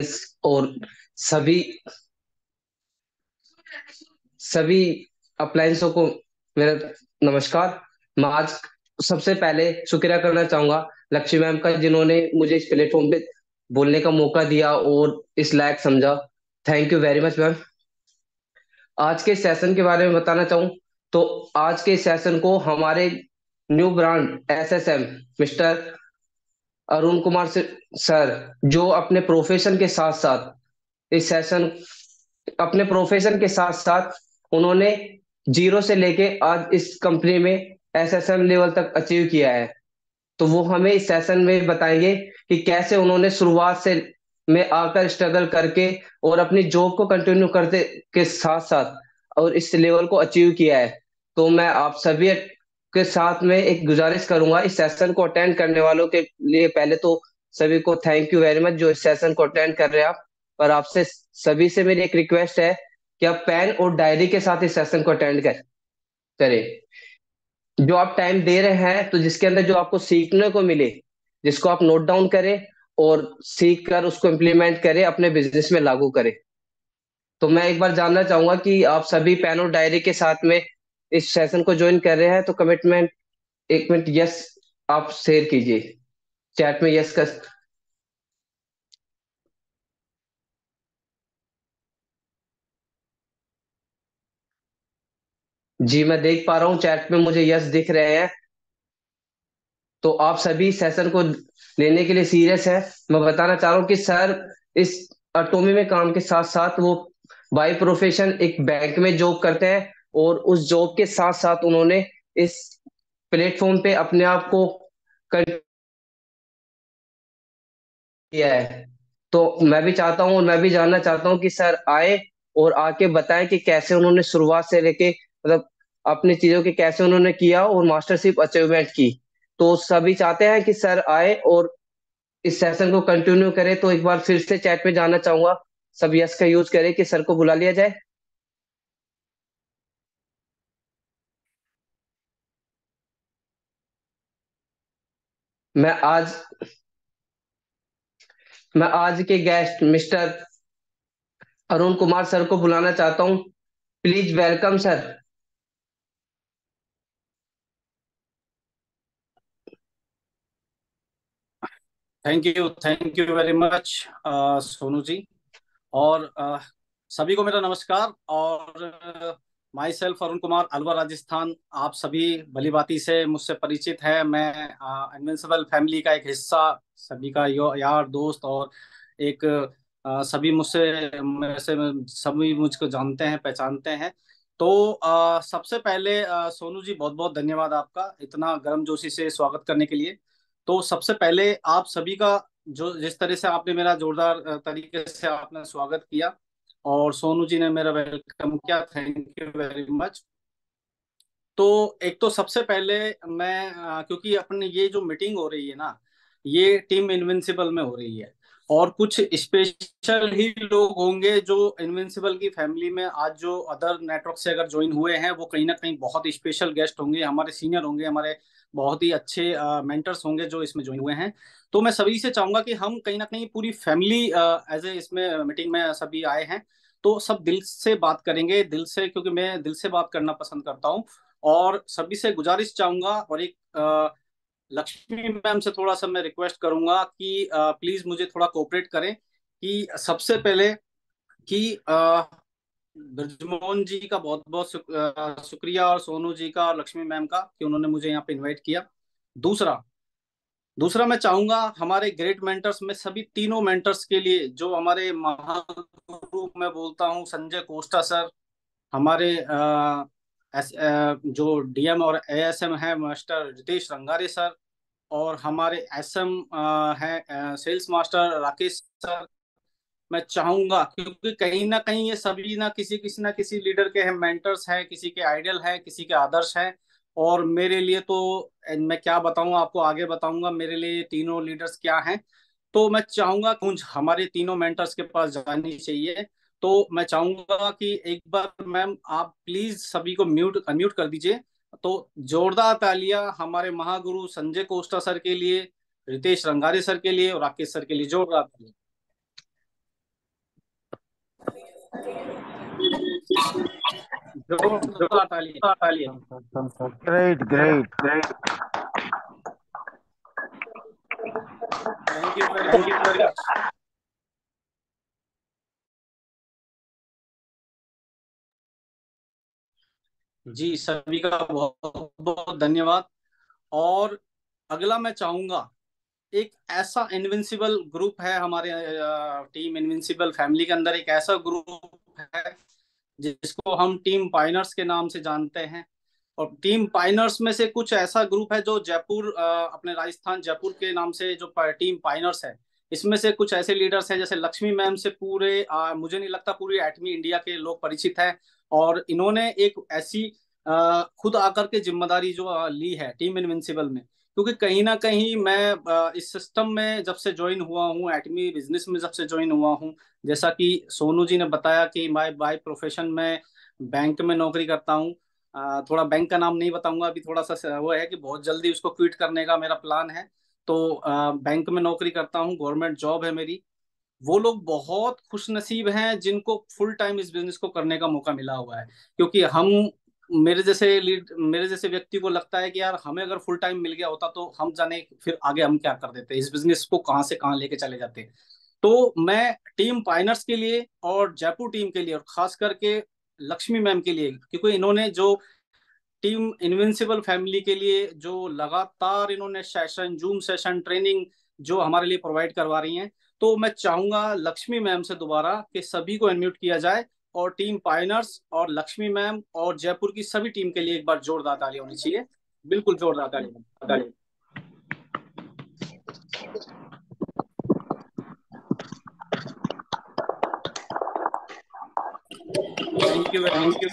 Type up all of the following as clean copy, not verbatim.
और सभी सभी अप्लायंसों को मेरा नमस्कार। मैं आज सबसे पहले शुक्रिया करना चाहूंगा लक्ष्मी मैम का, जिन्होंने मुझे इस प्लेटफॉर्म पे बोलने का मौका दिया और इस लायक समझा। Thank you very much ma'am. आज के सेशन के बारे में बताना चाहूँ तो आज के सेशन को हमारे new brand SSM mister Arun Kumar से सर, जो अपने प्रोफेशन के साथ साथ इस सेशन अपने प्रोफेशन के साथ साथ उन्होंने जीरो से लेके आज इस कंपनी में एसएसएम लेवल तक अचीव किया है। तो वो हमें इस सेशन में बताएंगे कि कैसे उन्होंने शुरुआत से में आकर स्ट्रगल करके और अपनी जॉब को कंटिन्यू करते के साथ साथ और इस लेवल को अचीव किया है। तो मैं आप सभी के साथ में एक गुजारिश करूंगा, इस सेशन को अटेंड करने वालों के लिए पहले तो सभी को थैंक यू वेरी मच जो इस सेशन को अटेंड कर रहे हैं आप। पर आपसे सभी से मेरी एक रिक्वेस्ट है कि आप पेन और डायरी के साथ इस सेशन को अटेंड करें। जो आप टाइम दे रहे हैं तो जिसके अंदर जो आपको सीखने को मिले, जिसको आप नोट डाउन करें और सीख कर उसको इम्प्लीमेंट करें, अपने बिजनेस में लागू करें। तो मैं एक बार जानना चाहूंगा कि आप सभी पेन और डायरी के साथ में इस सेशन को ज्वाइन कर रहे हैं, तो कमिटमेंट एक मिनट यस आप शेयर कीजिए चैट में यस का। जी मैं देख पा रहा हूँ चैट में मुझे यस दिख रहे हैं। तो आप सभी सेशन को लेने के लिए सीरियस है। मैं बताना चाह रहा हूँ कि सर इस अटोमी में काम के साथ साथ वो बाई प्रोफेशन एक बैंक में जॉब करते हैं और उस जॉब के साथ साथ उन्होंने इस प्लेटफॉर्म पे अपने आप को कर किया है। तो मैं भी चाहता हूँ और मैं भी जानना चाहता हूँ कि सर आए और आके बताएं कि कैसे उन्होंने शुरुआत से लेके मतलब अपनी चीजों के कैसे उन्होंने किया और मास्टरशिप अचीवमेंट की। तो सभी चाहते हैं कि सर आए और इस सेशन को कंटिन्यू करें। तो एक बार फिर से चैट में जानना चाहूंगा, सब यस का यूज करें कि सर को बुला लिया जाए। मैं आज मैं आज के guest mister Arun Kumar sir को बुलाना चाहता हूँ। Please welcome sir. Thank you very much Sonu ji. और सभी को मेरा नमस्कार। और माई सेल्फ अरुण कुमार, अलवर राजस्थान। आप सभी भली भांति से मुझसे परिचित है। मैं इनविंसिबल फैमिली का एक हिस्सा, सभी का यार दोस्त। और एक सभी मुझसे मेरे से सभी मुझको जानते हैं, पहचानते हैं। तो सबसे पहले सोनू जी, बहुत बहुत धन्यवाद आपका इतना गर्मजोशी से स्वागत करने के लिए। तो सबसे पहले आप सभी का, जो जिस तरह से आपने मेरा जोरदार तरीके से आपने स्वागत किया और सोनू जी ने मेरा वेलकम किया, थैंक यू वेरी मच। तो एक तो सबसे पहले मैं क्योंकि अपनी ये जो मीटिंग हो रही है ना, ये टीम इनविंसिबल में हो रही है। और कुछ स्पेशल ही लोग होंगे जो इनविंसिबल की फैमिली में आज जो अदर नेटवर्क से अगर ज्वाइन हुए हैं, वो कहीं ना कहीं बहुत स्पेशल गेस्ट होंगे, हमारे सीनियर होंगे, हमारे बहुत ही अच्छे मेंटर्स होंगे जो इसमें ज्वाइन हुए हैं। तो मैं सभी से चाहूंगा कि हम कहीं ना कहीं पूरी फैमिली एज ए इसमें मीटिंग में सभी आए हैं। तो सब दिल से बात करेंगे, दिल से, क्योंकि मैं दिल से बात करना पसंद करता हूँ। और सभी से गुजारिश चाहूंगा, और एक लक्ष्मी मैम से थोड़ा सा मैं रिक्वेस्ट करूंगा कि प्लीज मुझे थोड़ा कोऑपरेट करें कि सबसे पहले कि ब्रजमोहन जी का बहुत बहुत शुक्रिया, और सोनू जी का और लक्ष्मी मैम का, कि उन्होंने मुझे यहाँ पे इनवाइट किया। दूसरा दूसरा मैं चाहूंगा हमारे ग्रेट मेंटर्स में, सभी तीनों मेंटर्स के लिए, जो हमारे महागुरु मैं बोलता हूँ संजय कोस्टा सर, हमारे जो डीएम और एएसएम है मास्टर रितेश रंगारे सर, और हमारे एसएम है सेल्स मास्टर राकेश सर। मैं चाहूंगा, क्योंकि कहीं ना कहीं ये सभी ना किसी लीडर के हैं, मेंटर्स हैं, किसी के आइडियल हैं, किसी के आदर्श हैं। और मेरे लिए तो मैं क्या बताऊं, आपको आगे बताऊंगा मेरे लिए ये तीनों लीडर्स क्या हैं। तो मैं चाहूंगा कुछ हमारे तीनों मेंटर्स के पास जानी चाहिए। तो मैं चाहूंगा कि एक बार मैम आप प्लीज सभी को म्यूट अनम्यूट कर दीजिए। तो जोरदार तालियां हमारे महागुरु संजय कोस्टा सर के लिए, रितेश रंगारे सर के लिए और राकेश सर के लिए, जोरदार तालियां। जोरदार ताली। Great great great. Thank you very much. जी सभी का बहुत बहुत धन्यवाद। और अगला मैं चाहूंगा, एक ऐसा इनविंसिबल ग्रुप है हमारे टीम इनविंसिबल फैमिली के अंदर, एक ऐसा ग्रुप है जिसको हम टीम पाइनर्स के नाम से जानते हैं। और टीम पाइनर्स में से कुछ ऐसा ग्रुप है जो जयपुर, अपने राजस्थान जयपुर के नाम से जो टीम पाइनर्स है, इसमें से कुछ ऐसे लीडर्स हैं जैसे लक्ष्मी मैम से पूरे मुझे नहीं लगता पूरी एटमी इंडिया के लोग परिचित हैं। और इन्होंने एक ऐसी खुद आकर के जिम्मेदारी जो ली है टीम इनविंसिबल में, क्योंकि कहीं ना कहीं मैं इस सिस्टम में जब से ज्वाइन हुआ हूँ, एटमी बिजनेस में जब से ज्वाइन हुआ हूँ, जैसा कि सोनू जी ने बताया कि मैं बाय प्रोफेशन में बैंक में नौकरी करता हूँ। थोड़ा बैंक का नाम नहीं बताऊंगा अभी, थोड़ा सा वो है कि बहुत जल्दी उसको क्विट करने का मेरा प्लान है। तो बैंक में नौकरी करता हूँ, गवर्नमेंट जॉब है मेरी। वो लोग बहुत खुशनसीब हैं जिनको फुल टाइम इस बिजनेस को करने का मौका मिला हुआ है। क्योंकि हम, मेरे जैसे व्यक्ति को लगता है कि यार हमें अगर फुल टाइम मिल गया होता तो हम जाने फिर आगे हम क्या कर देते, इस बिजनेस को कहाँ से कहाँ लेके चले जाते। तो मैं टीम पाइनर्स के लिए और जयपुर टीम के लिए और खास करके लक्ष्मी मैम के लिए, क्योंकि इन्होंने जो टीम इनविंसिबल फैमिली के लिए जो लगातार इन्होंने सेशन, जूम सेशन, ट्रेनिंग जो हमारे लिए प्रोवाइड करवा रही हैं, तो मैं चाहूंगा लक्ष्मी मैम से दोबारा कि सभी को अनम्यूट किया जाए और टीम पाइनर्स और लक्ष्मी मैम और जयपुर की सभी टीम के लिए एक बार जोरदार ताली होनी चाहिए। बिल्कुल जोरदार ताली। Thank you thank you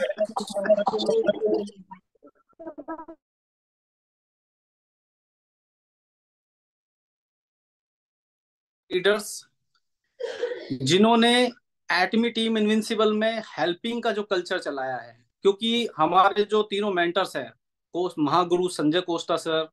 leaders जिन्होंने एटमी टीम इनविंसिबल में हेल्पिंग का जो कल्चर चलाया है। क्योंकि हमारे जो तीनों मेंटर्स हैं, coach Mahaguru Sanjay Costa sir,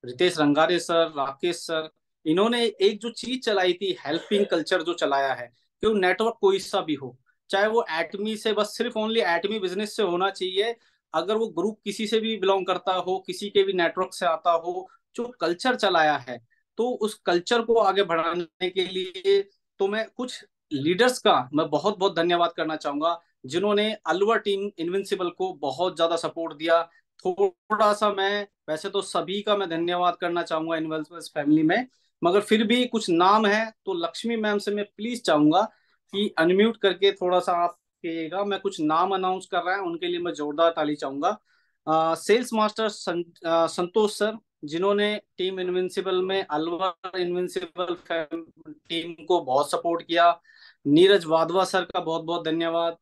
Ritesh Rangare sir, Rakesh sir, इन्होंने एक जो चीज चलाई थी, हेल्पिंग कल्चर जो चलाया है, कि वो नेटवर्क कोई सा भी हो, चाहे वो एटमी से, बस सिर्फ ओनली एटमी बिजनेस से होना चाहिए, अगर वो ग्रुप किसी से भी बिलोंग करता हो, किसी के भी नेटवर्क से आता हो, जो कल्चर चलाया है, तो उस कल्चर को आगे बढ़ाने के लिए तो मैं कुछ लीडर्स का मैं बहुत बहुत धन्यवाद करना चाहूंगा जिन्होंने अलवर टीम इनविंसिबल को बहुत ज्यादा सपोर्ट दिया। थोड़ा सा मैं, वैसे तो सभी का मैं धन्यवाद करना चाहूंगा इनविंसिबल फैमिली में, मगर फिर भी कुछ नाम है तो लक्ष्मी मैम से मैं प्लीज चाहूंगा कि अनम्यूट करके थोड़ा सा आप कहिएगा। मैं कुछ नाम अनाउंस कर रहा है, उनके लिए मैं जोरदार ताली चाहूंगा। सेल्स मास्टर संतोष सर, जिन्होंने टीम इनविंसिबल में, अलवर इनविंसिबल टीम को बहुत सपोर्ट किया। नीरज वाधवा सर का बहुत बहुत धन्यवाद।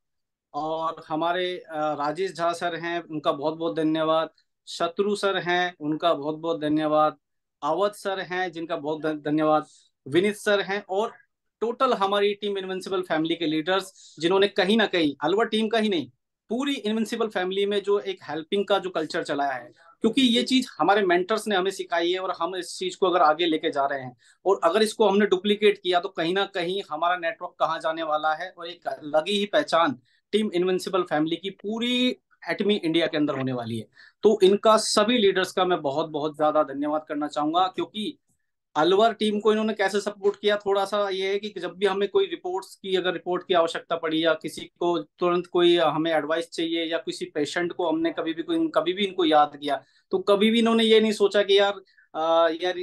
और हमारे राजेश झा सर हैं, उनका बहुत बहुत धन्यवाद। शत्रु सर हैं, उनका बहुत बहुत धन्यवाद। अवध सर हैं, जिनका बहुत धन्यवाद। विनीत सर हैं। और टोटल हमारी टीम इनविंसिबल फैमिली के लीडर्स जिन्होंने कहीं ना कहीं अलवर टीम का ही नहीं, पूरी इनविंसिबल फैमिली में जो एक हेल्पिंग का जो कल्चर चलाया है, क्योंकि ये चीज हमारे मेंटर्स ने हमें सिखाई है और हम इस चीज को अगर आगे लेके जा रहे हैं, और अगर इसको हमने डुप्लीकेट किया तो कहीं ना कहीं हमारा नेटवर्क कहाँ जाने वाला है, और एक अलग ही पहचान टीम इनविंसिबल फैमिली की पूरी एटमी इंडिया के अंदर होने वाली है। तो इनका सभी लीडर्स का मैं बहुत बहुत ज्यादा धन्यवाद करना चाहूंगा। क्योंकि अलवर टीम को इन्होंने कैसे सपोर्ट किया, थोड़ा सा ये है कि जब भी हमें कोई रिपोर्ट्स की, अगर रिपोर्ट की आवश्यकता पड़ी या किसी को तुरंत कोई हमें एडवाइस चाहिए, या किसी पेशेंट को हमने कभी भी इनको याद किया, तो कभी भी इन्होंने ये नहीं सोचा कि यार यार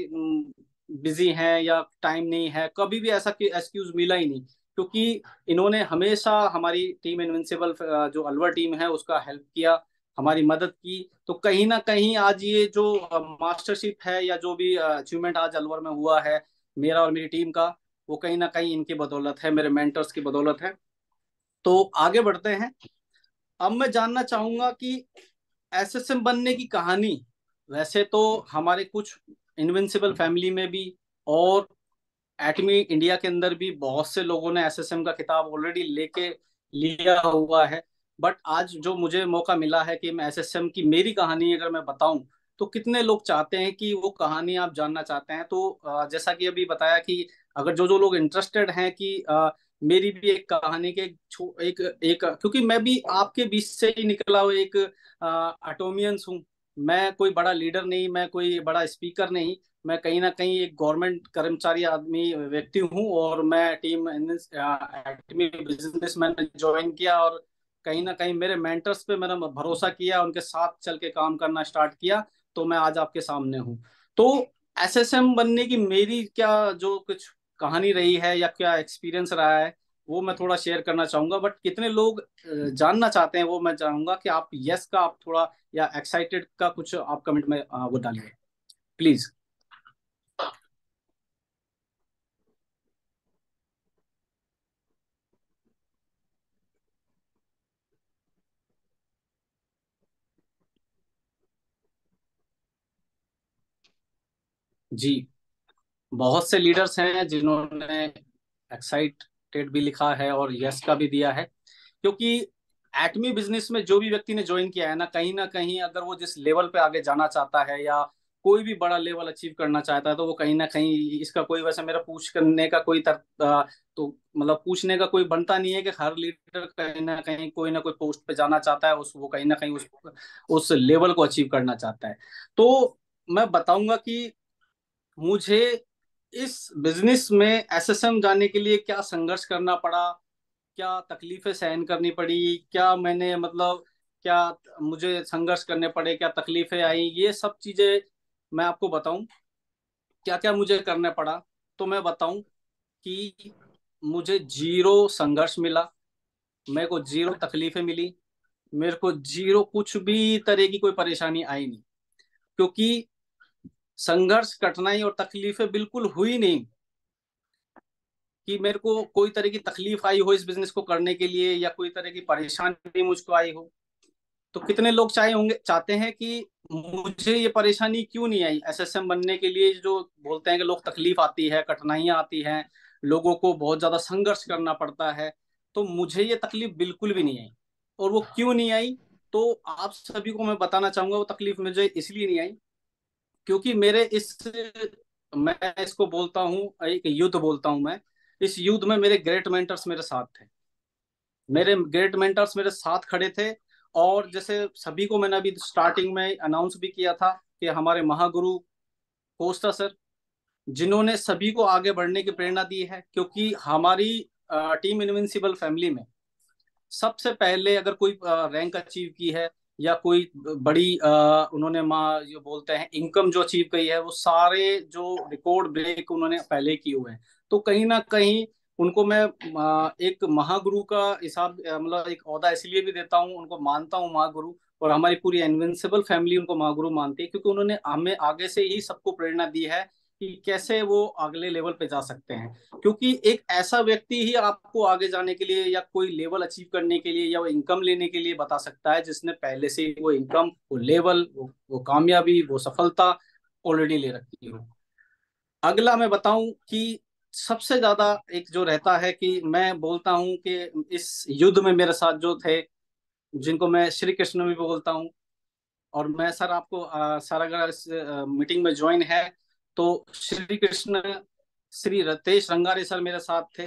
बिजी हैं या टाइम नहीं है, कभी भी ऐसा एक्सक्यूज मिला ही नहीं। क्योंकि इन्होंने हमेशा हमारी टीम इनविंसिबल जो अलवर टीम है उसका हेल्प किया, हमारी मदद की। तो कहीं ना कहीं आज ये जो मास्टरशिप है या जो भी अचीवमेंट आज अलवर में हुआ है मेरा और मेरी टीम का, वो कहीं ना कहीं इनकी बदौलत है, मेरे मेंटर्स की बदौलत है। तो आगे बढ़ते हैं। अब मैं जानना चाहूंगा कि एसएसएम बनने की कहानी, वैसे तो हमारे कुछ इनविंसिबल फैमिली में भी और एटमी इंडिया के अंदर भी बहुत से लोगों ने एसएसएम का खिताब ऑलरेडी लेके लिया हुआ है, बट आज जो मुझे मौका मिला है कि मैं एसएसएम की मेरी कहानी अगर मैं बताऊं, तो कितने लोग चाहते हैं कि वो कहानी आप जानना चाहते हैं। तो जैसा कि अभी बताया कि अगर जो जो लोग इंटरेस्टेड हैं कि मेरी भी एक कहानी के एक एक क्योंकि मैं भी आपके बीच से ही निकला हुआ एक अटोमियंस हूँ। मैं कोई बड़ा लीडर नहीं, मैं कोई बड़ा स्पीकर नहीं, मैं कहीं ना कहीं एक गवर्नमेंट कर्मचारी आदमी व्यक्ति हूँ। और मैं टीम एटमी बिजनेस मैंने ज्वाइन किया, और कहीं ना कहीं मेरे मेंटर्स पे मैंने भरोसा किया, उनके साथ चल के काम करना स्टार्ट किया, तो मैं आज आपके सामने हूँ। तो एसएसएम बनने की मेरी क्या जो कुछ कहानी रही है या क्या एक्सपीरियंस रहा है, वो मैं थोड़ा शेयर करना चाहूंगा। बट कितने लोग जानना चाहते हैं वो मैं चाहूंगा कि आप यस का आप थोड़ा या एक्साइटेड का कुछ आप कमेंट में वो डालिए प्लीज। जी, बहुत से लीडर्स हैं जिन्होंने एक्साइटेड भी लिखा है और यस का भी दिया है, क्योंकि एटमी बिजनेस में जो भी व्यक्ति ने ज्वाइन किया है ना कहीं अगर वो जिस लेवल पे आगे जाना चाहता है या कोई भी बड़ा लेवल अचीव करना चाहता है, तो वो कहीं ना कहीं इसका कोई वैसे मेरा पूछ करने का कोई तो मतलब पूछने का कोई बनता नहीं है कि हर लीडर कहीं ना कोई पोस्ट पे जाना चाहता है, उस वो कहीं ना कहीं उस लेवल को अचीव करना चाहता है। तो मैं बताऊंगा कि मुझे इस बिजनेस में एसएसएम जाने के लिए क्या संघर्ष करना पड़ा, क्या तकलीफें सहन करनी पड़ी, क्या मैंने मतलब क्या मुझे संघर्ष करने पड़े, क्या तकलीफें आई, ये सब चीजें मैं आपको बताऊं क्या क्या मुझे करना पड़ा। तो मैं बताऊं कि मुझे जीरो संघर्ष मिला, मेरे को जीरो तकलीफें मिली, मेरे को जीरो कुछ भी तरह की कोई परेशानी आई नहीं, क्योंकि संघर्ष कठिनाई और तकलीफें बिल्कुल हुई नहीं कि मेरे को कोई तरह की तकलीफ आई हो इस बिजनेस को करने के लिए या कोई तरह की परेशानी मुझको आई हो। तो कितने लोग चाहते हैं कि मुझे ये परेशानी क्यों नहीं आई एसएसएम बनने के लिए, जो बोलते हैं कि लोग तकलीफ आती है, कठिनाइयां आती हैं, लोगों को बहुत ज्यादा संघर्ष करना पड़ता है। तो मुझे ये तकलीफ बिल्कुल भी नहीं आई। और वो क्यों नहीं आई, तो आप सभी को मैं बताना चाहूंगा वो तकलीफ मुझे इसलिए नहीं आई क्योंकि मेरे इस मैं इसको बोलता हूँ एक युद्ध बोलता हूँ मैं। इस युद्ध में मेरे ग्रेट मेंटर्स मेरे साथ थे, मेरे ग्रेट मेंटर्स मेरे साथ खड़े थे। और जैसे सभी को मैंने अभी स्टार्टिंग में अनाउंस भी किया था कि हमारे महागुरु कोस्टा सर, जिन्होंने सभी को आगे बढ़ने की प्रेरणा दी है, क्योंकि हमारी टीम इनविंसिबल फैमिली में सबसे पहले अगर कोई रैंक अचीव की है या कोई बड़ी उन्होंने माँ जो बोलते हैं इनकम जो अचीव की है, वो सारे जो रिकॉर्ड ब्रेक उन्होंने पहले किए हुए हैं। तो कहीं ना कहीं उनको मैं एक महागुरु का हिसाब मतलब एक ओहदा इसलिए भी देता हूँ, उनको मानता हूँ महागुरु। और हमारी पूरी इनविंसिबल फैमिली उनको महागुरु मानती है, क्योंकि उन्होंने हमें आगे से ही सबको प्रेरणा दी है कि कैसे वो अगले लेवल पे जा सकते हैं। क्योंकि एक ऐसा व्यक्ति ही आपको आगे जाने के लिए या कोई लेवल अचीव करने के लिए या वो इनकम लेने के लिए बता सकता है, जिसने पहले से ही वो इनकम, वो लेवल, वो कामयाबी, वो सफलता ऑलरेडी ले रखी हो। अगला मैं बताऊं कि सबसे ज्यादा एक जो रहता है कि मैं बोलता हूं कि इस युद्ध में मेरे साथ जो थे, जिनको मैं श्री कृष्ण भी बोलता हूँ। और मैं सर आपको सर अगर इस मीटिंग में ज्वाइन है तो श्री कृष्ण श्री रतेश रंगारे सर मेरे साथ थे,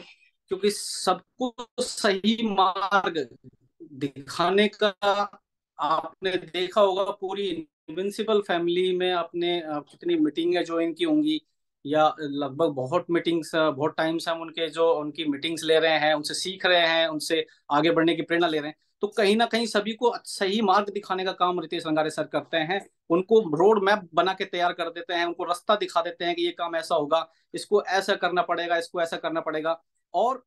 क्योंकि सबको सही मार्ग दिखाने का आपने देखा होगा पूरी इनविंसिबल फैमिली में आपने कितनी मीटिंगें ज्वाइन की होंगी, या लगभग बहुत मीटिंग्स बहुत टाइम से हम उनके जो उनकी मीटिंग्स ले रहे हैं, उनसे सीख रहे हैं, उनसे आगे बढ़ने की प्रेरणा ले रहे हैं। तो कहीं ना कहीं सभी को सही मार्ग दिखाने का काम रितेश रंगारे सर करते हैं। उनको रोड मैप बना के तैयार कर देते हैं, उनको रास्ता दिखा देते हैं कि ये काम ऐसा होगा, इसको ऐसा करना पड़ेगा, इसको ऐसा करना पड़ेगा। और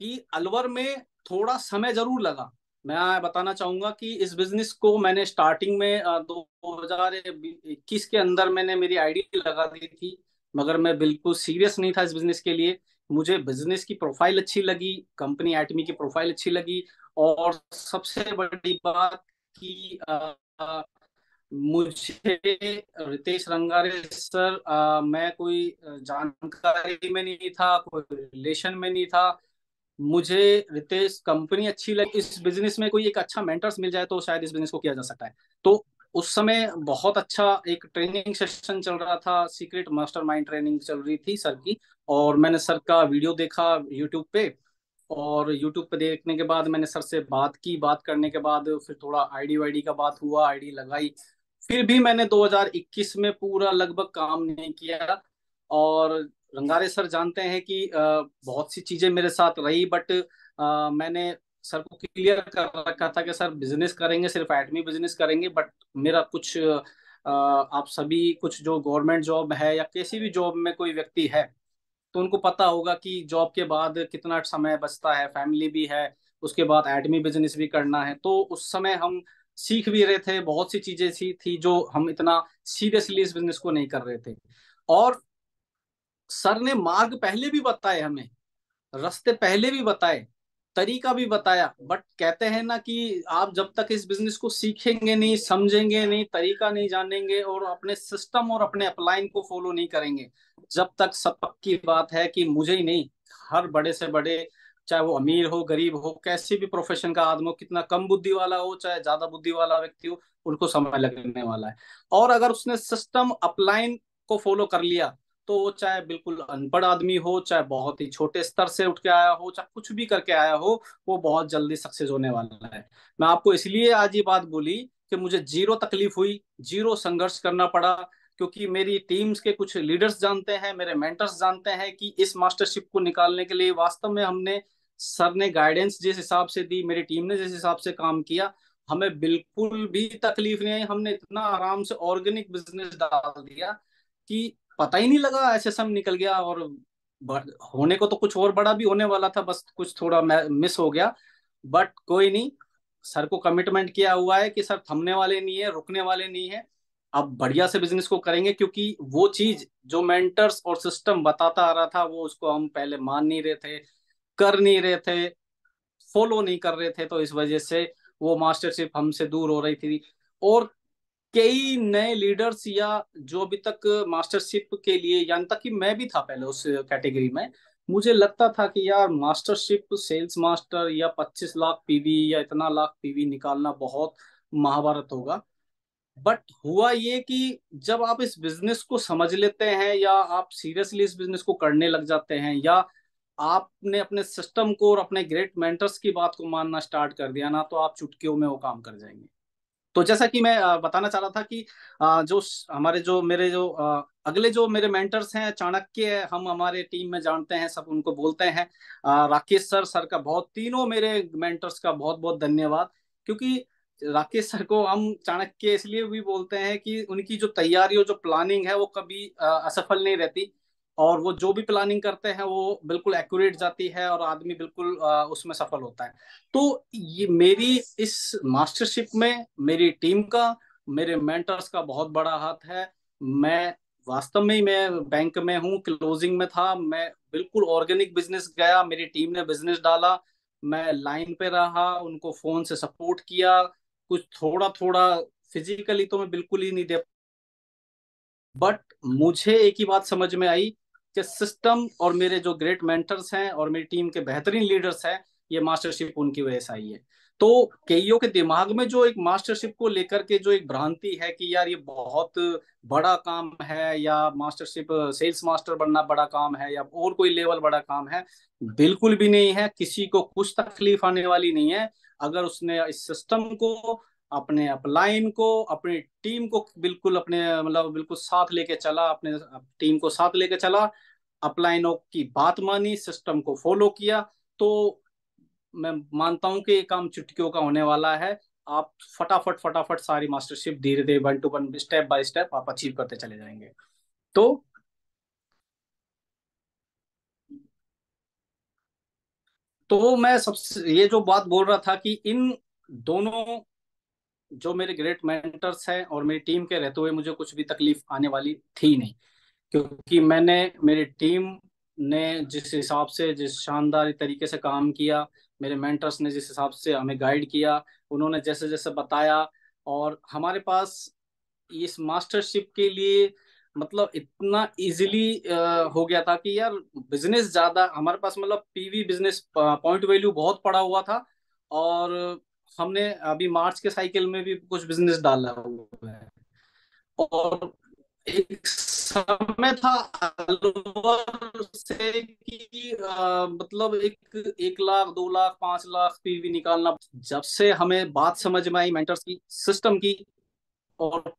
कि अलवर में थोड़ा समय जरूर लगा। मैं बताना चाहूंगा कि इस बिजनेस को मैंने स्टार्टिंग में 2021 के अंदर मैंने मेरी आईडी लगा दी थी, मगर मैं बिल्कुल सीरियस नहीं था इस बिजनेस के लिए। मुझे बिजनेस की प्रोफाइल अच्छी लगी, कंपनी एटमी की प्रोफाइल अच्छी लगी, और सबसे बड़ी बात कि मुझे रितेश रंगारे सर मैं कोई जानकारी में नहीं था, कोई रिलेशन में नहीं था। मुझे रितेश कंपनी अच्छी लगी, इस बिजनेस में कोई एक अच्छा मेंटर्स मिल जाए तो शायद इस बिजनेस को किया जा सकता है। तो उस समय बहुत अच्छा एक ट्रेनिंग सेशन चल रहा था, सीक्रेट मास्टरमाइंड ट्रेनिंग चल रही थी सर की। और मैंने सर का वीडियो देखा यूट्यूब पे, और यूट्यूब पे देखने के बाद मैंने सर से बात की। बात करने के बाद फिर थोड़ा आईडी वाईडी का बात हुआ, आईडी लगाई। फिर भी मैंने 2021 में पूरा लगभग काम नहीं किया। और रंगारे सर जानते हैं कि बहुत सी चीजें मेरे साथ रही, बट मैंने सर को क्लियर कर रखा था कि सर बिजनेस करेंगे, सिर्फ एडमी बिजनेस करेंगे, बट मेरा कुछ आप सभी कुछ जो गवर्नमेंट जॉब है या किसी भी जॉब में कोई व्यक्ति है तो उनको पता होगा कि जॉब के बाद कितना समय बचता है, फैमिली भी है, उसके बाद एडमी बिजनेस भी करना है। तो उस समय हम सीख भी रहे थे, बहुत सी चीजें सी थी जो हम इतना सीरियसली इस बिजनेस को नहीं कर रहे थे। और सर ने मार्ग पहले भी बताए हमें, रास्ते पहले भी बताए, तरीका भी बताया, बट कहते हैं ना कि आप जब तक इस बिजनेस को सीखेंगे नहीं, समझेंगे नहीं, तरीका नहीं जानेंगे और अपने सिस्टम और अपने अपलाइन को फॉलो नहीं करेंगे, जब तक सब पक्की बात है कि मुझे ही नहीं, हर बड़े से बड़े, चाहे वो अमीर हो गरीब हो, कैसे भी प्रोफेशन का आदमी हो, कितना कम बुद्धि वाला हो चाहे ज्यादा बुद्धि वाला व्यक्ति हो, उनको समय लगने वाला है। और अगर उसने सिस्टम अपलाइन को फॉलो कर लिया तो वो चाहे बिल्कुल अनपढ़ आदमी हो, चाहे बहुत ही छोटे स्तर से उठ के आया हो, चाहे कुछ भी करके आया हो, वो बहुत जल्दी सक्सेस होने वाला है। मैं आपको इसलिए आज ये बात बोली कि मुझे जीरो तकलीफ हुई, जीरो संघर्ष करना पड़ा, क्योंकि मेरी टीम्स के कुछ लीडर्स जानते हैं, मेरे मेंटर्स जानते हैं कि इस मास्टरशिप को निकालने के लिए वास्तव में हमने, सर ने गाइडेंस जिस हिसाब से दी, मेरी टीम ने जिस हिसाब से काम किया, हमें बिल्कुल भी तकलीफ नहीं आई। हमने इतना आराम से ऑर्गेनिक बिजनेस डाल दिया कि पता ही नहीं लगा, ऐसे सब निकल गया। और होने को तो कुछ और बड़ा भी होने वाला था, बस कुछ थोड़ा मिस हो गया, बट कोई नहीं। सर को कमिटमेंट किया हुआ है कि सर थमने वाले नहीं है, रुकने वाले नहीं है, अब बढ़िया से बिजनेस को करेंगे। क्योंकि वो चीज जो मेंटर्स और सिस्टम बताता आ रहा था, वो उसको हम पहले मान नहीं रहे थे, कर नहीं रहे थे, फॉलो नहीं कर रहे थे, तो इस वजह से वो मास्टरशिप हमसे दूर हो रही थी। और कई नए लीडर्स या जो अभी तक मास्टरशिप के लिए, यानी तक कि मैं भी था पहले उस कैटेगरी में, मुझे लगता था कि यार मास्टरशिप सेल्स मास्टर या 25 लाख पीवी या इतना लाख पीवी निकालना बहुत महाभारत होगा। बट हुआ ये कि जब आप इस बिजनेस को समझ लेते हैं या आप सीरियसली इस बिजनेस को करने लग जाते हैं, या आपने अपने सिस्टम को और अपने ग्रेट मेंटर्स की बात को मानना स्टार्ट कर दिया ना, तो आप चुटकियों में वो काम कर जाएंगे। तो जैसा कि मैं बताना चाह रहा था कि जो हमारे जो मेरे जो अगले जो मेरे मेंटर्स हैं, चाणक्य हम हमारे टीम में जानते हैं, सब उनको बोलते हैं राकेश सर। सर का बहुत, तीनों मेरे मेंटर्स का बहुत बहुत धन्यवाद। क्योंकि राकेश सर को हम चाणक्य इसलिए भी बोलते हैं कि उनकी जो तैयारी और जो प्लानिंग है वो कभी असफल नहीं रहती, और वो जो भी प्लानिंग करते हैं वो बिल्कुल एक्यूरेट जाती है और आदमी बिल्कुल उसमें सफल होता है। तो ये मेरी इस मास्टरशिप में मेरी टीम का, मेरे मेंटर्स का बहुत बड़ा हाथ है। मैं वास्तव में ही, मैं बैंक में हूँ, क्लोजिंग में था, मैं बिल्कुल ऑर्गेनिक बिजनेस गया, मेरी टीम ने बिजनेस डाला, मैं लाइन पे रहा, उनको फोन से सपोर्ट किया, कुछ थोड़ा थोड़ा फिजिकली तो मैं बिल्कुल ही नहीं दे। बट मुझे एक ही बात समझ में आई कि सिस्टम और मेरे जो ग्रेट मेंटर्स हैं और मेरी टीम के बेहतरीन लीडर्स हैं, ये मास्टरशिप उनकी वजह से आई है। तो कईयों के दिमाग में जो एक मास्टरशिप को लेकर के जो एक भ्रांति है कि यार ये बहुत बड़ा काम है, या मास्टरशिप सेल्स मास्टर बनना बड़ा काम है, या और कोई लेवल बड़ा काम है, बिल्कुल भी नहीं है। किसी को कुछ तकलीफ आने वाली नहीं है अगर उसने इस सिस्टम को, अपने अपलाइन को, अपनी टीम को बिल्कुल अपने मतलब बिल्कुल साथ लेके चला, अपने टीम को साथ लेके चला, अपलाइनों की बात मानी, सिस्टम को फॉलो किया, तो मैं मानता हूं कि ये काम चुटकियों का होने वाला है। आप फटाफट फटाफट सारी मास्टरशिप धीरे धीरे, one two one, step by step आप अचीव करते चले जाएंगे। तो मैं सबसे ये जो बात बोल रहा था कि इन दोनों जो मेरे ग्रेट मेंटर्स हैं और मेरी टीम के रहते हुए मुझे कुछ भी तकलीफ आने वाली थी नहीं। क्योंकि मैंने, मेरी टीम ने जिस हिसाब से, जिस शानदार तरीके से काम किया, मेरे मेंटर्स ने जिस हिसाब से हमें गाइड किया, उन्होंने जैसे जैसे बताया, और हमारे पास इस मास्टरशिप के लिए मतलब इतना इजीली हो गया था कि यार बिजनेस ज्यादा हमारे पास, मतलब पीवी बिजनेस पॉइंट वैल्यू बहुत पड़ा हुआ था। और हमने अभी मार्च के साइकिल में भी कुछ बिजनेस डाला हुआ है। और एक समय था अलवर से कि मतलब एक 1 लाख 2 लाख 5 लाख पीवी निकालना। जब से हमें बात समझ में आई मेंटर्स की, सिस्टम की, और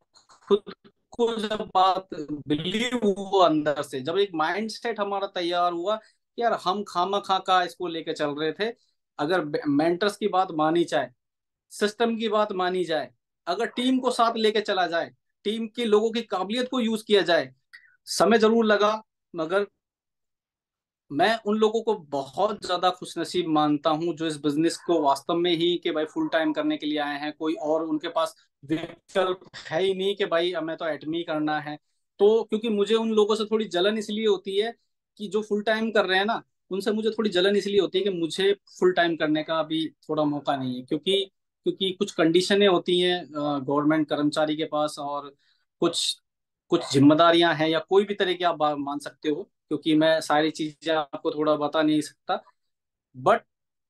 खुद को जब बात बिलीव हुआ अंदर से, जब एक माइंड सेट हमारा तैयार हुआ कि यार हम खामा खा का इसको लेके चल रहे थे, अगर मेंटर्स की बात मानी जाए, सिस्टम की बात मानी जाए, अगर टीम को साथ लेके चला जाए, टीम के लोगों की काबिलियत को यूज किया जाए। समय जरूर लगा, मगर मैं उन लोगों को बहुत ज्यादा खुशनसीब मानता हूं जो इस बिजनेस को वास्तव में ही कि भाई फुल टाइम करने के लिए आए हैं। कोई और उनके पास विकल्प है ही नहीं कि भाई अब मैं तो एटमी करना है। तो क्योंकि मुझे उन लोगों से थोड़ी जलन इसलिए होती है कि जो फुल टाइम कर रहे हैं ना, उनसे मुझे थोड़ी जलन इसलिए होती है कि मुझे फुल टाइम करने का अभी थोड़ा मौका नहीं है। क्योंकि क्योंकि कुछ कंडीशनें होती हैं गवर्नमेंट कर्मचारी के पास, और कुछ कुछ जिम्मेदारियां हैं, या कोई भी तरह की आप मान सकते हो, क्योंकि मैं सारी चीजें आपको थोड़ा बता नहीं सकता। बट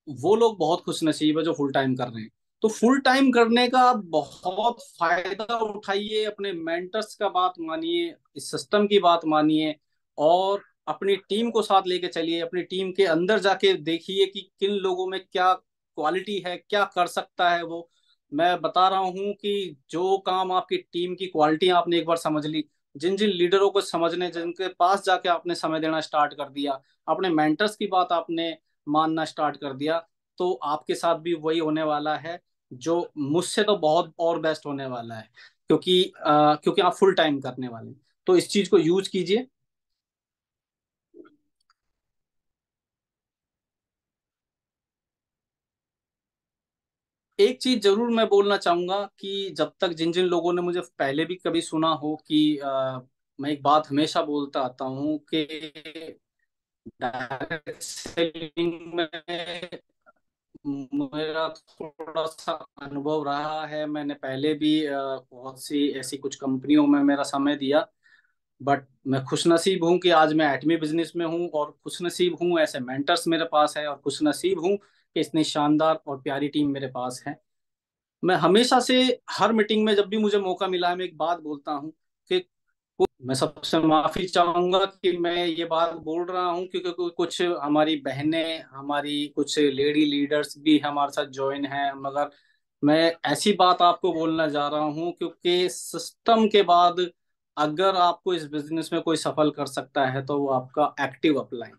वो लोग बहुत खुश नसीब है जो फुल टाइम कर रहे हैं। तो फुल टाइम करने का आप बहुत फायदा उठाइए, अपने मेंटर्स का बात मानिए, इस सिस्टम की बात मानिए, और अपनी टीम को साथ लेके चलिए। अपनी टीम के अंदर जाके देखिए कि किन लोगों में क्या क्वालिटी है, क्या कर सकता है वो। मैं बता रहा हूँ कि जो काम आपकी टीम की क्वालिटी आपने एक बार समझ ली, जिन जिन लीडरों को समझने, जिनके पास जाके आपने समय देना स्टार्ट कर दिया, अपने मेंटर्स की बात आपने मानना स्टार्ट कर दिया, तो आपके साथ भी वही होने वाला है जो मुझसे तो बहुत और बेस्ट होने वाला है। क्योंकि आप फुल टाइम करने वाले हैं, तो इस चीज को यूज कीजिए। एक चीज जरूर मैं बोलना चाहूंगा कि जब तक जिन जिन लोगों ने मुझे पहले भी कभी सुना हो कि मैं एक बात हमेशा बोलता आता हूँ कि डायरेक्ट सेलिंग में मेरा थोड़ा सा अनुभव रहा है। मैंने पहले भी बहुत सी ऐसी कुछ कंपनियों में मेरा समय दिया। बट मैं खुशनसीब हूँ कि आज मैं एटमी बिजनेस में हूँ, और खुशनसीब हूँ ऐसे मेंटर्स मेरे पास है, और खुशनसीब हूँ कि इतनी शानदार और प्यारी टीम मेरे पास है। मैं हमेशा से हर मीटिंग में जब भी मुझे मौका मिला है, मैं एक बात बोलता हूँ कि मैं सबसे माफी चाहूंगा कि मैं ये बात बोल रहा हूँ, क्योंकि कुछ हमारी बहनें, हमारी कुछ लेडी लीडर्स भी हमारे साथ ज्वाइन हैं। मगर मैं ऐसी बात आपको बोलना जा रहा हूँ क्योंकि सिस्टम के बाद अगर आपको इस बिजनेस में कोई सफल कर सकता है तो वो आपका एक्टिव अपलाइन।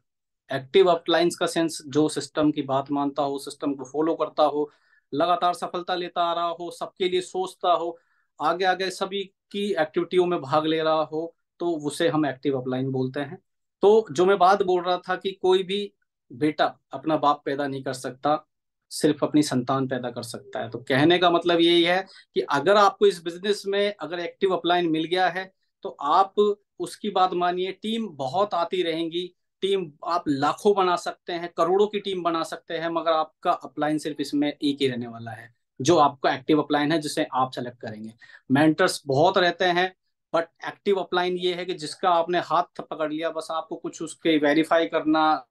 एक्टिव अपलाइंस का सेंस जो सिस्टम की बात मानता हो, सिस्टम को फॉलो करता हो, लगातार सफलता लेता आ रहा हो, सबके लिए सोचता हो, आगे आगे सभी की एक्टिविटियों में भाग ले रहा हो, तो उसे हम एक्टिव अपलाइन बोलते हैं। तो जो मैं बात बोल रहा था कि कोई भी बेटा अपना बाप पैदा नहीं कर सकता, सिर्फ अपनी संतान पैदा कर सकता है। तो कहने का मतलब यही है कि अगर आपको इस बिजनेस में अगर एक्टिव अपलाइन मिल गया है तो आप उसकी बात मानिए। टीम बहुत आती रहेंगी, टीम आप लाखों बना सकते हैं, करोड़ों की टीम बना सकते हैं, मगर आपका अपलाइन सिर्फ इसमें एक ही रहने वाला है, जो आपका एक्टिव अपलाइन है, जिसे आप सेलेक्ट करेंगे। मेंटर्स बहुत रहते हैं, बट एक्टिव अपलाइन ये है कि जिसका आपने हाथ पकड़ लिया, बस आपको कुछ उसके वेरीफाई करना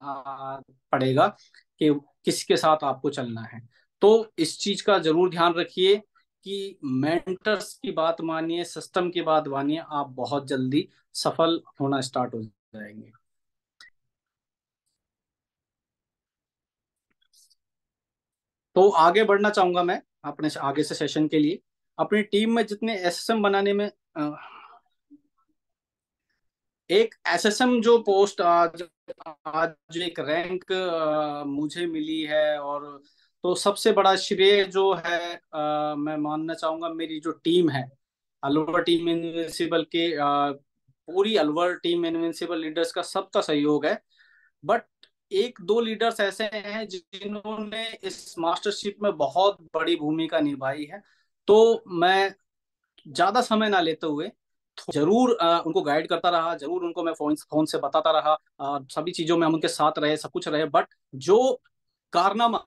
पड़ेगा कि किसके साथ आपको चलना है। तो इस चीज का जरूर ध्यान रखिए कि मेंटर्स की बात मानिए, सिस्टम की बात मानिए, आप बहुत जल्दी सफल होना स्टार्ट हो जाएंगे। तो आगे बढ़ना चाहूंगा मैं अपने आगे से सेशन के लिए। अपनी टीम में जितने एसएसएम बनाने में एक एसएसएम जो पोस्ट आज आज जो एक रैंक मुझे मिली है, और तो सबसे बड़ा श्रेय जो है मैं मानना चाहूंगा मेरी जो टीम है, अलवर टीम इनविंसिबल के, पूरी अलवर टीम इनविंसिबल लीडर्स का सबका सहयोग है। बट एक दो लीडर्स ऐसे हैं जिन्होंने इस मास्टरशिप में बहुत बड़ी भूमिका निभाई है। तो मैं ज्यादा समय ना लेते हुए जरूर उनको गाइड करता रहा, जरूर उनको मैं फोन फोन से बताता रहा, सभी चीजों में हम उनके साथ रहे, सब कुछ रहे। बट जो कारनामा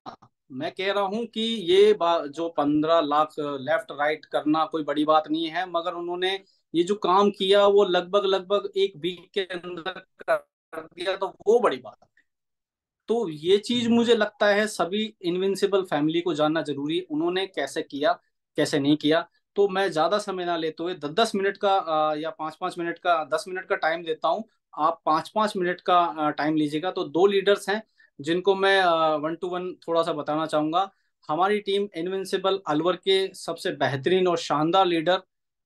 मैं कह रहा हूँ कि जो 15 लाख लेफ्ट राइट करना कोई बड़ी बात नहीं है, मगर उन्होंने ये जो काम किया वो लगभग लगभग एक वीक के अंदर कर दिया, तो वो बड़ी बात है। तो ये चीज मुझे लगता है सभी इनविंसिबल फैमिली को जानना जरूरी है, उन्होंने कैसे किया, कैसे नहीं किया। तो मैं ज्यादा समय ना लेते हुए 10-10 मिनट का या 5-5 मिनट का, 10 मिनट का टाइम देता हूँ। आप 5-5 मिनट का टाइम लीजिएगा। तो दो लीडर्स हैं जिनको मैं 1 to 1 थोड़ा सा बताना चाहूंगा। हमारी टीम इनविंसिबल अलवर के सबसे बेहतरीन और शानदार लीडर,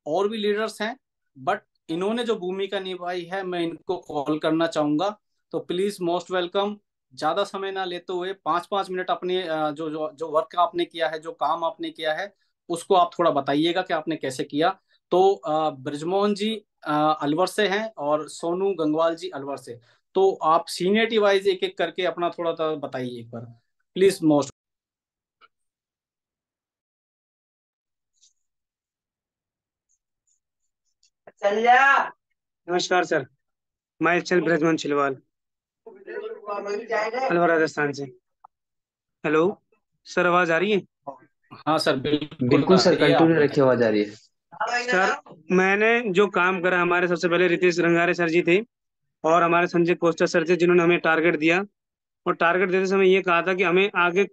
और भी लीडर्स हैं, बट इन्होंने जो भूमिका निभाई है मैं इनको कॉल करना चाहूंगा। तो प्लीज मोस्ट वेलकम। ज्यादा समय ना लेते हुए 5-5 मिनट अपने जो जो जो वर्क आपने किया है, जो काम आपने किया है, उसको आप थोड़ा बताइएगा कि आपने कैसे किया। तो ब्रजमोहन जी अलवर से हैं और सोनू गंगवाल जी अलवर से। तो आप सीनियरिटी वाइज एक एक करके अपना थोड़ा सा बताइए एक बार, प्लीज मोस्ट। नमस्कार सर। मैं चल ब्रजमोहन छिलवाल, अलवर राजस्थान से। हेलो सर, आवाज आ रही है? हाँ सर, बिल्कुल बिल्कुल आ सर, रही है, आप कंटिन्यू रखिए, बताइए। आवाज आ रही है। सर, मैंने जो काम करा, हमारे सबसे पहले रितेश रंगारे सर जी थे और हमारे संजय कोस्टा सर थे, जिन्होंने हमें टारगेट दिया। और टारगेट देते समय ये कहा था कि हमें आगे,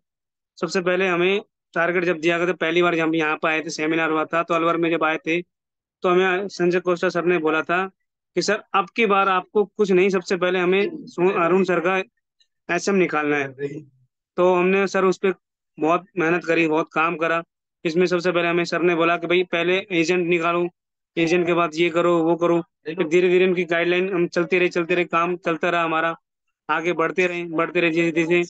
सबसे पहले हमें टारगेट जब दिया गया था, पहली बार जब हम यहाँ पे आए थे, सेमिनार हुआ था तो अलवर में जब आए थे, तो हमें संजय कोस्टा सर ने बोला था कि सर अब की बार आपको कुछ नहीं, सबसे पहले हमें अरुण सर का एसएम निकालना है। तो हमने सर उस पर बहुत मेहनत करी, बहुत काम करा। इसमें सबसे पहले हमें सर ने बोला कि भाई पहले एजेंट निकालो, एजेंट के बाद ये करो वो करो। फिर धीरे धीरे उनकी गाइडलाइन हम चलते रहे, काम चलता रहा हमारा, आगे बढ़ते रहे धीरे धीरे।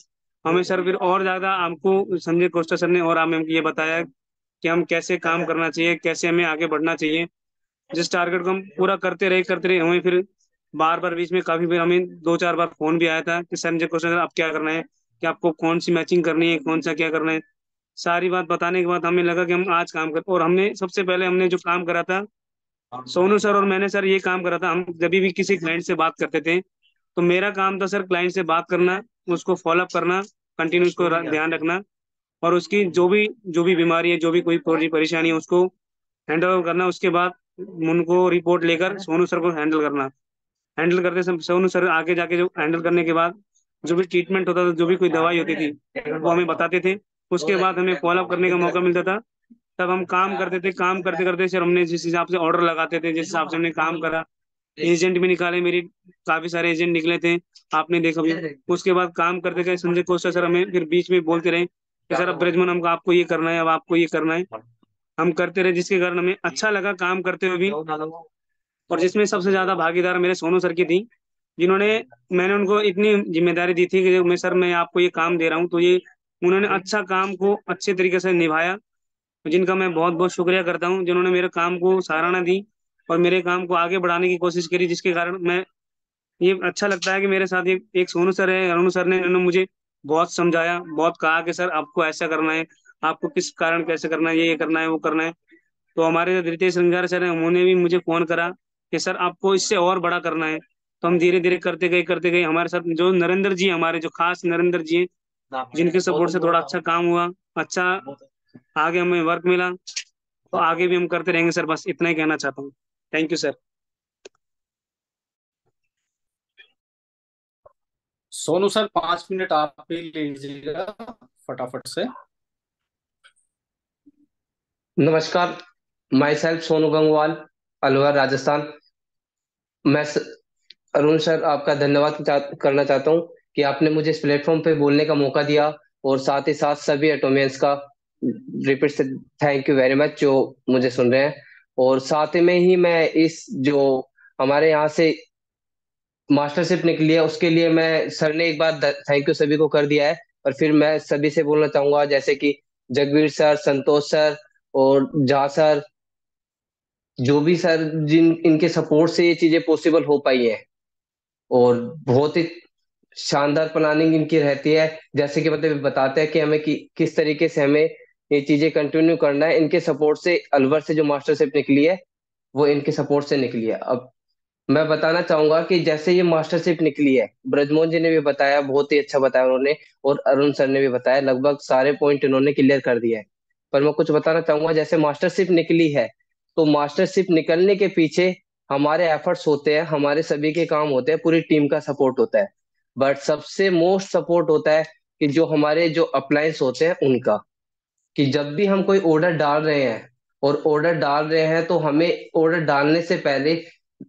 हमें सर फिर और ज्यादा हमको संजय कोस्टा सर ने और हमें ये बताया कि हम कैसे काम करना चाहिए, कैसे हमें आगे बढ़ना चाहिए। जिस टारगेट को हम पूरा करते रहे, हमें फिर बार बार बीच में काफी बार हमें 2-4 बार फोन भी आया था कि सर मुझे क्वेश्चन अब क्या करना है, कि आपको कौन सी मैचिंग करनी है, कौन सा क्या करना है। सारी बात बताने के बाद हमें लगा कि हम आज काम कर, और हमने सबसे पहले हमने जो काम करा था, सोनू सर और मैंने सर ये काम करा था। हम जब भी किसी क्लाइंट से बात करते थे, तो मेरा काम था सर क्लाइंट से बात करना, उसको फॉलोअप करना, कंटिन्यू उसको ध्यान रखना, और उसकी जो भी बीमारी है, जो भी कोई परेशानी है, उसको हैंडल ओवर करना। उसके बाद उनको रिपोर्ट लेकर सोनू सर को हैंडल करना। हैंडल करते समय सोनू सर आगे जाके जो हैंडल करने के बाद जो भी ट्रीटमेंट होता था, जो भी कोई दवाई होती थी, वो हमें बताते थे। उसके बाद हमें फॉलोअप करने का मौका मिलता था। तब हम काम करते थे, काम करते करते सर हमने जिस हिसाब से ऑर्डर लगाते थे, जिस हिसाब से हमने काम करा, एजेंट भी निकाले, मेरी काफी सारे एजेंट निकले थे, आपने देखा भी। उसके बाद काम करते गए, संजय कोस्टा सर हमें फिर बीच में बोलते रहे कि सर अब ब्रजमन हमको आपको ये करना है, अब आपको ये करना है। हम करते रहे, जिसके कारण हमें अच्छा लगा काम करते हुए भी। और जिसमें सबसे ज्यादा भागीदार मेरे सोनू सर की थी, जिन्होंने, मैंने उनको इतनी जिम्मेदारी दी थी कि मैं सर मैं आपको ये काम दे रहा हूँ, तो ये उन्होंने अच्छा काम को अच्छे तरीके से निभाया, जिनका मैं बहुत बहुत शुक्रिया करता हूँ, जिन्होंने मेरे काम को सराहना दी और मेरे काम को आगे बढ़ाने की कोशिश करी। जिसके कारण मैं, ये अच्छा लगता है कि मेरे साथ एक सोनू सर है, अरुण सर ने, इन्होंने मुझे बहुत समझाया, बहुत कहा कि सर आपको ऐसा करना है, आपको किस कारण कैसे करना है, ये करना है वो करना है। तो हमारे जो रितेश रंगार सर हैं, उन्होंने भी मुझे फोन करा कि सर आपको इससे और बड़ा करना है। तो हम धीरे धीरे करते गए। हमारे साथ जो नरेंद्र जी, हमारे जो खास नरेंद्र जी हैं, जिनके सपोर्ट से थोड़ा अच्छा काम हुआ, अच्छा आगे हमें वर्क मिला। तो आगे भी हम करते रहेंगे सर, बस इतना ही कहना चाहता हूँ। Thank you sir. Sonu sir 5 minute आप ही लीजिएगा फटाफट से। नमस्कार, माई सेल्फ सोनू गंगवाल, अलवर राजस्थान। मैं अरुण सर, आपका धन्यवाद करना चाहता हूँ कि आपने मुझे इस प्लेटफॉर्म पे बोलने का मौका दिया, और साथ ही साथ सभी एटोमियंस का रिपीट से थैंक यू वेरी मच जो मुझे सुन रहे हैं। और साथ में ही मैं इस जो हमारे यहाँ से मास्टरशिप निकली है, उसके लिए मैं, सर ने एक बार थैंक यू सभी को कर दिया है, और फिर मैं सभी से बोलना चाहूंगा, जैसे कि जगवीर सर, संतोष सर और झा सर, जो भी सर जिन इनके सपोर्ट से ये चीजें पॉसिबल हो पाई है। और बहुत ही शानदार प्लानिंग इनकी रहती है, जैसे कि मतलब बताते हैं कि हमें किस तरीके से हमें ये चीजें कंटिन्यू करना है। इनके सपोर्ट से अलवर से जो मास्टरशिप निकली है, वो इनके सपोर्ट से निकली है। अब मैं बताना चाहूंगा कि जैसे ये मास्टरशिप निकली है, ब्रजमोहन जी ने भी बताया, बहुत ही अच्छा बताया उन्होंने, और अरुण सर ने भी बताया, लगभग सारे पॉइंट इन्होंने क्लियर कर दिया है। पर मैं कुछ बताना चाहूंगा, जैसे मास्टरशिप निकली है, तो मास्टरशिप निकलने के पीछे हमारे एफर्ट्स होते हैं, हमारे सभी के काम होते हैं, पूरी टीम का सपोर्ट होता है। बट सबसे मोस्ट सपोर्ट होता है कि जो हमारे जो अप्लायंस होते हैं उनका, कि जब भी हम कोई ऑर्डर डाल रहे हैं, और ऑर्डर डाल रहे हैं तो हमें ऑर्डर डालने से पहले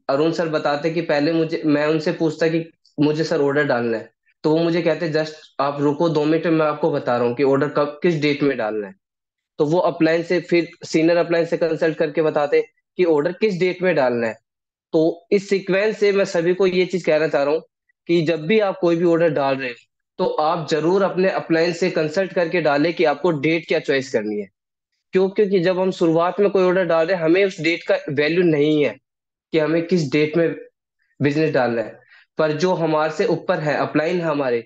अरुण सर बताते कि पहले मुझे, मैं उनसे पूछता कि मुझे सर ऑर्डर डालना है, तो वो मुझे कहते जस्ट आप रुको 2 मिनट में, मैं आपको बता रहा हूँ कि ऑर्डर कब किस डेट में डालना है। तो वो अपलाइन से फिर सीनियर अपलाइन से कंसल्ट करके बताते कि ऑर्डर किस डेट में डालना है। तो इस सीक्वेंस से मैं सभी को ये चीज कहना चाह रहा हूँ कि जब भी आप कोई भी ऑर्डर डाल रहे हो तो आप जरूर अपने अपलायंस से कंसल्ट करके डालें कि आपको डेट क्या चॉइस करनी है। क्यों? क्योंकि जब हम शुरुआत में कोई ऑर्डर डाल रहे हैं हमें उस डेट का वैल्यू नहीं है कि हमें किस डेट में बिजनेस डालना है। पर जो हमारे से ऊपर है, अपलाइन है हमारे,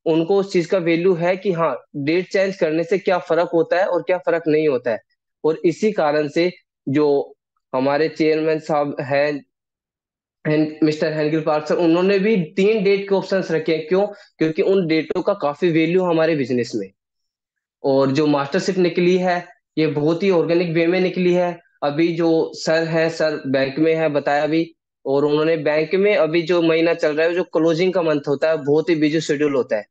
उनको उस चीज का वैल्यू है कि हाँ, डेट चेंज करने से क्या फर्क होता है और क्या फर्क नहीं होता है। और इसी कारण से जो हमारे चेयरमैन साहब हैं, मिस्टर हेनगिल पार्क सर, उन्होंने भी 3 डेट के ऑप्शंस रखे हैं। क्यों? क्योंकि उन डेटों का काफी वैल्यू हमारे बिजनेस में। और जो मास्टरशिप निकली है ये बहुत ही ऑर्गेनिक वे में निकली है। अभी जो सर है, सर बैंक में है बताया भी, और उन्होंने बैंक में अभी जो महीना चल रहा है जो क्लोजिंग का मंथ होता है बहुत ही बिजी शेड्यूल होता है,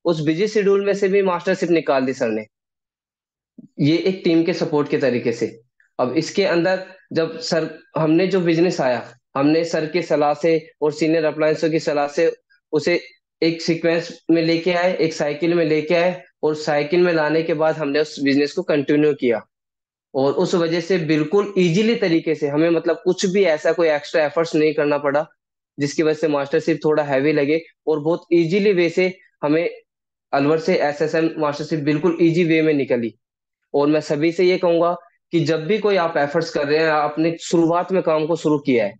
उस बिजी शेड्यूल में से भी मास्टरशिप निकाल दी सर ने। ये एक टीम के सपोर्ट के तरीके से। अब इसके अंदर जब सर, हमने जो बिजनेस आया, हमने सर की सलाह से और सीनियर अप्लायंसों की सलाह से उसे एक सीक्वेंस में लेके आए, एक साइकिल में लेके आए, और साइकिल में लाने के बाद हमने उस बिजनेस को कंटिन्यू किया। और उस वजह से बिल्कुल इजीली तरीके से हमें, मतलब कुछ भी ऐसा कोई एक्स्ट्रा एफर्ट्स नहीं करना पड़ा जिसकी वजह से मास्टरशिप थोड़ा हैवी लगे, और बहुत इजीली वे से हमें अलवर से एसएसएम मास्टरशिप बिल्कुल इजी वे में निकली। और मैं सभी से ये कहूंगा कि जब भी कोई आप एफर्ट्स कर रहे हैं, आपने शुरुआत में काम को शुरू किया है,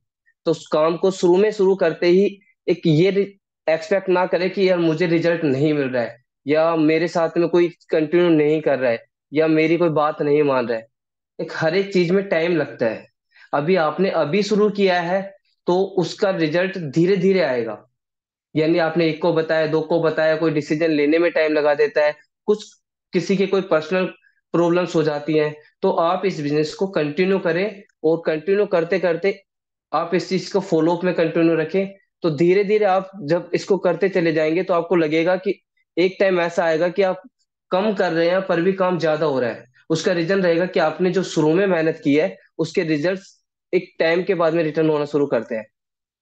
तो उस काम को शुरू में शुरू करते ही एक ये एक्सपेक्ट ना करें कि यार मुझे रिजल्ट नहीं मिल रहा है, या मेरे साथ में कोई कंटिन्यू नहीं कर रहा है, या मेरी कोई बात नहीं मान रहा है। एक हर एक चीज में टाइम लगता है। अभी आपने अभी शुरू किया है तो उसका रिजल्ट धीरे धीरे आएगा। यानी आपने एक को बताया, दो को बताया, कोई डिसीजन लेने में टाइम लगा देता है, कुछ किसी के कोई पर्सनल प्रॉब्लम्स हो जाती हैं। तो आप इस बिजनेस को कंटिन्यू करें, और कंटिन्यू करते करते आप इस चीज को फॉलो अप में कंटिन्यू रखें। तो धीरे धीरे आप जब इसको करते चले जाएंगे तो आपको लगेगा कि एक टाइम ऐसा आएगा कि आप कम कर रहे हैं पर भी काम ज्यादा हो रहा है। उसका रीजन रहेगा कि आपने जो शुरू में मेहनत की है उसके रिजल्ट्स एक टाइम के बाद में रिटर्न होना शुरू करते हैं।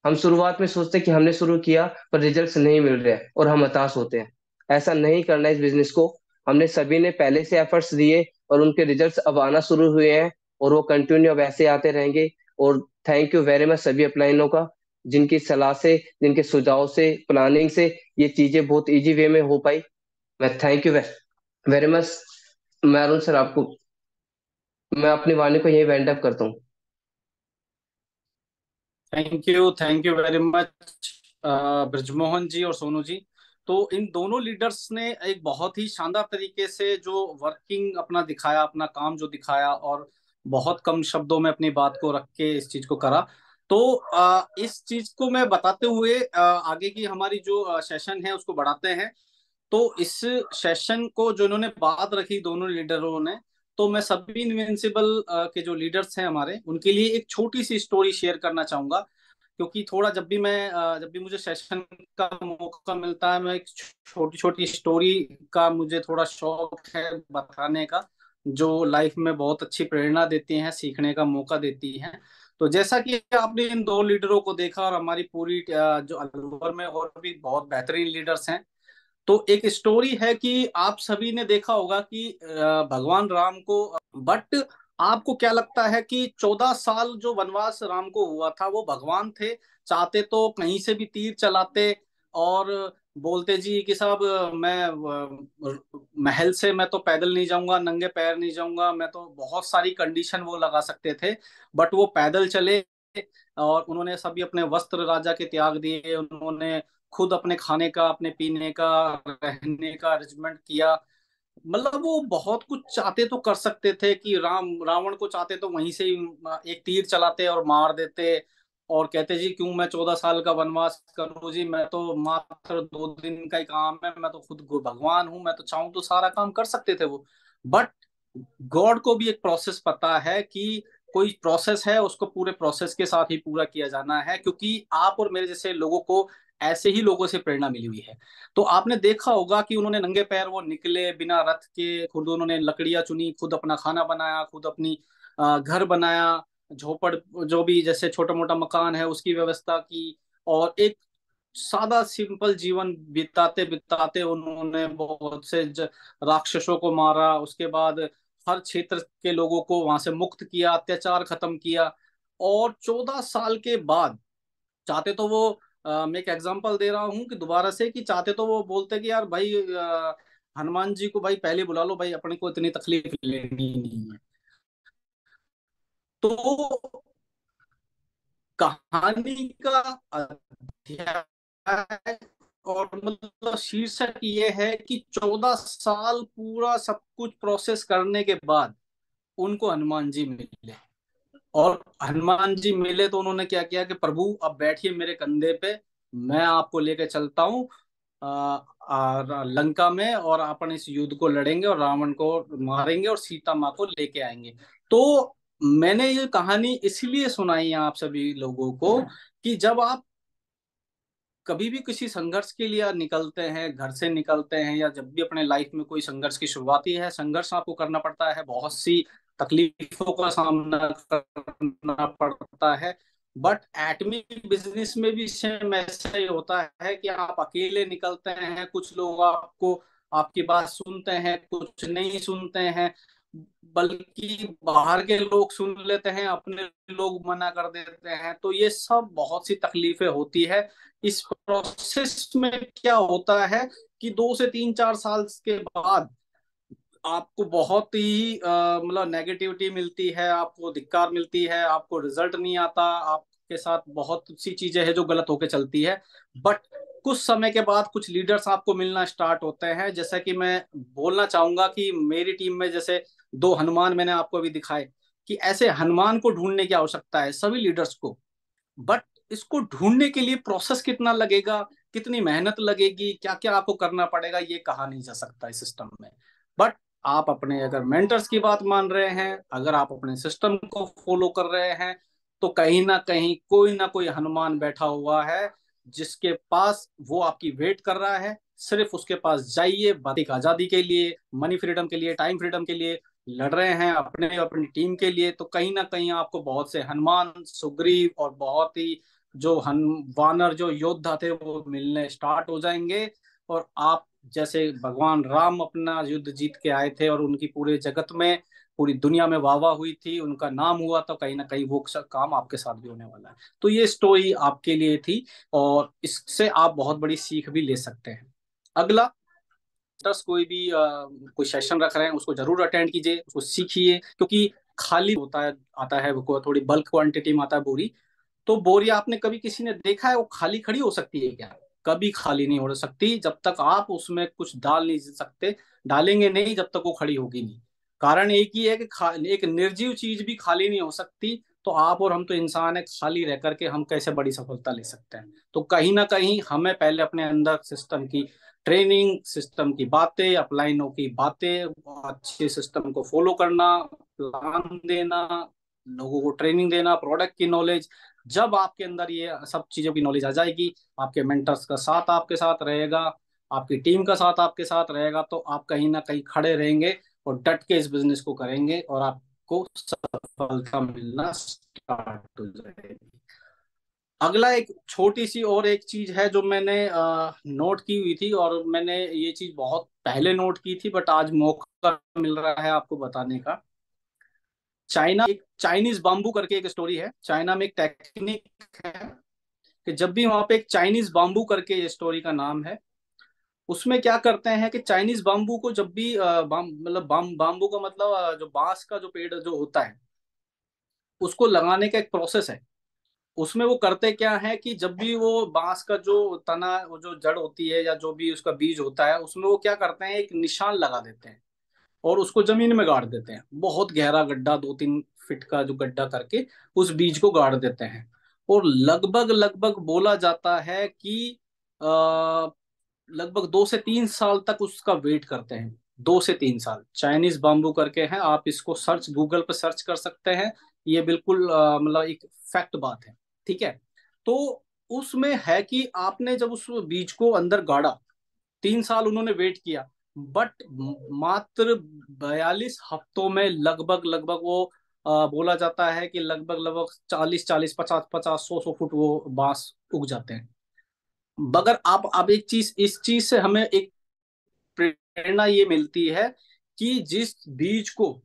हम शुरुआत में सोचते हैं कि हमने शुरू किया पर रिजल्ट्स नहीं मिल रहे हैं और हम हताश होते हैं। ऐसा नहीं करना है इस बिजनेस को। हमने सभी ने पहले से एफर्ट्स दिए और उनके रिजल्ट्स अब आना शुरू हुए हैं, और वो कंटिन्यू अब ऐसे आते रहेंगे। और थैंक यू वेरी मच सभी अपलाइनों का, जिनकी सलाह से, जिनके सुझाव से, प्लानिंग से ये चीजें बहुत इजी वे में हो पाई। मैं थैंक यू वेरी मच। मैं अरुण सर आपको, मैं अपनी वाणी को यही वाइंड अप करता हूँ। Thank you very much Brajmohan ji और सोनू जी। तो इन दोनों लीडर्स ने एक बहुत ही शानदार तरीके से जो वर्किंग अपना दिखाया, अपना काम जो दिखाया, और बहुत कम शब्दों में अपनी बात को रख के इस चीज को करा। तो इस चीज को मैं बताते हुए आगे की हमारी जो सेशन है उसको बढ़ाते हैं। तो इस सेशन को जो इन्होंने बात रखी दोनों लीडरों ने, तो मैं सभी इनविंसिबल के जो लीडर्स हैं हमारे, उनके लिए एक छोटी सी स्टोरी शेयर करना चाहूंगा। क्योंकि थोड़ा जब भी मुझे सेशन का मौका मिलता है, मैं एक छोटी छोटी स्टोरी का मुझे थोड़ा शौक है बताने का, जो लाइफ में बहुत अच्छी प्रेरणा देती हैं, सीखने का मौका देती हैं। तो जैसा कि आपने इन दो लीडरों को देखा, और हमारी पूरी जो अलवर में और भी बहुत बेहतरीन लीडर्स हैं, तो एक स्टोरी है कि आप सभी ने देखा होगा कि भगवान राम को, बट आपको क्या लगता है कि 14 साल जो वनवास राम को हुआ था, वो भगवान थे, चाहते तो कहीं से भी तीर चलाते और बोलते जी कि साहब मैं महल से मैं तो पैदल नहीं जाऊंगा, नंगे पैर नहीं जाऊंगा, मैं तो बहुत सारी कंडीशन वो लगा सकते थे, बट वो पैदल चले। और उन्होंने सभी अपने वस्त्र राजा के त्याग दिए, उन्होंने खुद अपने खाने का, अपने पीने का, रहने का अरेंजमेंट किया। मतलब वो बहुत कुछ चाहते तो कर सकते थे कि रावण को चाहते तो वहीं से ही एक तीर चलाते और मार देते, और कहते जी क्यों मैं 14 साल का वनवास करूं जी, मैं तो मात्र 2 दिन का ही काम है, मैं तो खुद भगवान हूं, मैं तो चाहूं तो सारा काम कर सकते थे वो। बट गॉड को भी एक प्रोसेस पता है कि कोई प्रोसेस है, उसको पूरे प्रोसेस के साथ ही पूरा किया जाना है, क्योंकि आप और मेरे जैसे लोगों को ऐसे ही लोगों से प्रेरणा मिली हुई है। तो आपने देखा होगा कि उन्होंने नंगे पैर वो निकले बिना रथ के, खुद उन्होंने लकड़ियां चुनी, खुद अपना खाना बनाया, खुद अपनी घर बनाया, झोपड़ जो भी जैसे छोटा मोटा मकान है उसकी व्यवस्था की, और एक सादा सिंपल जीवन बिताते बिताते उन्होंने बहुत से राक्षसों को मारा। उसके बाद हर क्षेत्र के लोगों को वहां से मुक्त किया, अत्याचार खत्म किया। और 14 साल के बाद चाहते तो वो मैं एक एग्जांपल दे रहा हूँ कि दोबारा से, कि चाहते तो वो बोलते कि यार भाई हनुमान जी को भाई पहले बुला लो भाई, अपने को इतनी तकलीफ लेनी नहीं है। तो कहानी का अध्याय और मतलब शीर्षक ये है कि 14 साल पूरा सब कुछ प्रोसेस करने के बाद उनको हनुमान जी मिले। और हनुमान जी मिले तो उन्होंने क्या किया कि प्रभु अब बैठिए मेरे कंधे पे, मैं आपको लेके चलता हूँ लंका में, और अपन इस युद्ध को लड़ेंगे और रावण को मारेंगे और सीता माँ को लेके आएंगे। तो मैंने ये कहानी इसलिए सुनाई है आप सभी लोगों को कि जब आप कभी भी किसी संघर्ष के लिए निकलते हैं, घर से निकलते हैं, या जब भी अपने लाइफ में कोई संघर्ष की शुरुआती है, संघर्ष आपको करना पड़ता है, बहुत सी तकलीफों का सामना करना पड़ता है। बट एटमी बिजनेस में भी सेम ऐसा ही होता है कि आप अकेले निकलते हैं, कुछ लोग आपको आपकी बात सुनते हैं, कुछ नहीं सुनते हैं, बल्कि बाहर के लोग सुन लेते हैं, अपने लोग मना कर देते हैं। तो ये सब बहुत सी तकलीफें होती है। इस प्रोसेस में क्या होता है कि 2 से 3 4 साल के बाद आपको बहुत ही मतलब नेगेटिविटी मिलती है, आपको धिक्कार मिलती है, आपको रिजल्ट नहीं आता, आपके साथ बहुत सी चीजें हैं जो गलत होके चलती है। बट कुछ समय के बाद कुछ लीडर्स आपको मिलना स्टार्ट होते हैं। जैसा कि मैं बोलना चाहूंगा कि मेरी टीम में जैसे 2 हनुमान मैंने आपको अभी दिखाए, कि ऐसे हनुमान को ढूंढने की आवश्यकता है सभी लीडर्स को। बट इसको ढूंढने के लिए प्रोसेस कितना लगेगा, कितनी मेहनत लगेगी, क्या क्या आपको करना पड़ेगा, ये कहा नहीं जा सकता इस सिस्टम में। बट आप अपने अगर मेंटर्स की बात मान रहे हैं, अगर आप अपने सिस्टम को फॉलो कर रहे हैं, तो कहीं ना कोई हनुमान बैठा हुआ है जिसके पास वो आपकी वेट कर रहा है। सिर्फ उसके पास जाइए, बातिक आजादी के लिए, मनी फ्रीडम के लिए, टाइम फ्रीडम के लिए लड़ रहे हैं, अपने अपनी टीम के लिए। तो कहीं ना कहीं आपको बहुत से हनुमान, सुग्रीव और बहुत ही जो हन वानर जो योद्धा थे वो मिलने स्टार्ट हो जाएंगे। और आप जैसे भगवान राम अपना युद्ध जीत के आए थे और उनकी पूरे जगत में, पूरी दुनिया में वाह वाह हुई थी, उनका नाम हुआ, तो कहीं ना कहीं वो काम आपके साथ भी होने वाला है। तो ये स्टोरी आपके लिए थी और इससे आप बहुत बड़ी सीख भी ले सकते हैं। अगला, दस कोई भी कोई सेशन रख रहे हैं उसको जरूर अटेंड कीजिए, उसको सीखिए, क्योंकि खाली होता है, आता है वो थोड़ी बल्क क्वांटिटी में आता है बोरी। तो बोरी आपने कभी किसी ने देखा है वो खाली खड़ी हो सकती है क्या? कभी खाली नहीं हो सकती जब तक आप उसमें कुछ डाल नहीं सकते, डालेंगे नहीं जब तक वो खड़ी होगी नहीं। कारण एक ही है कि एक निर्जीव चीज भी खाली नहीं हो सकती। तो आप और हम तो इंसान है, खाली रह करके हम कैसे बड़ी सफलता ले सकते हैं? तो कहीं ना कहीं हमें पहले अपने अंदर सिस्टम की ट्रेनिंग, सिस्टम की बातें, अपलाइनों की बातें, अच्छे सिस्टम को फॉलो करना, प्लान देना, लोगों को ट्रेनिंग देना, प्रोडक्ट की नॉलेज। जब आपके अंदर ये सब चीजों की नॉलेज आ जाएगी, आपके मेंटर्स का साथ आपके साथ रहेगा, आपकी टीम का साथ आपके साथ रहेगा, तो आप कहीं ना कहीं खड़े रहेंगे और डट के इस बिजनेस को करेंगे और आपको सफलता मिलना स्टार्ट हो जाएगी। अगला एक छोटी सी और एक चीज है जो मैंने नोट की हुई थी, और मैंने ये चीज बहुत पहले नोट की थी, बट आज मौका मिल रहा है आपको बताने का। चाइना, एक चाइनीज बाम्बू करके एक स्टोरी है। चाइना में एक टेक्निक है कि जब भी वहां पे एक चाइनीज बाम्बू करके ये स्टोरी का नाम है, उसमें क्या करते हैं कि चाइनीज बाम्बू को जब भी मतलब बाम्बू का मतलब जो बांस का जो पेड़ जो होता है उसको लगाने का एक प्रोसेस है। उसमें वो करते क्या है कि जब भी वो बांस का जो तना, वो जो जड़ होती है या जो भी उसका बीज होता है, उसमें वो क्या करते हैं, एक निशान लगा देते हैं और उसको जमीन में गाड़ देते हैं। बहुत गहरा गड्ढा, 2-3 फीट का जो गड्ढा करके उस बीज को गाड़ देते हैं। और लगभग लगभग बोला जाता है कि आ, लगभग 2 से 3 साल तक उसका वेट करते हैं। 2 से 3 साल चाइनीज बाम्बू करके हैं, आप इसको सर्च गूगल पर सर्च कर सकते हैं। ये बिल्कुल मतलब एक फैक्ट बात है, ठीक है। तो उसमें है कि आपने जब उस बीज को अंदर गाड़ा, 3 साल उन्होंने वेट किया, बट मात्र 42 हफ्तों में लगभग लगभग वो बोला जाता है कि लगभग लगभग 40-40, 50-50, 100-100 फुट वो बांस उग जाते हैं। मगर आप अब एक चीज, इस चीज से हमें एक प्रेरणा ये मिलती है कि जिस बीज को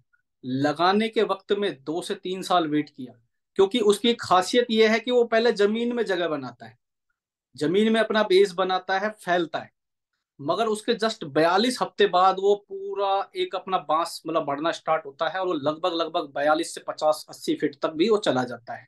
लगाने के वक्त में 2 से 3 साल वेट किया, क्योंकि उसकी एक खासियत यह है कि वो पहले जमीन में जगह बनाता है, जमीन में अपना बेस बनाता है, फैलता है, मगर उसके जस्ट 42 हफ्ते बाद वो पूरा एक अपना बांस मतलब बढ़ना स्टार्ट होता है, और वो लगभग लगभग 42 से 50-80 फीट तक भी वो चला जाता है।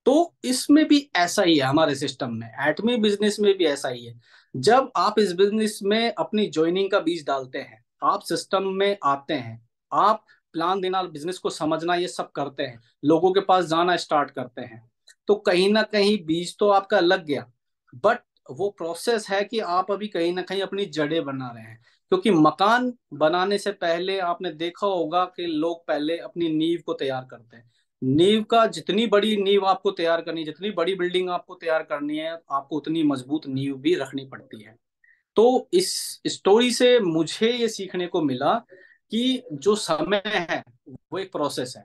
तो इसमें भी ऐसा ही है, हमारे सिस्टम में, एटमी बिजनेस में भी ऐसा ही है। जब आप इस बिजनेस में अपनी ज्वाइनिंग का बीज डालते हैं, आप सिस्टम में आते हैं, आप प्लान देना, बिजनेस को समझना, ये सब करते हैं, लोगों के पास जाना स्टार्ट करते हैं, तो कहीं ना कहीं बीज तो आपका लग गया, बट वो प्रोसेस है कि आप अभी कहीं ना कहीं अपनी जड़ें बना रहे हैं। क्योंकि मकान बनाने से पहले आपने देखा होगा कि लोग पहले अपनी नींव को तैयार करते हैं। नींव का, जितनी बड़ी नींव आपको तैयार करनी है, जितनी बड़ी बिल्डिंग आपको तैयार करनी है, आपको उतनी मजबूत नींव भी रखनी पड़ती है। तो इस स्टोरी से मुझे ये सीखने को मिला कि जो समय है वो एक प्रोसेस है,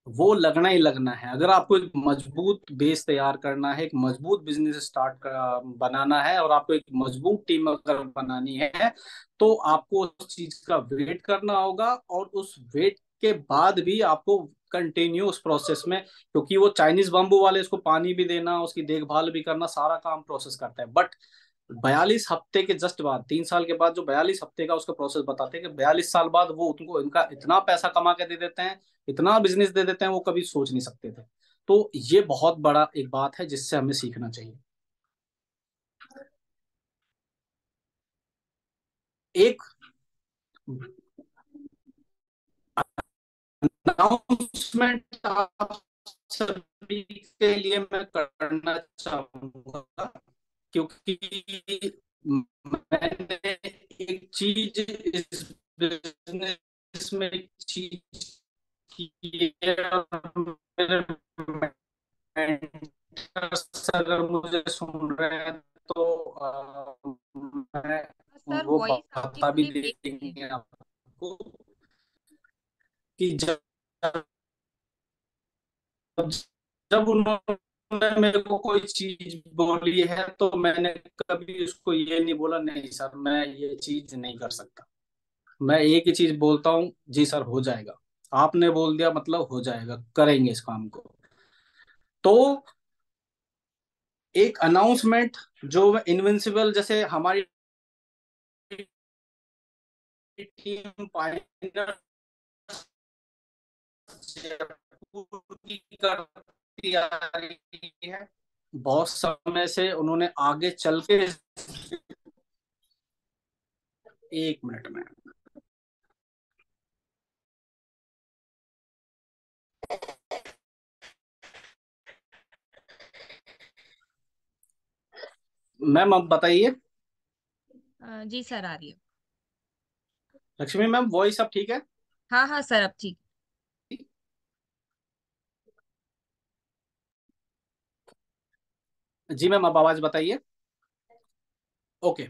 वो लगना ही लगना है। अगर आपको एक मजबूत बेस तैयार करना है, एक मजबूत बिजनेस बनाना है, और आपको एक मजबूत टीम अगर बनानी है, तो आपको उस चीज का वेट करना होगा, और उस वेट के बाद भी आपको कंटिन्यू उस प्रोसेस में, क्योंकि वो चाइनीज बाम्बू वाले, उसको पानी भी देना, उसकी देखभाल भी करना, सारा काम प्रोसेस करता है। बट 42 हफ्ते के जस्ट बाद, 3 साल के बाद, जो 42 हफ्ते का उसका प्रोसेस बताते हैं कि 42 साल बाद वो उनको इनका इतना पैसा कमा के दे देते हैं, इतना बिजनेस दे देते हैं, वो कभी सोच नहीं सकते थे। तो ये बहुत बड़ा एक बात है जिससे हमें सीखना चाहिए। एक अनाउंसमेंट आप सभी के लिए मैं करना चाहूंगा, क्योंकि मैंने एक चीज इस बिजनेस में, एक चीज की है, और मेरे mentors अगर मुझे सुन रहे हैं तो मैं सर वो वॉइस आपकी बता भी थोड़ी ब्रेक हो रही है। देंगे आपको कि जब जब उन्होंने मेरे को कोई चीज बोली है, तो मैंने कभी उसको ये नहीं बोला नहीं सर मैं ये चीज नहीं कर सकता। मैं एक ही चीज बोलता हूँ, जी सर हो जाएगा, आपने बोल दिया मतलब हो जाएगा, करेंगे इस काम को। तो एक अनाउंसमेंट जो इनविंसिबल, जैसे हमारी टीम पायनियर जयपुर की करती आ रही है, बहुत समय से उन्होंने आगे चल के, 1 मिनट में, मैम अब बताइए। जी सर आ रही है। लक्ष्मी मैम वॉइस अब ठीक है? हाँ हाँ सर अब ठीक। जी मैम अब आवाज बताइए। ओके।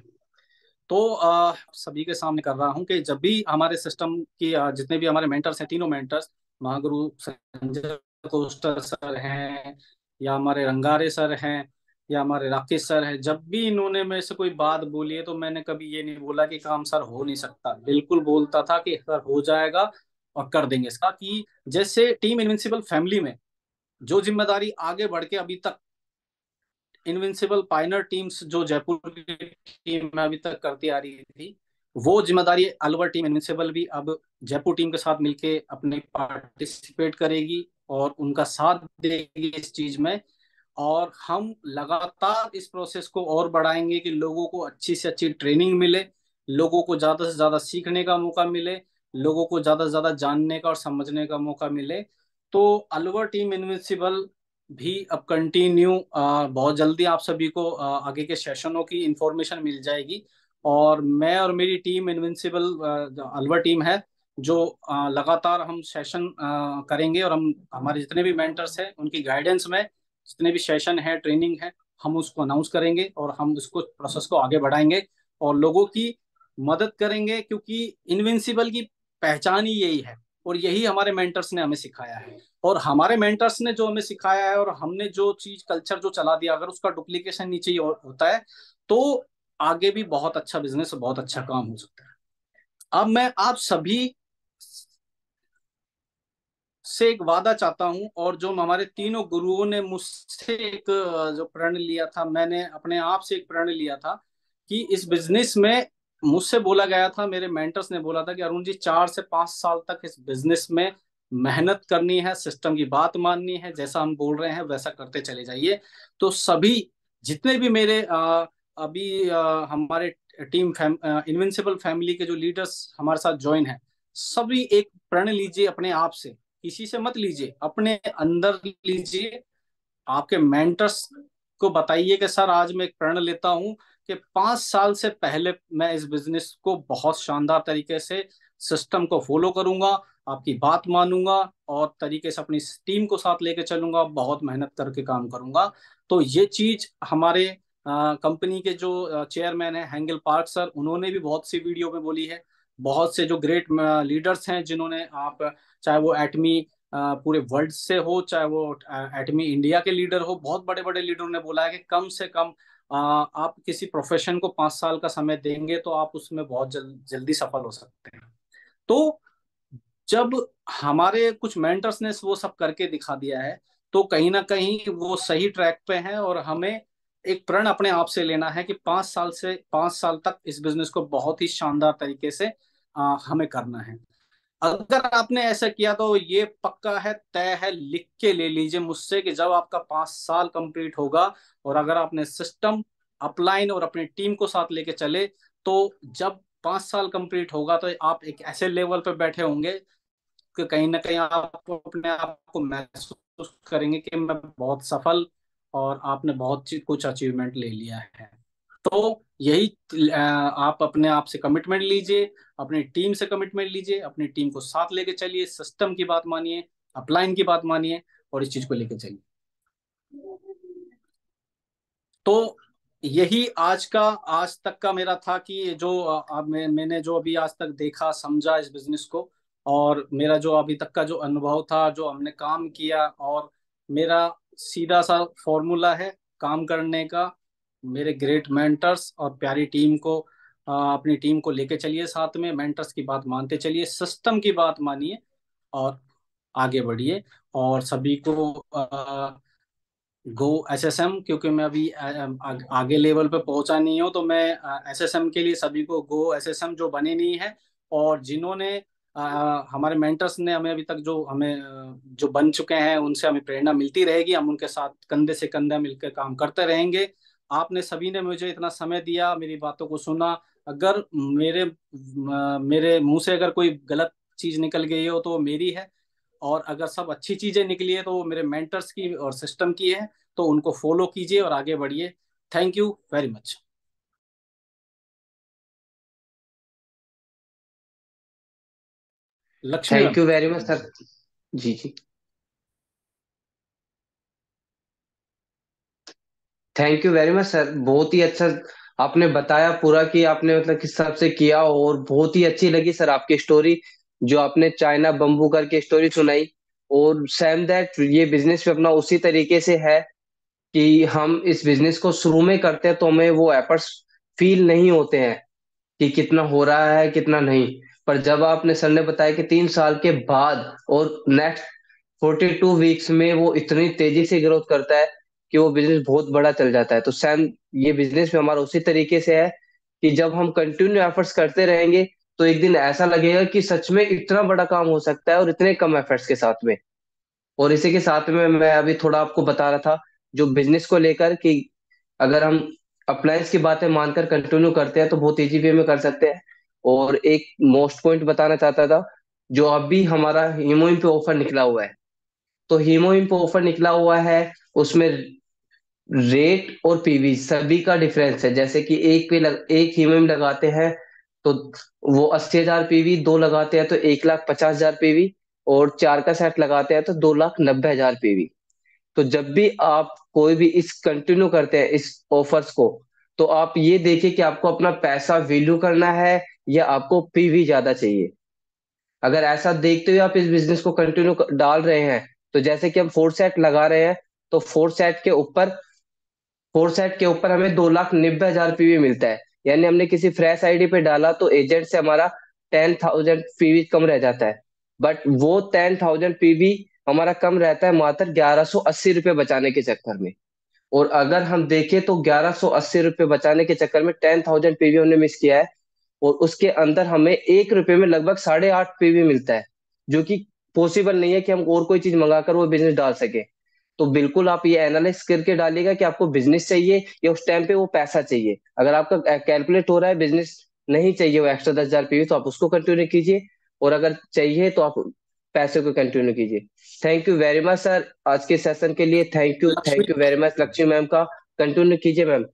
तो सभी के सामने कर रहा हूँ कि जब भी हमारे सिस्टम की जितने भी हमारे मेंटर्स हैं, तीनों mentors, Mahaguru Sanjay coaster sir हैं, या हमारे रंगारे सर हैं, या हमारे राकेश सर हैं, जब भी इन्होंने मेरे से कोई बात बोली है, तो मैंने कभी ये नहीं बोला कि काम सर हो नहीं सकता, बिल्कुल बोलता था कि सर हो जाएगा और कर देंगे इसका। कि जैसे टीम इनविंसिबल फैमिली में जो जिम्मेदारी आगे बढ़ के अभी तक इनविंसिबल पाइनर टीम्स जो जयपुर की टीम में अभी तक करती आ रही थी, वो जिम्मेदारी अलवर टीम इनविंसिबल भी अब जयपुर टीम के साथ मिलके अपने पार्टिसिपेट करेगी और उनका साथ देगी इस चीज में। और हम लगातार इस प्रोसेस को और बढ़ाएंगे कि लोगों को अच्छी से अच्छी ट्रेनिंग मिले, लोगों को ज्यादा से ज्यादा सीखने का मौका मिले, लोगों को ज्यादा से ज्यादा जानने का और समझने का मौका मिले। तो अलवर टीम इनविंसिबल भी अब कंटिन्यू, बहुत जल्दी आप सभी को आगे के सेशनों की इंफॉर्मेशन मिल जाएगी। और मैं और मेरी टीम इनविंसिबल अलवर टीम है, जो लगातार हम सेशन करेंगे, और हम हमारे जितने भी मेंटर्स हैं उनकी गाइडेंस में जितने भी सेशन है, ट्रेनिंग है, हम उसको अनाउंस करेंगे, और हम उसको प्रोसेस को आगे बढ़ाएंगे और लोगों की मदद करेंगे, क्योंकि इनविंसिबल की पहचान ही यही है, और यही हमारे मेंटर्स ने हमें सिखाया है। और हमारे मेंटर्स ने जो हमें सिखाया है और हमने जो चीज कल्चर जो चला दिया, अगर उसका डुप्लीकेशन नीचे ही होता है तो आगे भी बहुत अच्छा बिजनेस, बहुत अच्छा काम हो सकता है। अब मैं आप सभी से एक वादा चाहता हूं, और जो हमारे तीनों गुरुओं ने मुझसे एक जो प्रण लिया था, मैंने अपने आप से एक प्रण लिया था कि इस बिजनेस में, मुझसे बोला गया था, मेरे मेंटर्स ने बोला था कि अरुण जी 4 से 5 साल तक इस बिजनेस में मेहनत करनी है, सिस्टम की बात माननी है, जैसा हम बोल रहे हैं वैसा करते चले जाइए। तो सभी जितने भी मेरे अभी हमारे टीम इनविंसिबल फैमिली के जो लीडर्स हमारे साथ ज्वाइन है, सभी एक प्रण लीजिए अपने आप से, किसी से मत लीजिए, अपने अंदर लीजिए। आपके मेंटर्स को बताइए कि सर आज मैं एक प्रण लेता हूं कि 5 साल से पहले मैं इस बिजनेस को बहुत शानदार तरीके से सिस्टम को फॉलो करूंगा, आपकी बात मानूंगा और तरीके से अपनी टीम को साथ लेके चलूंगा, बहुत मेहनत करके काम करूंगा। तो ये चीज हमारे कंपनी के जो चेयरमैन है हैंगल पार्क सर, उन्होंने भी बहुत सी वीडियो में बोली है। बहुत से जो ग्रेट लीडर्स हैं जिन्होंने आप, चाहे वो एटमी पूरे वर्ल्ड से हो, चाहे वो एटमी इंडिया के लीडर हो, बहुत बड़े बड़े लीडरों ने बोला है कि कम से कम आप किसी प्रोफेशन को 5 साल का समय देंगे तो आप उसमें बहुत जल्दी सफल हो सकते हैं। तो जब हमारे कुछ मेंटर्स ने वो सब करके दिखा दिया है, तो कहीं ना कहीं वो सही ट्रैक पे हैं, और हमें एक प्रण अपने आप से लेना है कि 5 साल तक इस बिजनेस को बहुत ही शानदार तरीके से हमें करना है। अगर आपने ऐसा किया तो ये पक्का है, तय है, लिख के ले लीजिए मुझसे कि जब आपका 5 साल कंप्लीट होगा और अगर आपने सिस्टम अपलाइन और अपनी टीम को साथ लेके चले, तो जब 5 साल कंप्लीट होगा तो आप एक ऐसे लेवल पे बैठे होंगे कि कहीं ना कहीं आप अपने आप को महसूस करेंगे कि मैं बहुत सफल, और आपने बहुत कुछ अचीवमेंट ले लिया है। तो यही आप अपने आप से कमिटमेंट लीजिए, अपनी टीम से कमिटमेंट लीजिए, अपनी टीम को साथ लेके चलिए, सिस्टम की बात मानिए, अपलाइन की बात मानिए और इस चीज को लेके चलिए। तो यही आज तक का मेरा था कि जो मैंने जो अभी आज तक देखा समझा इस बिजनेस को, और मेरा जो अभी तक का जो अनुभव था, जो हमने काम किया, और मेरा सीधा सा फॉर्मूला है काम करने का, मेरे ग्रेट मेंटर्स और प्यारी टीम को, अपनी टीम को लेके चलिए साथ में, मेंटर्स की बात मानते चलिए, सिस्टम की बात मानिए और आगे बढ़िए। और सभी को गो एसएसएम, क्योंकि मैं अभी आगे लेवल पे पहुंचा नहीं हूं, तो मैं एसएसएम के लिए सभी को गो एसएसएम जो बने नहीं है, और जिन्होंने हमारे मेंटर्स ने हमें अभी तक जो हमें जो बन चुके हैं, उनसे हमें प्रेरणा मिलती रहेगी, हम उनके साथ कंधे से कंधा मिलकर काम करते रहेंगे। आपने सभी ने मुझे इतना समय दिया, मेरी बातों को सुना। अगर मेरे मुंह से अगर कोई गलत चीज निकल गई हो तो वो मेरी है, और अगर सब अच्छी चीजें निकली है तो वो मेरे मेंटर्स की और सिस्टम की है। तो उनको फॉलो कीजिए और आगे बढ़िए। Thank you very much. Lakshmi ma'am. Thank you very much sir. जी जी। Thank you very much sir, बहुत ही अच्छा आपने बताया पूरा कि आपने मतलब किस हिसाब से किया, और बहुत ही अच्छी लगी सर आपकी स्टोरी, जो आपने चाइना बम्बू करके स्टोरी सुनाई। और सेम दैट ये बिजनेस भी अपना उसी तरीके से है कि हम इस बिजनेस को शुरू में करते हैं तो हमें वो एफर्ट्स फील नहीं होते हैं कि कितना हो रहा है कितना नहीं। पर जब आपने सर ने बताया कि 3 साल के बाद और नेक्स्ट 42 वीक्स में वो इतनी तेजी से ग्रोथ करता है कि वो बिजनेस बहुत बड़ा चल जाता है, तो सैम ये बिजनेस में हमारा उसी तरीके से है कि जब हम कंटिन्यू एफर्ट्स करते रहेंगे तो एक दिन ऐसा लगेगा कि सच में इतना बड़ा काम हो सकता है और इतने कम एफर्ट्स के साथ में। और इसी के साथ में मैं अभी थोड़ा आपको बता रहा था जो बिजनेस को लेकर कि अगर हम अप्लायंस की बातें मानकर कंटिन्यू करते हैं तो बहुत इजी वे में कर सकते हैं। और एक मोस्ट पॉइंट बताना चाहता था, जो अभी हमारा हीमोइन पे ऑफर निकला हुआ है, तो हीमोइन पे ऑफर निकला हुआ है, उसमें रेट और पीवी सभी का डिफरेंस है। जैसे कि एक हीमोइन लगाते हैं तो वो 80,000 पीवी, दो लगाते हैं तो 1,50,000 पीवी, और चार का सेट लगाते हैं तो 2,90,000 पीवी। तो जब भी आप कोई भी इस कंटिन्यू करते हैं इस ऑफर्स को, तो आप ये देखिए कि आपको अपना पैसा वैल्यू करना है या आपको पीवी ज्यादा चाहिए। अगर ऐसा देखते हुए आप इस बिजनेस को कंटिन्यू डाल रहे हैं, तो जैसे कि हम 4 सेट लगा रहे हैं, तो 4 सेट के ऊपर हमें 2,90,000 पीवी मिलता है। यानी हमने किसी फ्रेश आईडी पे डाला तो एजेंट से हमारा 10,000 पीवी कम रह जाता है। बट वो 10,000 पीवी हमारा कम रहता है मात्र 1,180 रुपये बचाने के चक्कर में। और अगर हम देखें तो 1,180 रुपये बचाने के चक्कर में 10,000 पीवी हमने मिस किया है। और उसके अंदर हमें 1 रुपए में लगभग 8.5 पीवी मिलता है, जो कि पॉसिबल नहीं है कि हम और कोई चीज मंगाकर वो बिजनेस डाल सके। तो बिल्कुल आप ये एनालाइज करके डालिएगा कि आपको बिजनेस चाहिए या उस टाइम पे वो पैसा चाहिए। अगर आपका कैलकुलेट हो रहा है बिजनेस नहीं चाहिए, वो एक्स्ट्रा 10,000 पीवी, तो आप उसको कंटिन्यू कीजिए। और अगर चाहिए तो आप पैसे को कंटिन्यू कीजिए। Thank you very much sir आज के सेशन के लिए। Thank you, Lakshmi. Thank you very much Lakshmi ma'am का। कंटिन्यू कीजिए ma'am.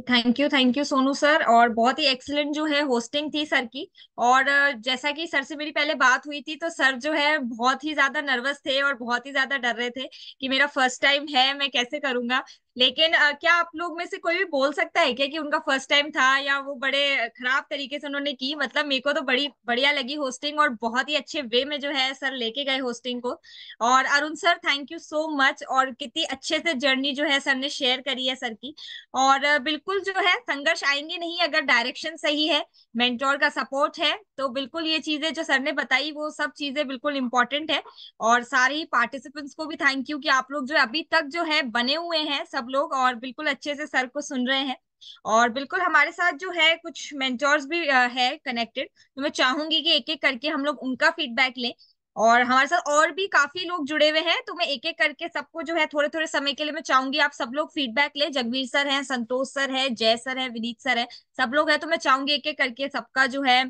Thank you Sonu sir. और बहुत ही एक्सीलेंट जो है होस्टिंग थी सर की। और जैसा कि सर से मेरी पहले बात हुई थी, तो सर जो है बहुत ही ज्यादा नर्वस थे और बहुत ही ज्यादा डर रहे थे कि मेरा फर्स्ट टाइम है, मैं कैसे करूंगा। लेकिन क्या आप लोग में से कोई भी बोल सकता है क्या कि उनका फर्स्ट टाइम था या वो बड़े खराब तरीके से उन्होंने की? मतलब मेरे को तो बड़ी बढ़िया लगी होस्टिंग, और बहुत ही अच्छे वे में जो है सर लेके गए होस्टिंग को। और Arun sir, thank you so much. और कितनी अच्छे से जर्नी जो है सर ने शेयर करी है सर की। और बिल्कुल जो है संघर्ष आएंगे नहीं अगर डायरेक्शन सही है, मेंटोर का सपोर्ट है, तो बिल्कुल ये चीजें जो सर ने बताई वो सब चीजें बिल्कुल इंपॉर्टेंट है। और सारे ही पार्टिसिपेंट्स को भी थैंक यू कि आप लोग जो अभी तक जो है बने हुए हैं सब लोग, और बिल्कुल अच्छे से सर को सुन रहे हैं। और बिल्कुल हमारे साथ जो है कुछ मेंटोर्स भी है कनेक्टेड, तो मैं चाहूंगी कि एक एक करके हम लोग उनका फीडबैक लें। और हमारे साथ और भी काफी लोग जुड़े हुए हैं, तो मैं एक एक करके सबको जो है थोड़े थोड़े समय के लिए मैं चाहूंगी आप सब लोग फीडबैक ले। जगवीर सर हैं, संतोष सर है, जय सर है, विनीत सर है, सब लोग हैं। तो मैं चाहूंगी एक एक करके सबका जो है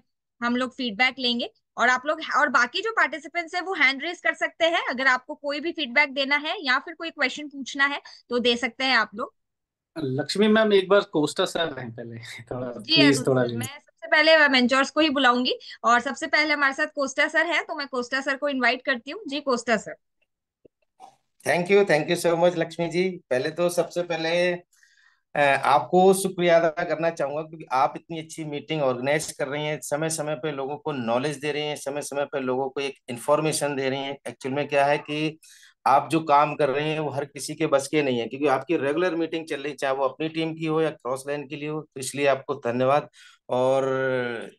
हम लोग फीडबैक लेंगे। और आप लोग और बाकी जो पार्टिसिपेंट्स हैं वो हैंड रेज कर सकते हैं, अगर आपको कोई भी फीडबैक देना है या फिर कोई क्वेश्चन पूछना है तो दे सकते हैं आप लोग। लक्ष्मी मैम, एक बार कोस्टा सर हैं पहले। थोड़ा जी प्लीज, अरुण थोड़ा सर, मैं सबसे पहले मेंटोर्स को ही बुलाऊंगी। और सबसे पहले हमारे साथ कोस्टा सर है, तो मैं कोस्टा सर को इनवाइट करती हूँ। जी Costa sir. Thank you so much Lakshmi ji. पहले तो सबसे पहले आपको शुक्रिया अदा करना चाहूंगा, क्योंकि आप इतनी अच्छी मीटिंग ऑर्गेनाइज कर रही हैं, समय समय पे लोगों को नॉलेज दे रही हैं, समय समय पे लोगों को एक इंफॉर्मेशन दे रही हैं। एक्चुअल में क्या है कि आप जो काम कर रहे हैं वो हर किसी के बस के नहीं है, क्योंकि आपकी रेगुलर मीटिंग चल रही, चाहे वो अपनी टीम की हो या क्रॉस लाइन के लिए हो, तो इसलिए आपको धन्यवाद। और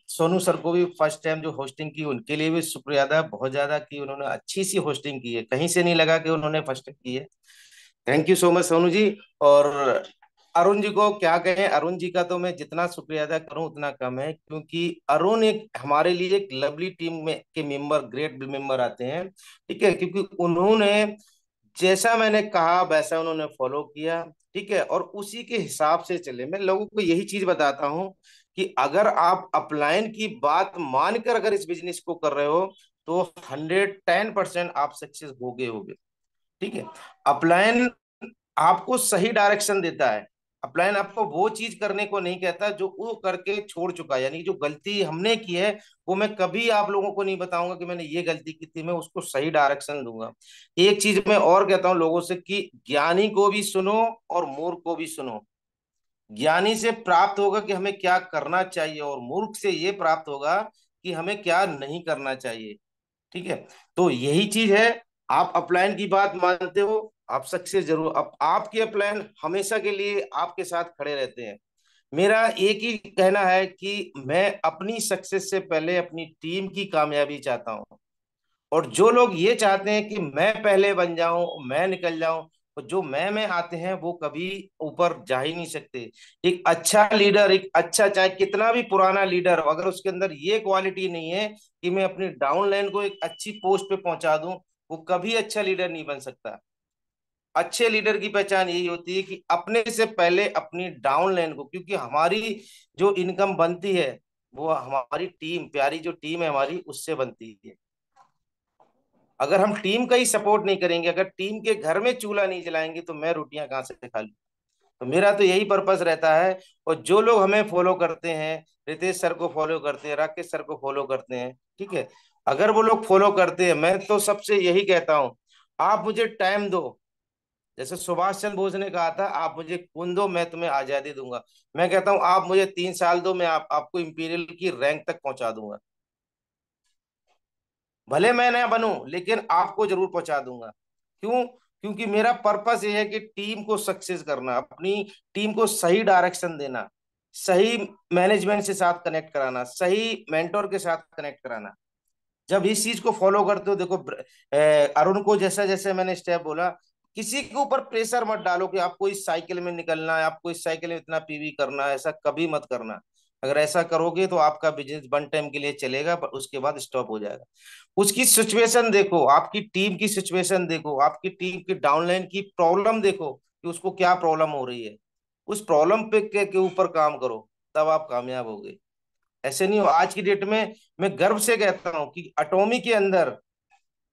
सोनू सर को भी फर्स्ट टाइम जो होस्टिंग की उनके लिए भी शुक्रिया अदा बहुत ज्यादा, कि उन्होंने अच्छी सी होस्टिंग की है, कहीं से नहीं लगा कि उन्होंने फर्स्ट की है। Thank you so much Sonu ji. और अरुण जी को क्या कहें, अरुण जी का तो मैं जितना शुक्रिया अदा करूं उतना कम है, क्योंकि अरुण एक हमारे लिए एक लवली टीम में के मेंबर, ग्रेट मेंबर आते हैं। ठीक है, क्योंकि उन्होंने जैसा मैंने कहा वैसा उन्होंने फॉलो किया। ठीक है, और उसी के हिसाब से चले। मैं लोगों को यही चीज बताता हूँ कि अगर आप अपलाइन की बात मानकर अगर इस बिजनेस को कर रहे हो तो 110% आप सक्सेस होगे। ठीक है, अपलाइन आपको सही डायरेक्शन देता है। अपलाइन आपको वो चीज करने को नहीं कहता जो वो करके छोड़ चुका है, यानी जो गलती हमने की है वो मैं कभी आप लोगों को नहीं बताऊंगा कि मैंने ये गलती की थी, मैं उसको सही डायरेक्शन दूंगा। एक चीज मैं और कहता हूं लोगों से कि ज्ञानी को भी सुनो और मूर्ख को भी सुनो। ज्ञानी से प्राप्त होगा कि हमें क्या करना चाहिए, और मूर्ख से ये प्राप्त होगा कि हमें क्या नहीं करना चाहिए। ठीक है, तो यही चीज है। आप अपलाइन की बात मानते हो, आप सक्सेस जरूर। अब आपके अपलाइन हमेशा के लिए आपके साथ खड़े रहते हैं। मेरा एक ही कहना है कि मैं अपनी सक्सेस से पहले अपनी टीम की कामयाबी चाहता हूं। और जो लोग ये चाहते हैं कि मैं पहले बन जाऊं, मैं निकल जाऊं, तो जो मैं में आते हैं वो कभी ऊपर जा ही नहीं सकते। एक अच्छा लीडर, एक अच्छा चाहे कितना भी पुराना लीडर हो, अगर उसके अंदर ये क्वालिटी नहीं है कि मैं अपनी डाउन लाइन को एक अच्छी पोस्ट पे पहुंचा दूं, वो कभी अच्छा लीडर नहीं बन सकता। अच्छे लीडर की पहचान यही होती है कि अपने से पहले अपनी डाउन लाइन को, क्योंकि हमारी जो इनकम बनती है वो हमारी टीम, प्यारी जो टीम है हमारी, उससे बनती है। अगर हम टीम का ही सपोर्ट नहीं करेंगे, अगर टीम के घर में चूल्हा नहीं जलाएंगे, तो मैं रोटियां कहाँ से खा लूं। तो मेरा तो यही पर्पस रहता है। और जो लोग हमें फॉलो करते हैं, रितेश सर को फॉलो करते हैं, राकेश सर को फॉलो करते हैं, ठीक है, अगर वो लोग फॉलो करते हैं, मैं तो सबसे यही कहता हूँ, आप मुझे टाइम दो। जैसे सुभाष चंद्र बोस ने कहा था, आप मुझे खून दो मैं तुम्हें आजादी दूंगा। मैं कहता हूँ आप मुझे 3 साल दो, मैं आपको इंपीरियल की रैंक तक पहुंचा दूंगा। भले मैं ना बनूं लेकिन आपको जरूर पहुंचा दूंगा। क्यों? क्योंकि मेरा पर्पस ये है कि टीम को सक्सेस करना, अपनी टीम को सही डायरेक्शन देना, सही मैनेजमेंट से साथ कनेक्ट कराना, सही मेंटोर के साथ कनेक्ट कराना। जब इस चीज को फॉलो करते हो, देखो अरुण को जैसा जैसे मैंने स्टेप बोला, किसी के ऊपर प्रेशर मत डालो कि आपको इस साइकिल में निकलना है, आपको इस साइकिल में इतना पीवी करना है, ऐसा कभी मत करना। अगर ऐसा करोगे तो आपका बिजनेस वन टाइम के लिए चलेगा पर उसके बाद स्टॉप हो जाएगा। उसकी सिचुएशन देखो, आपकी टीम की सिचुएशन देखो, आपकी टीम की डाउनलाइन की प्रॉब्लम देखो कि उसको क्या प्रॉब्लम हो रही है, उस प्रॉब्लम पे के ऊपर काम करो, तब आप कामयाब होगे। ऐसे नहीं हो। आज की डेट में मैं गर्व से कहता हूं कि अटोमी के अंदर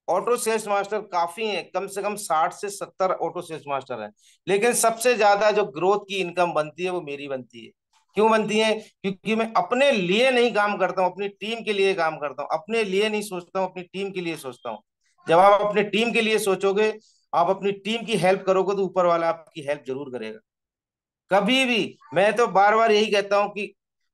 ऑटो सेल्स मास्टर काफी हैं, कम से कम 60 से 70 ऑटो सेल्स मास्टर हैं, लेकिन सबसे ज्यादा जो ग्रोथ की इनकम बनती है वो मेरी बनती है। क्यों बनती है? क्योंकि मैं अपने लिए नहीं काम करता हूँ, अपनी टीम के लिए काम करता हूँ। अपने लिए नहीं सोचता हूँ, अपनी टीम के लिए सोचता हूँ। जब आप अपनी टीम के लिए सोचोगे, आप अपनी टीम की हेल्प करोगे, तो ऊपर वाला आपकी हेल्प जरूर करेगा। कभी भी, मैं तो बार बार यही कहता हूं कि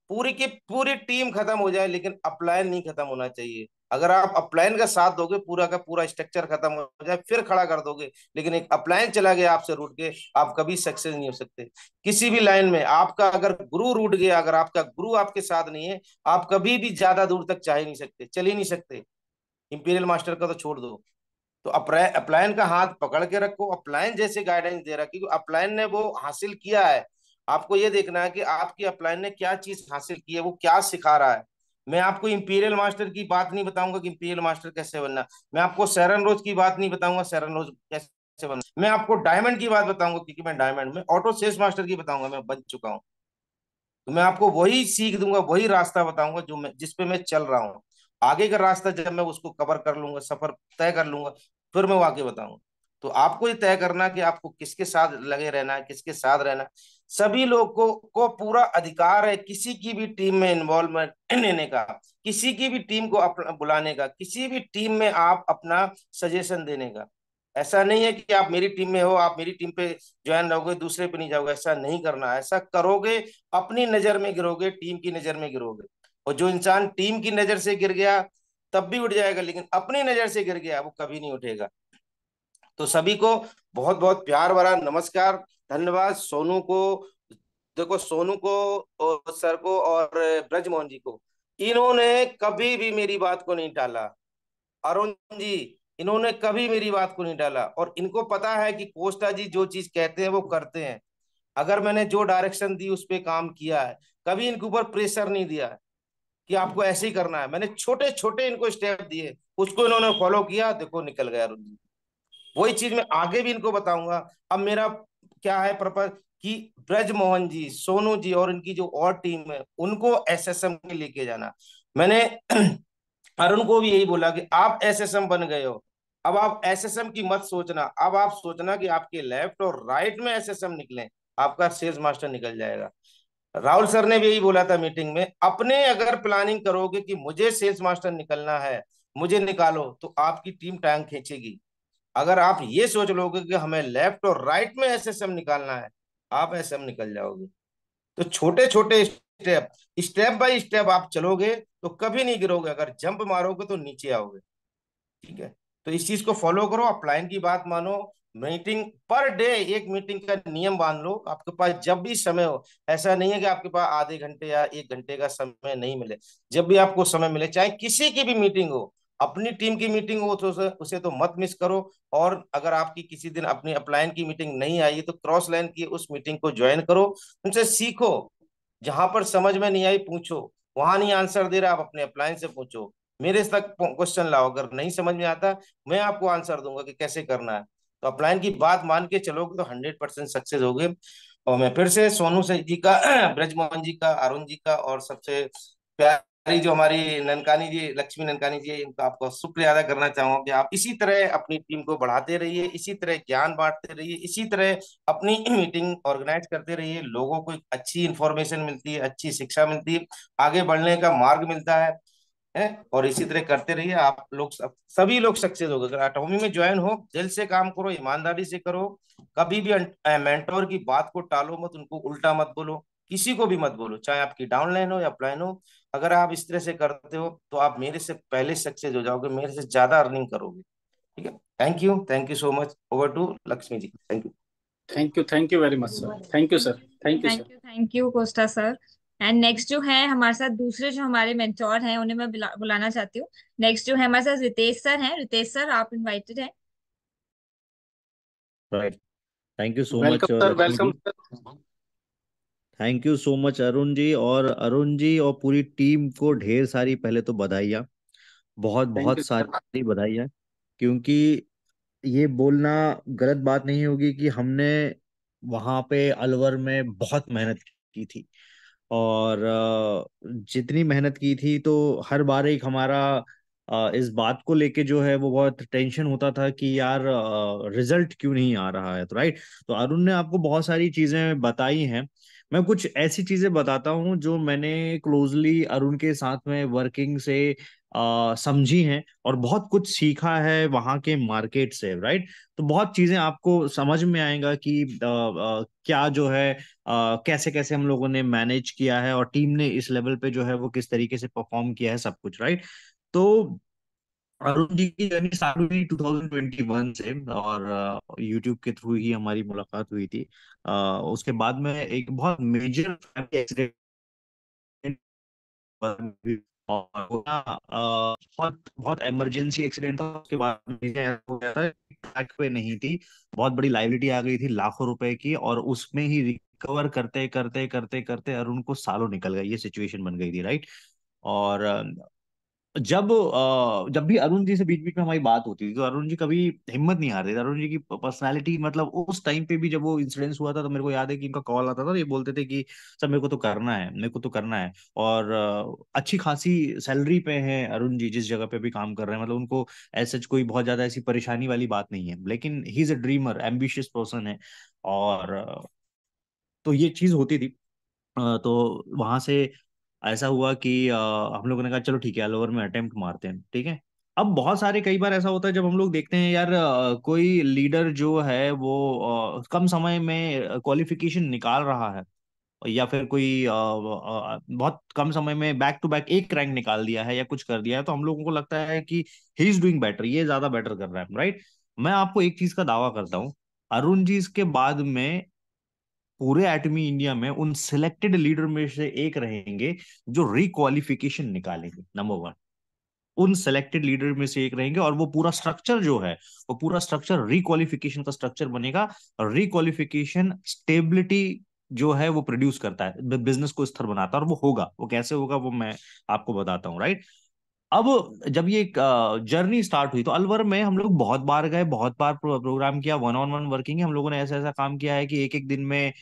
पूरी की पूरी टीम खत्म हो जाए लेकिन अपलाइन नहीं खत्म होना चाहिए। अगर आप अपलाइन का साथ दोगे, पूरा का पूरा स्ट्रक्चर खत्म हो जाए फिर खड़ा कर दोगे, लेकिन एक अपलाइन चला गया आपसे रूट के, आप कभी सक्सेस नहीं हो सकते किसी भी लाइन में। आपका अगर गुरु रूट गया, अगर आपका गुरु आपके साथ नहीं है, आप कभी भी ज्यादा दूर तक जा ही नहीं सकते, चल ही नहीं सकते। इंपीरियल मास्टर का तो छोड़ दो। तो अपलायन का हाथ पकड़ के रखो, अपलायन जैसे गाइडेंस दे रहा है, क्योंकि अपलायन ने वो हासिल किया है। आपको ये देखना है कि आपकी अपलायन ने क्या चीज हासिल की है, वो क्या सिखा रहा है। मैं आपको इंपीरियल मास्टर की बात नहीं बताऊंगा कि इंपीरियल मास्टर कैसे बनना। मैं आपको सैरन रोज की बात नहीं बताऊंगा सैरन रोज कैसे बनना। मैं आपको डायमंड की बात बताऊंगा क्योंकि मैं डायमंड में ऑटो सेल्स मास्टर की बताऊंगा, मैं बन चुका हूँ। तो मैं आपको वही सीख दूंगा, वही रास्ता बताऊंगा जो मैं जिस पे मैं चल रहा हूँ। आगे का रास्ता जब मैं उसको कवर कर लूंगा, सफर तय कर लूंगा, फिर मैं वो आगे बताऊंगा। तो आपको ये तय करना कि आपको किसके साथ लगे रहना है, किसके साथ रहना है। सभी लोगों को पूरा अधिकार है किसी की भी टीम में इन्वॉल्वमेंट लेने का, किसी की भी टीम को अपना बुलाने का, किसी भी टीम में आप अपना सजेशन देने का। ऐसा नहीं है कि आप मेरी टीम में हो, आप मेरी टीम पे ज्वाइन रहोगे, दूसरे पे नहीं जाओगे। ऐसा नहीं करना। ऐसा करोगे अपनी नजर में गिरोगे, टीम की नजर में गिरोगे। और जो इंसान टीम की नजर से गिर गया तब भी उठ जाएगा, लेकिन अपनी नजर से गिर गया वो कभी नहीं उठेगा। तो सभी को बहुत बहुत प्यार भरा नमस्कार, धन्यवाद। सोनू को देखो, सोनू को और सर को और ब्रजमोहन जी को, इन्होंने कभी भी मेरी बात को नहीं टाला। अरुण जी, इन्होंने कभी मेरी बात को नहीं टाला, और इनको पता है कि कोस्टा जी जो चीज कहते हैं वो करते हैं। अगर मैंने जो डायरेक्शन दी उस पे काम किया है, कभी इनके ऊपर प्रेशर नहीं दिया है कि आपको ऐसे ही करना है। मैंने छोटे छोटे इनको स्टेप दिए, उसको इन्होंने फॉलो किया, देखो निकल गया अरुण जी। वही चीज मैं आगे भी इनको बताऊंगा। अब मेरा क्या है पर्पज कि ब्रजमोहन जी, सोनू जी और इनकी जो और टीम है उनको एसएसएम में लेके जाना। मैंने अरुण को भी यही बोला कि आप एसएसएम बन गए हो, अब आप एसएसएम की मत सोचना, अब आप सोचना कि आपके लेफ्ट और राइट में एसएसएम निकले, आपका सेल्स मास्टर निकल जाएगा। राहुल सर ने भी यही बोला था मीटिंग में, अपने अगर प्लानिंग करोगे कि मुझे सेल्स मास्टर निकलना है, मुझे निकालो, तो आपकी टीम टांग खींचेगी। अगर आप ये सोच लोगे कि हमें लेफ्ट और राइट में एसएसएम निकालना है, आप एसएम निकल जाओगे। तो छोटे छोटे स्टेप, स्टेप बाय स्टेप आप चलोगे तो कभी नहीं गिरोगे। अगर जंप मारोगे तो नीचे आओगे। ठीक है? तो इस चीज को फॉलो करो, अपलाइन की बात मानो। मीटिंग पर डे, एक मीटिंग का नियम बांध लो आपके पास जब भी समय हो। ऐसा नहीं है कि आपके पास आधे घंटे या 1 घंटे का समय नहीं मिले। जब भी आपको समय मिले, चाहे किसी की भी मीटिंग हो, अपनी टीम की मीटिंग हो तो उसे तो मत मिस करो। और अगर आपकी किसी दिन अपनी अपलाइन की मीटिंग नहीं आई तो क्रॉस लाइन की उस मीटिंग को ज्वाइन करो, उनसे सीखो। जहां पर समझ में नहीं आई पूछो, वहां नहीं आंसर दे रहा आप अपने अपलाइन से पूछो, मेरे तक क्वेश्चन लाओ। अगर नहीं समझ में आता, मैं आपको आंसर दूंगा कि कैसे करना है। तो अपलाइन की बात मान के चलोगे तो 100% सक्सेस होगे। और मैं फिर से सोनू से जी का ब्रजमोहन जी का, अरुण जी का, और सबसे प्यारी जो हमारी ननकानी जी, लक्ष्मी ननकानी जी, इनका आपको शुक्रिया अदा करना चाहूंगा कि आप इसी तरह अपनी टीम को बढ़ाते रहिए, इसी तरह ज्ञान बांटते रहिए, इसी तरह अपनी मीटिंग ऑर्गेनाइज करते रहिए। लोगों को एक अच्छी इंफॉर्मेशन मिलती है, अच्छी शिक्षा मिलती है, आगे बढ़ने का मार्ग मिलता है। और इसी तरह करते रहिए, आप लोग सभी लोग सक्सेस हो गए। अगर एटॉमी में ज्वाइन हो, दिल से काम करो, ईमानदारी से करो। कभी भी मेंटोर की बात को टालो मत, उनको उल्टा मत बोलो। किसी को भी मत बोलो, चाहे आपकी डाउनलाइन हो या अपलाइन हो। अगर आप इस तरह से करते हो तो आप मेरे से पहले सक्सेस हो जाओगे, मेरे से ज्यादा अर्निंग करोगे। ठीक है, thank you so much. Over to Lakshmi ji, thank you. Thank you very much sir, thank you sir, thank you sir. Thank you Costa sir. And next जो है हमारे साथ दूसरे जो हमारे मेंटोर हैं उन्हें मैं बुलाना चाहती हूँ। नेक्स्ट जो है हमारे साथ रितेश सर हैं। रितेश सर आप इनवाइटेड हैं। Right. Thank you so much welcome sir, Lakshmi welcome ji. Sir. Thank you so much Arun ji, और अरुण जी और पूरी टीम को ढेर सारी पहले तो बधाइयाँ, बहुत थैंक बहुत यू सर। सारी बधाइयाँ। क्योंकि ये बोलना गलत बात नहीं होगी कि हमने वहां पे अलवर में बहुत मेहनत की थी। और जितनी मेहनत की थी तो हर बार एक हमारा इस बात को लेके जो है वो बहुत टेंशन होता था कि यार रिजल्ट क्यों नहीं आ रहा है। तो राइट, तो अरुण ने आपको बहुत सारी चीजें बताई हैं। मैं कुछ ऐसी चीजें बताता हूँ जो मैंने क्लोजली अरुण के साथ में वर्किंग से समझी हैं, और बहुत कुछ सीखा है वहाँ के मार्केट से। राइट, तो बहुत चीजें आपको समझ में आएगा कि क्या जो है कैसे कैसे हम लोगों ने मैनेज किया है, और टीम ने इस लेवल पे जो है वो किस तरीके से परफॉर्म किया है, सब कुछ। राइट, तो अरुण जी की जर्नी स्टार्ट हुई 2021 से, और यूट्यूब के थ्रू ही हमारी मुलाकात हुई थी। उसके बाद में एक बहुत मेजर फैमिली एक्सीडेंट और वो ना बहुत बहुत इमरजेंसी एक्सीडेंट था। उसके बाद मुझे ऐसा हो गया था, ट्रैक पे नहीं थी, बहुत बड़ी लाइबिलिटी आ गई थी लाखों रुपए की, और उसमें ही रिकवर करते करते करते करते अरुण को सालों निकल गए, ये सिचुएशन बन गई थी। राइट, और जब भी अरुण जी से बीच बीच में हमारी बात होती थी तो अरुण जी कभी हिम्मत नहीं हारते थे। अरुण जी की पर्सनालिटी, मतलब उस टाइम पे भी जब वो इंसिडेंस हुआ था तो मेरे को याद है कि इनका कॉल आता था, तो ये बोलते थे कि सर मेरे को तो करना है, मेरे को तो करना है। और अच्छी खासी सैलरी पे है अरुण जी, जिस जगह पे भी काम कर रहे हैं, मतलब उनको ऐसा कोई बहुत ज्यादा ऐसी परेशानी वाली बात नहीं है, लेकिन he is a dreamer, ambitious person है। और तो ये चीज होती थी। तो वहां से ऐसा हुआ कि हम लोगों ने कहा चलो ठीक है, ऑल ओवर में अटेम्प्ट मारते हैं। ठीक है, अब बहुत सारे कई बार ऐसा होता है जब हम लोग देखते हैं यार कोई लीडर जो है वो कम समय में क्वालिफिकेशन निकाल रहा है, या फिर कोई बहुत कम समय में बैक टू बैक एक रैंक निकाल दिया है या कुछ कर दिया है, तो हम लोगों को लगता है कि ही इज डूइंग बेटर, ये ज्यादा बेटर कर रहा है। राइट, मैं आपको एक चीज का दावा करता हूँ, अरुण जी इसके बाद में पूरे एटमी इंडिया में उन सिलेक्टेड लीडर में से एक रहेंगे जो रिक्वालिफिकेशन निकालेंगे, नंबर वन। उन सेलेक्टेड लीडर में से एक रहेंगे, और वो पूरा स्ट्रक्चर जो है, वो पूरा स्ट्रक्चर रिक्वालिफिकेशन का स्ट्रक्चर बनेगा। रिक्वालिफिकेशन स्टेबिलिटी जो है वो प्रोड्यूस करता है, बिजनेस को स्थिर बनाता है, और वो होगा, वो कैसे होगा वो मैं आपको बताता हूँ। राइट, अब जब ये जर्नी स्टार्ट हुई तो अलवर में हम लोग बहुत बार गए, बहुत बार प्रोग्राम किया, वन ऑन वन वर्किंग है, हम लोगों ने ऐसा ऐसा काम किया है कि एक एक दिन में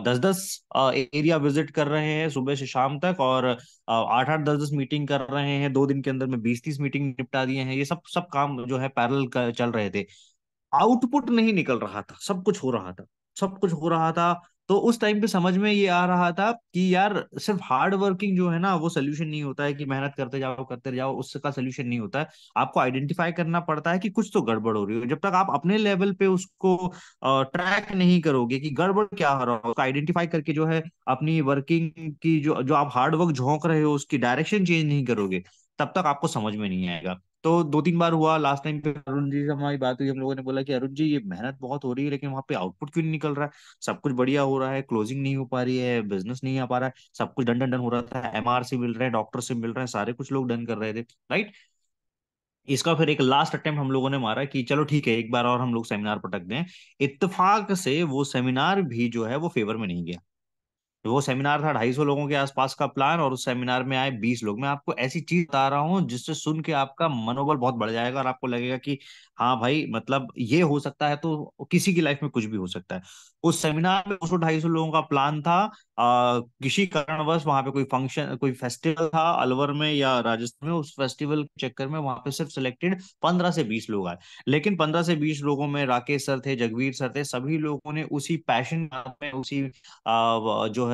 10-10 एरिया विजिट कर रहे हैं सुबह से शाम तक, और 8-8 10-10 मीटिंग कर रहे हैं, 2 दिन के अंदर में 20-30 मीटिंग निपटा दिए हैं। ये सब सब काम जो है पैरेलल चल रहे थे, आउटपुट नहीं निकल रहा था, सब कुछ हो रहा था, सब कुछ हो रहा था। तो उस टाइम पे समझ में ये आ रहा था कि यार सिर्फ हार्ड वर्किंग जो है ना वो सोल्यूशन नहीं होता है, कि मेहनत करते जाओ उसका सोल्यूशन नहीं होता है। आपको आइडेंटिफाई करना पड़ता है कि कुछ तो गड़बड़ हो रही है। जब तक आप अपने लेवल पे उसको ट्रैक नहीं करोगे कि गड़बड़ क्या हो रहा है, उसको आइडेंटिफाई करके जो है अपनी वर्किंग की जो जो आप हार्ड वर्क झोंक रहे हो उसकी डायरेक्शन चेंज नहीं करोगे, तब तक आपको समझ में नहीं आएगा। तो 2-3 बार हुआ, लास्ट टाइम पे अरुण जी से हमारी बात हुई, हम लोगों ने बोला कि अरुण जी ये मेहनत बहुत हो रही है लेकिन वहां पे आउटपुट क्यों नहीं निकल रहा है, सब कुछ बढ़िया हो रहा है, क्लोजिंग नहीं हो पा रही है, बिजनेस नहीं आ पा रहा है, सब कुछ डन डन डन हो रहा था, एमआर से मिल रहे हैं, डॉक्टर से मिल रहे हैं, सारे कुछ लोग डन कर रहे थे। राइट, इसका फिर एक लास्ट अटेम्प्ट हम लोगों ने मारा कि चलो ठीक है एक बार और हम लोग सेमिनार पटक दें। इत्तेफाक से वो सेमिनार भी जो है वो फेवर में नहीं गया। वो सेमिनार था 250 लोगों के आसपास का प्लान, और उस सेमिनार में आए 20 लोग। मैं आपको ऐसी चीज बता रहा हूँ जिससे सुन के आपका मनोबल बहुत बढ़ जाएगा, और आपको लगेगा कि हाँ भाई मतलब ये हो सकता है तो किसी की लाइफ में कुछ भी हो सकता है। उस सेमिनार में 200-250 लोगों का प्लान था। किसी कारणवश वहां पे कोई फंक्शन, कोई फेस्टिवल था अलवर में या राजस्थान में, उस फेस्टिवल के चक्कर में वहां पे सिर्फ सिलेक्टेड 15 से 20 लोग आए। लेकिन 15 से 20 लोगों में राकेश सर थे, जगवीर सर थे, सभी लोगों ने उसी पैशन में, उसी जो है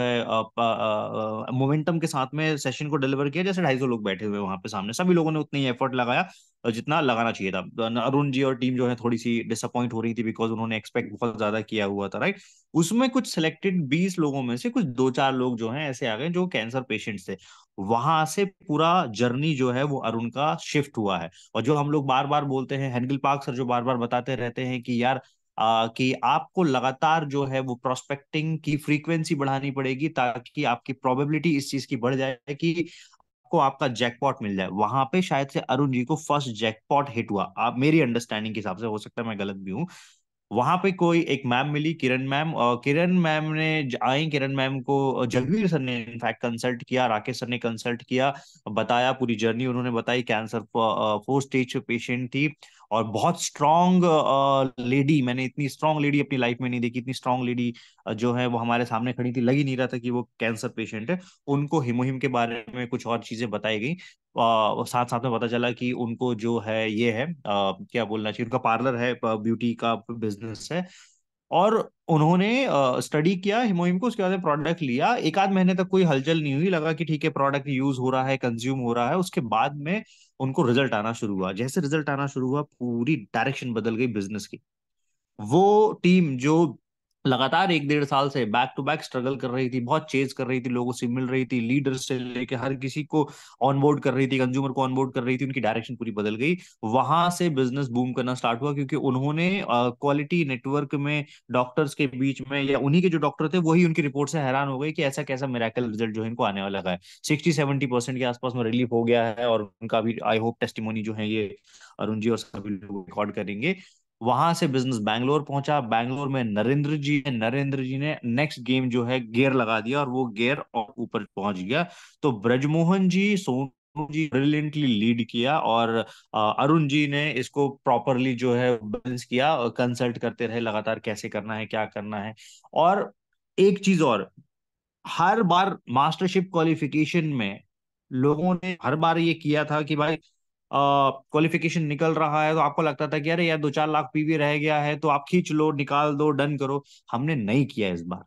मोमेंटम के साथ में सेशन को डिलीवर किया, जैसे 250 लोग बैठे हुए वहां पे सामने, सभी लोगों ने उतनी ही एफर्ट लगाया। जितना लगाना चाहिए था। अरुण जी और टीम जो है थोड़ी सी डिसअपॉइंट हो रही थी, बिकॉज उन्होंने एक्सपेक्ट बहुत ज्यादा किया हुआ था, राइट। उसमें कुछ सिलेक्टेड 20 लोगों में से कुछ दो चार लोग जो हैं ऐसे आ गए जो कैंसर पेशेंट्स थे। वहां से पूरा जर्नी जो है वो अरुण का शिफ्ट हुआ है। और जो हम लोग बार बार बोलते हैं, हेनगिल पार्क सर जो बार बार बताते रहते हैं कि यार कि आपको लगातार जो है वो प्रोस्पेक्टिंग की फ्रीक्वेंसी बढ़ानी पड़ेगी, ताकि आपकी प्रोबेबिलिटी इस चीज की बढ़ जाए कि आपको आपका जैकपॉट मिल जाए। वहां पे शायद से अरुण जी को फर्स्ट जैकपॉट हिट हुआ, आप मेरी अंडरस्टैंडिंग के हिसाब से, हो सकता है मैं गलत भी हूँ। वहां पे कोई एक मैम मिली, किरण मैम, और किरण मैम ने आई, किरण मैम को जगवीर सर ने इनफैक्ट कंसल्ट किया, राकेश सर ने कंसल्ट किया, बताया पूरी जर्नी उन्होंने बताई। कैंसर 4 स्टेज पेशेंट थी, और बहुत स्ट्रांग लेडी, मैंने इतनी स्ट्रांग लेडी अपनी लाइफ में नहीं देखी। इतनी स्ट्रांग लेडी जो है वो हमारे सामने खड़ी थी, लग ही नहीं रहा था कि वो कैंसर पेशेंट है। उनको हिमोहिम के बारे में कुछ और चीजें बताई गई। साथ साथ में पता चला कि उनको जो है ये है क्या बोलना चाहिए, उनका पार्लर है, ब्यूटी का बिजनेस है। और उन्होंने स्टडी किया हिमोहिम को, उसके बाद प्रोडक्ट लिया। एक आध महीने तक कोई हलचल नहीं हुई, लगा कि ठीक है प्रोडक्ट यूज हो रहा है, कंज्यूम हो रहा है। उसके बाद में उनको रिजल्ट आना शुरू हुआ। जैसे रिजल्ट आना शुरू हुआ, पूरी डायरेक्शन बदल गई बिजनेस की। वो टीम जो लगातार 1 1.5 साल से बैक टू बैक स्ट्रगल कर रही थी, बहुत चेज कर रही थी, लोगों से मिल रही थी, लीडर से लेके हर किसी को ऑनबोर्ड कर रही थी, कंज्यूमर को ऑनबोर्ड कर रही थी, उनकी डायरेक्शन पूरी बदल गई। वहां से बिजनेस बूम करना स्टार्ट हुआ, क्योंकि उन्होंने क्वालिटी नेटवर्क में डॉक्टर्स के बीच में, या उन्हीं के जो डॉक्टर थे वही उनकी रिपोर्ट से हैरान हो गए कि ऐसा कैसा मेरेकल रिजल्ट जो है इनको आने वाला है। 60-70% के आसपास में रिलीफ हो गया है, और उनका भी आई होप टेस्टिमोनी जो है ये अरुण जी और सभी लोग रिकॉर्ड करेंगे। वहां से बिजनेस बैंगलोर पहुंचा। बैंगलोर में नरेंद्र जी ने नेक्स्ट गेम जो है गियर लगा दिया, और वो गियर और ऊपर पहुंच गया। तो ब्रजमोहन जी, सोनू जी ब्रिलियंटली लीड किया, और अरुण जी ने इसको प्रॉपरली जो है बैलेंस किया, और कंसल्ट करते रहे लगातार कैसे करना है, क्या करना है। और एक चीज और, हर बार मास्टरशिप क्वालिफिकेशन में लोगों ने हर बार ये किया था कि भाई क्वालिफिकेशन निकल रहा है तो आपको लगता था कि अरे यार 2-4 लाख पीवी रह गया है तो आप खींच लो, निकाल दो, डन करो। हमने नहीं किया इस बार,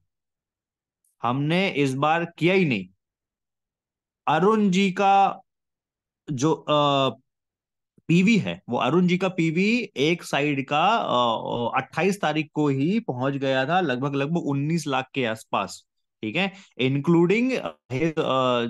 हमने इस बार किया ही नहीं। अरुण जी का जो पीवी है, वो अरुण जी का पीवी एक साइड का 28 तारीख को ही पहुंच गया था लगभग लगभग 19 लाख के आसपास। ठीक है, इंक्लूडिंग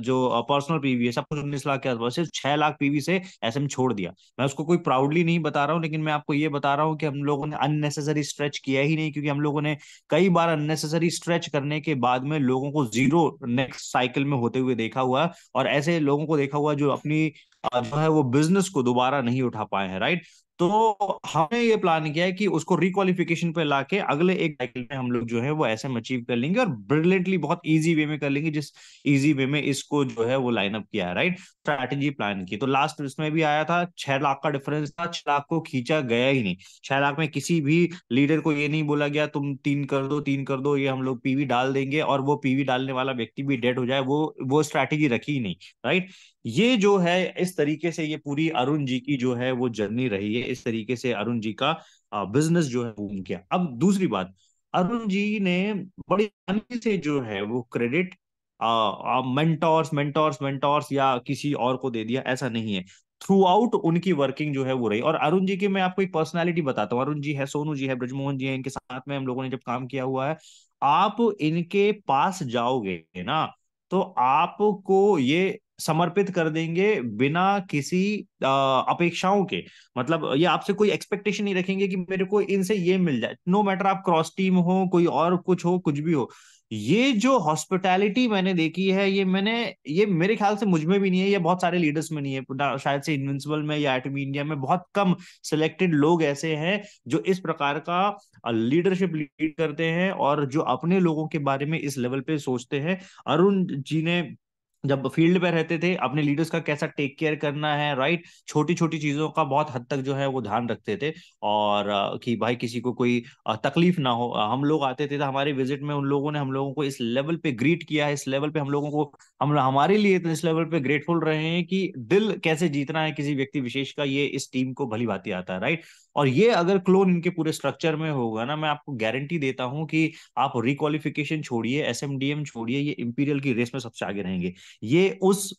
जो पर्सनल पीवी है, सब कुछ 19 लाख के आसपास। सिर्फ 6 लाख पीवी से एसएम छोड़ दिया। मैं उसको कोई प्राउडली नहीं बता रहा हूँ, लेकिन मैं आपको ये बता रहा हूँ कि हम लोगों ने अननेसेसरी स्ट्रेच किया ही नहीं, क्योंकि हम लोगों ने कई बार अननेसेसरी स्ट्रेच करने के बाद में लोगों को जीरो नेक्स्ट साइकिल में होते हुए देखा हुआ है, और ऐसे लोगों को देखा हुआ जो अपनी जो है वो बिजनेस को दोबारा नहीं उठा पाए हैं, राइट। तो हमने ये प्लान किया है कि उसको रिक्वालिफिकेशन पे लाके अगले एक साइकिल में हम लोग जो है वो ऐसे अचीव कर लेंगे, और ब्रिलियंटली बहुत इजी वे में कर लेंगे, जिस इजी वे में इसको जो है वो लाइन अप किया है, राइट। स्ट्रैटेजी प्लान की तो लास्ट इसमें भी आया था, 6 लाख का डिफरेंस था, 6 लाख को खींचा गया ही नहीं। 6 लाख में किसी भी लीडर को ये नहीं बोला गया तुम 3 कर दो, ये हम लोग पीवी डाल देंगे, और वो पीवी डालने वाला व्यक्ति भी डेड हो जाए, वो स्ट्रैटेजी रखी ही नहीं, राइट। ये जो है इस तरीके से ये पूरी अरुण जी की जो है वो जर्नी रही है, इस तरीके से अरुण जी का बिजनेस जो है बूम किया। अब दूसरी बात, अरुण जी ने बड़ी आसानी से जो है वो क्रेडिट मेंटोर्स मेंटोर्स मेंटोर्स या किसी और को दे दिया, ऐसा नहीं है। थ्रू आउट उनकी वर्किंग जो है वो रही। और अरुण जी की मैं आपको एक पर्सनालिटी बताता हूँ, अरुण जी है, सोनू जी है, ब्रजमोहन जी है, इनके साथ में हम लोगों ने जब काम किया हुआ है। आप इनके पास जाओगे ना, तो आपको ये समर्पित कर देंगे बिना किसी अपेक्षाओं के। मतलब ये आपसे कोई एक्सपेक्टेशन नहीं रखेंगे कि मेरे को इनसे ये मिल जाए, नो मैटर आप क्रॉस टीम हो, कोई और कुछ हो, कुछ भी हो। ये जो हॉस्पिटैलिटी मैंने देखी है, ये मेरे ख्याल से मुझ में भी नहीं है, ये बहुत सारे लीडर्स में नहीं है, शायद से इनविंसिबल में या एटमी इंडिया में बहुत कम सिलेक्टेड लोग ऐसे हैं जो इस प्रकार का लीडरशिप लीड करते हैं, और जो अपने लोगों के बारे में इस लेवल पे सोचते हैं। अरुण जी ने जब फील्ड पे रहते थे अपने लीडर्स का कैसा टेक केयर करना है, राइट, छोटी छोटी चीजों का बहुत हद तक जो है वो ध्यान रखते थे। और कि भाई किसी को कोई तकलीफ ना हो। हम लोग आते थे तो हमारे विजिट में उन लोगों ने हम लोगों को इस लेवल पे ग्रीट किया है, इस लेवल पे हम लोगों को, हम हमारे लिए तो इस लेवल पे ग्रेटफुल रहे हैं कि दिल कैसे जीतना है किसी व्यक्ति विशेष का, ये इस टीम को भली भांति आता है, राइट। और ये अगर क्लोन इनके पूरे स्ट्रक्चर में होगा ना, मैं आपको गारंटी देता हूं कि आप रिक्वालिफिकेशन छोड़िए, एसएमडीएम छोड़िए, ये इंपीरियल की रेस में सबसे आगे रहेंगे। ये उस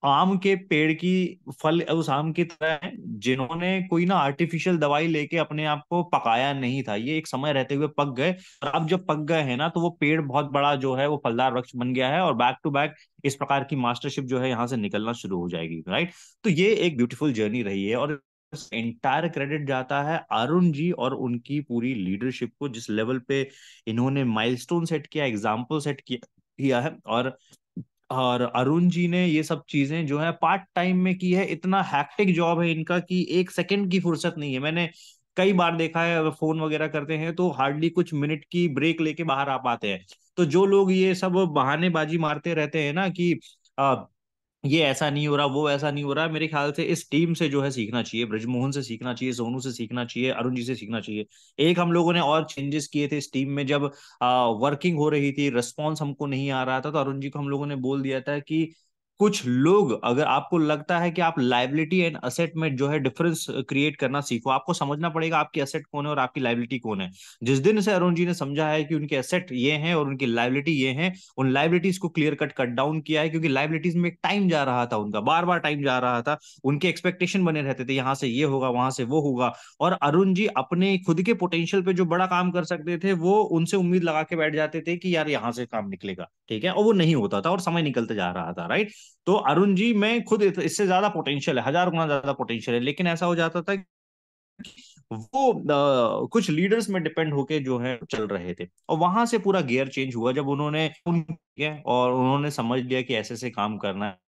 आम के पेड़ की फल उस आम की तरह है जिन्होंने कोई ना आर्टिफिशियल दवाई लेके अपने आप को पकाया नहीं था, ये एक समय रहते हुए पक गए, और अब जब पक गए हैं ना तो वो पेड़ बहुत बड़ा जो है वो फलदार वृक्ष बन गया है, और बैक टू बैक इस प्रकार की मास्टरशिप जो है यहाँ से निकलना शुरू हो जाएगी, राइट। तो ये एक ब्यूटीफुल जर्नी रही है, और एंटायर क्रेडिट जाता है अरुण जी और उनकी पूरी लीडरशिप को, जिस लेवल पे इन्होंने माइलस्टोन सेट किया, एग्जाम्पल सेट किया है। और अरुण जी ने ये सब चीजें जो है पार्ट टाइम में की है, इतना हैक्टिक जॉब है इनका कि एक सेकंड की फुर्सत नहीं है। मैंने कई बार देखा है, फोन वगैरह करते हैं तो हार्डली कुछ मिनट की ब्रेक लेके बाहर आ पाते हैं। तो जो लोग ये सब बहानेबाजी मारते रहते हैं ना कि ये ऐसा नहीं हो रहा, वो ऐसा नहीं हो रहा, मेरे ख्याल से इस टीम से जो है सीखना चाहिए, ब्रजमोहन से सीखना चाहिए, सोनू से सीखना चाहिए, अरुण जी से सीखना चाहिए। एक हम लोगों ने और चेंजेस किए थे इस टीम में, जब वर्किंग हो रही थी, रिस्पॉन्स हमको नहीं आ रहा था, तो अरुण जी को हम लोगों ने बोल दिया था कि कुछ लोग, अगर आपको लगता है कि आप लाइबिलिटी एंड असेट में जो है डिफरेंस क्रिएट करना सीखो, आपको समझना पड़ेगा आपकी असेट कौन है और आपकी लाइबिलिटी कौन है। जिस दिन से अरुण जी ने समझा है कि उनके असेट ये हैं और उनकी लाइबिलिटी ये हैं, उन लाइबिलिटीज को क्लियर कट डाउन किया है, क्योंकि लाइबिलिटीज में एक टाइम जा रहा था, उनका बार बार टाइम जा रहा था, उनके एक्सपेक्टेशन बने रहते थे, यहाँ से ये होगा, वहां से वो होगा। और अरुण जी अपने खुद के पोटेंशियल पे जो बड़ा काम कर सकते थे, वो उनसे उम्मीद लगा के बैठ जाते थे कि यार यहाँ से काम निकलेगा, ठीक है, और वो नहीं होता था और समय निकलते जा रहा था, राइट। तो अरुण जी में खुद इससे ज्यादा पोटेंशियल है, 1000 गुना ज्यादा पोटेंशियल है, लेकिन ऐसा हो जाता था वो कुछ लीडर्स में डिपेंड होके जो है चल रहे थे, और वहां से पूरा गियर चेंज हुआ जब उन्होंने और उन्होंने समझ लिया कि ऐसे से काम करना है।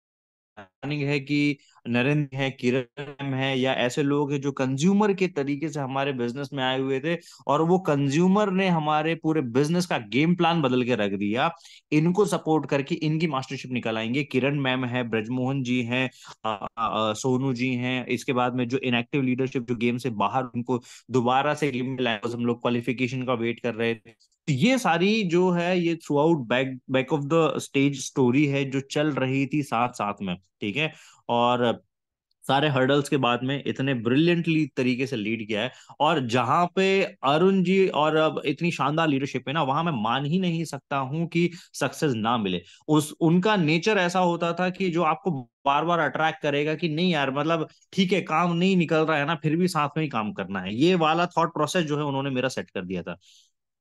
प्लानिंग है कि नरेंद्र है, किरण है, या ऐसे लोग हैं जो कंज्यूमर के तरीके से हमारे बिजनेस में आए हुए थे, और वो कंज्यूमर ने हमारे पूरे बिजनेस का गेम प्लान बदल के रख दिया। इनको सपोर्ट करके इनकी मास्टरशिप निकल आएंगे, किरण मैम है, ब्रजमोहन जी हैं, सोनू जी हैं, इसके बाद में जो इनएक्टिव लीडरशिप जो गेम से बाहर, उनको दोबारा से गेम में लाए, हम लोग क्वालिफिकेशन का वेट कर रहे थे। तो ये सारी जो है ये through out back back of the stage story है जो चल रही थी साथ साथ में, ठीक है। और सारे हर्डल्स के बाद में इतने ब्रिलियंटली तरीके से लीड किया है, और जहां पे अरुण जी और अब इतनी शानदार लीडरशिप है ना, वहां मैं मान ही नहीं सकता हूं कि सक्सेस ना मिले। उस उनका नेचर ऐसा होता था कि जो आपको बार बार अट्रैक्ट करेगा कि नहीं यार, मतलब ठीक है काम नहीं निकल रहा है ना, फिर भी साथ में ही काम करना है, ये वाला थॉट प्रोसेस जो है उन्होंने मेरा सेट कर दिया था।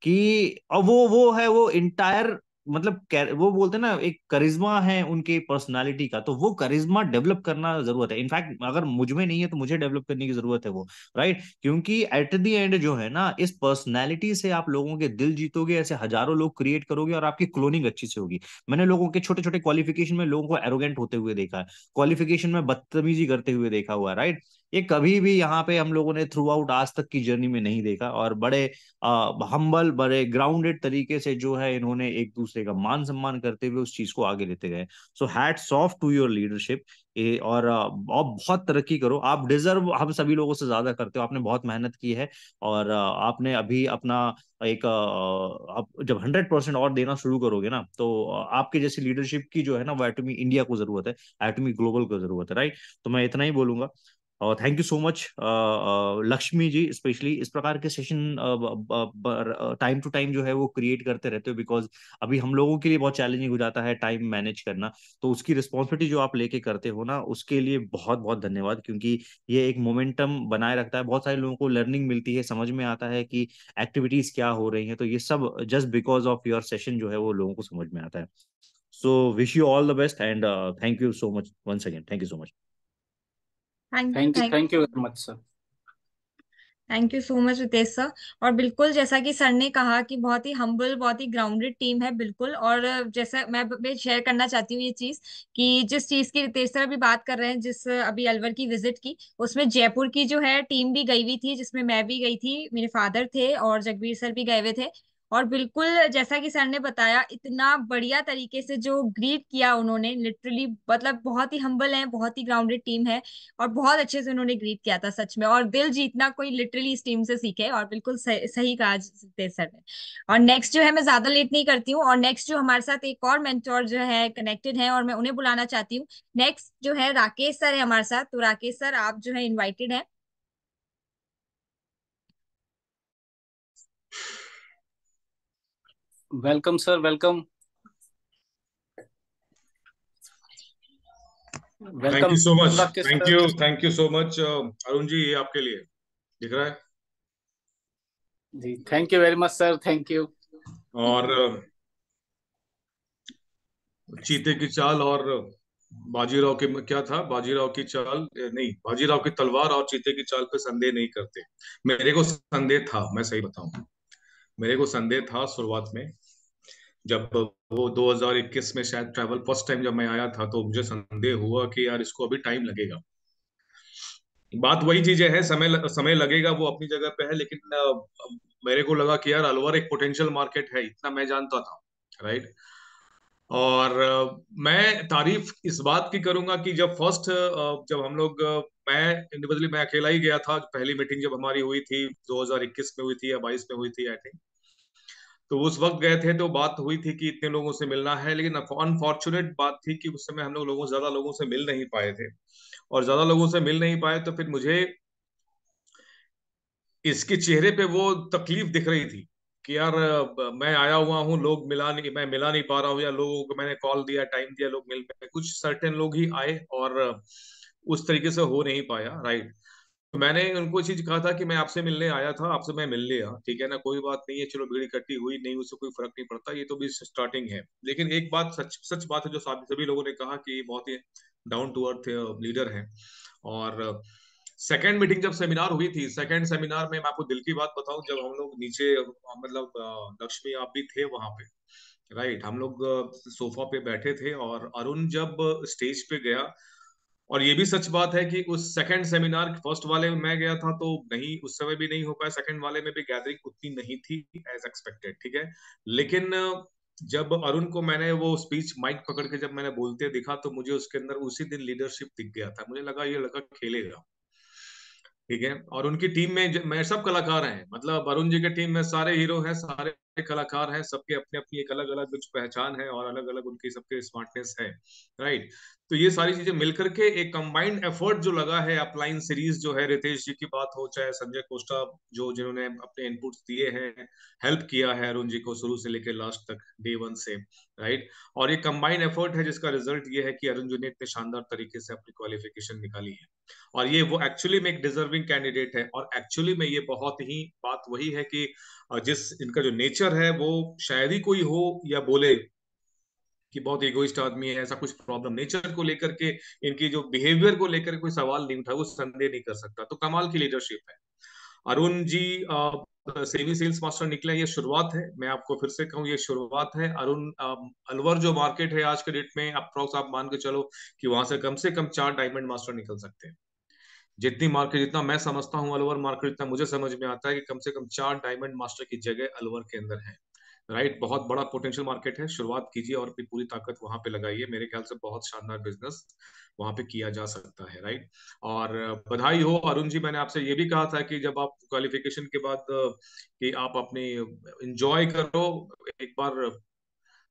कि और वो है वो इंटायर, मतलब वो बोलते हैं ना एक करिश्मा है उनके पर्सनालिटी का, तो वो करिश्मा डेवलप करना जरूरत है, इनफैक्ट अगर मुझ में नहीं है तो मुझे डेवलप करने की जरूरत है वो, राइट। क्योंकि एट द एंड जो है ना, इस पर्सनालिटी से आप लोगों के दिल जीतोगे, ऐसे हजारों लोग क्रिएट करोगे और आपकी क्लोनिंग अच्छी से होगी। मैंने लोगों के छोटे छोटे क्वालिफिकेशन में लोगों को एरोगेंट होते हुए देखा है, क्वालिफिकेशन में बदतमीजी करते हुए देखा हुआ है, राइट। ये कभी भी यहाँ पे हम लोगों ने थ्रू आउट आज तक की जर्नी में नहीं देखा, और बड़े हम्बल, बड़े ग्राउंडेड तरीके से जो है इन्होंने एक दूसरे का मान सम्मान करते हुए उस चीज को आगे लेते गए। So hats off to your leadership. और आप बहुत तरक्की करो, आप डिजर्व हम सभी लोगों से ज्यादा करते हो, आपने बहुत मेहनत की है, और आपने अभी अपना एक आप जब 100% और देना शुरू करोगे ना, तो आपके जैसी लीडरशिप की जो है ना, वो एटमी इंडिया को जरूरत है, एटमी ग्लोबल को जरूरत है, राइट। तो मैं इतना ही बोलूंगा, और thank you so much Lakshmi ji, specially इस प्रकार के सेशन टाइम टू टाइम जो है वो क्रिएट करते रहते हो, बिकॉज अभी हम लोगों के लिए बहुत चैलेंजिंग हो जाता है टाइम मैनेज करना। तो उसकी रिस्पॉन्सिबिलिटी जो आप लेके करते हो ना, उसके लिए बहुत बहुत धन्यवाद, क्योंकि ये एक मोमेंटम बनाए रखता है, बहुत सारे लोगों को लर्निंग मिलती है, समझ में आता है कि एक्टिविटीज क्या हो रही हैं, तो ये सब just because of your session जो है वो लोगों को समझ में आता है। So wish you all the best, and thank you so much once again, thank you so much. Thank you thank you so very much sir. Thank you so much Ritesh sir. और बिल्कुल जैसा कि सर ने कहा कि बहुत ही humble, बहुत ही grounded team है, बिल्कुल। और जैसा मैं शेयर करना चाहती हूँ ये चीज, कि जिस चीज की रितेश सर अभी बात कर रहे हैं, जिस अभी अलवर की विजिट की, उसमें जयपुर की जो है टीम भी गई हुई थी, जिसमें मैं भी गई थी, मेरे फादर थे और जगबीर सर भी गए हुए थे। और बिल्कुल जैसा कि सर ने बताया, इतना बढ़िया तरीके से जो ग्रीट किया उन्होंने, लिटरली मतलब बहुत ही हम्बल है, बहुत ही ग्राउंडेड टीम है। और बहुत अच्छे से उन्होंने ग्रीट किया था सच में, और दिल जीतना कोई लिटरली इस टीम से सीखे। और बिल्कुल सही कहा तेज सर ने। और नेक्स्ट जो है, मैं ज्यादा लेट नहीं करती हूँ, और नेक्स्ट जो हमारे साथ एक और मेंटोर जो है कनेक्टेड है, और मैं उन्हें बुलाना चाहती हूँ। नेक्स्ट जो है राकेश सर है हमारे साथ, तो राकेश सर आप जो है इनवाइटेड है। Welcome sir, welcome. Welcome you so much, Rakesh sir. Thank you so much Arun ji, ये आपके लिए दिख रहा है। जी, thank you very much sir, thank you. और चीते की चाल और बाजीराव के क्या था, बाजीराव की चाल नहीं, बाजीराव की तलवार और चीते की चाल पे संदेह नहीं करते। मेरे को संदेह था, मैं सही बताऊं, मेरे को संदेह था शुरुआत में, जब वो 2021 में शायद ट्रैवल फर्स्ट टाइम जब मैं आया था, तो मुझे संदेह हुआ कि यार इसको अभी टाइम लगेगा। बात वही चीजें है, समय लगेगा, वो अपनी जगह पे है, लेकिन मेरे को लगा कि यार अलवर एक पोटेंशियल मार्केट है, इतना मैं जानता था, राइट। और मैं तारीफ इस बात की करूंगा कि जब हम लोग मैं इंडिविजुअली मैं अकेला ही गया था, पहली मीटिंग जब हमारी हुई थी 2021 में हुई थी या 22 में हुई थी आई थिंक, तो उस वक्त गए थे तो बात हुई थी कि इतने लोगों से मिलना है, लेकिन अनफॉर्चुनेट बात थी कि उस समय हम लोग ज्यादा लोगों से मिल नहीं पाए थे, और ज्यादा लोगों से मिल नहीं पाए तो फिर मुझे इसके चेहरे पे वो तकलीफ दिख रही थी कि यार मैं आया हुआ हूँ, मैं मिला नहीं पा रहा हूँ, या लोगों को मैंने कॉल दिया, टाइम दिया, लोग मिल पाए, कुछ सर्टेन लोग ही आए और उस तरीके से हो नहीं पाया, राइट। तो मैंने उनको चीज कहा था कि मैं आपसे मिलने आया था, आपसे मैं मिल लिया, ठीक है ना, कोई बात नहीं है, चलो भीड़ इकट्ठी हुई नहीं, उससे कोई फर्क नहीं पड़ता, ये तो भी स्टार्टिंग है। लेकिन एक बात सच सच बात है जो सभी लोगों ने कहा कि बहुत ही डाउन टू अर्थ लीडर है। और सेकंड मीटिंग जब सेमिनार हुई थी, सेकंड सेमिनार में मैं आपको दिल की बात बताऊं, जब हम लोग नीचे मतलब लक्ष्मी आप भी थे वहां पे, राइट, हम लोग सोफा पे बैठे थे और अरुण जब स्टेज पे गया, और ये भी सच बात है कि उस सेकंड सेमिनार फर्स्ट वाले में मैं गया था तो नहीं, उस समय भी नहीं हो पाया, सेकंड वाले में भी गैदरिंग उतनी नहीं थी एज एक्सपेक्टेड, ठीक है। लेकिन जब अरुण को मैंने वो स्पीच माइक पकड़ के जब मैंने बोलते दिखा, तो मुझे उसके अंदर उसी दिन लीडरशिप दिख गया था, मुझे लगा ये लड़का खेलेगा, ठीक है। और उनकी टीम में मैं सब कलाकार हैं, मतलब अरुण जी के टीम में सारे हीरो हैं, सारे कलाकार हैं, सबके अपने अपनी एक अलग अलग कुछ पहचान है और अलग अलग उनकी सबके स्मार्टनेस है, राइट। तो ये सारी चीजें मिलकर के एक कंबाइंड एफर्ट जो लगा है, अपलाइन सीरीज जो है, रितेश जी की बात हो चाहे संजय कोस्टा जो जिन्होंने अपने इनपुट्स दिए हैं, हेल्प किया है अरुण जी को शुरू से लेकर लास्ट तक, डे वन से, राइट। और ये कंबाइंड एफर्ट है जिसका रिजल्ट ये है कि अरुण जी ने इतने शानदार तरीके से अपनी क्वालिफिकेशन निकाली है, और ये वो एक्चुअली में एक डिजर्विंग कैंडिडेट है। और एक्चुअली में ये बहुत ही बात वही है कि जिस इनका जो नेचर है वो शायद ही कोई हो या बोले कि बहुत इगोइस्ट आदमी है, ऐसा कुछ प्रॉब्लम नेचर को लेकर के, इनकी जो बिहेवियर को लेकर कोई सवाल नहीं उठा, वो संदेह नहीं कर सकता, तो कमाल की लीडरशिप है अरुण जी। सेमी सेल्स मास्टर निकले, ये शुरुआत है, मैं आपको फिर से कहूँ ये शुरुआत है। अरुण अलवर जो मार्केट है आज के डेट में, अप्रोक्स आप मान के चलो कि वहां से कम 4 डायमंड मास्टर निकल सकते हैं। जितनी मार्केट, जितना मैं समझता हूँ अलवर मार्केट, जितना मुझे समझ में आता है कि कम से कम 4 डायमंड मास्टर की जगह अलवर के अंदर है, राइट। बहुत बड़ा पोटेंशियल मार्केट है, शुरुआत कीजिए और अपनी पूरी ताकत वहां पे लगाइए, मेरे ख्याल से बहुत शानदार बिजनेस वहां पे किया जा सकता है, राइट। और बधाई हो अरुण जी, मैंने आपसे ये भी कहा था कि जब आप क्वालिफिकेशन के बाद कि आप अपनी इंजॉय करो, एक बार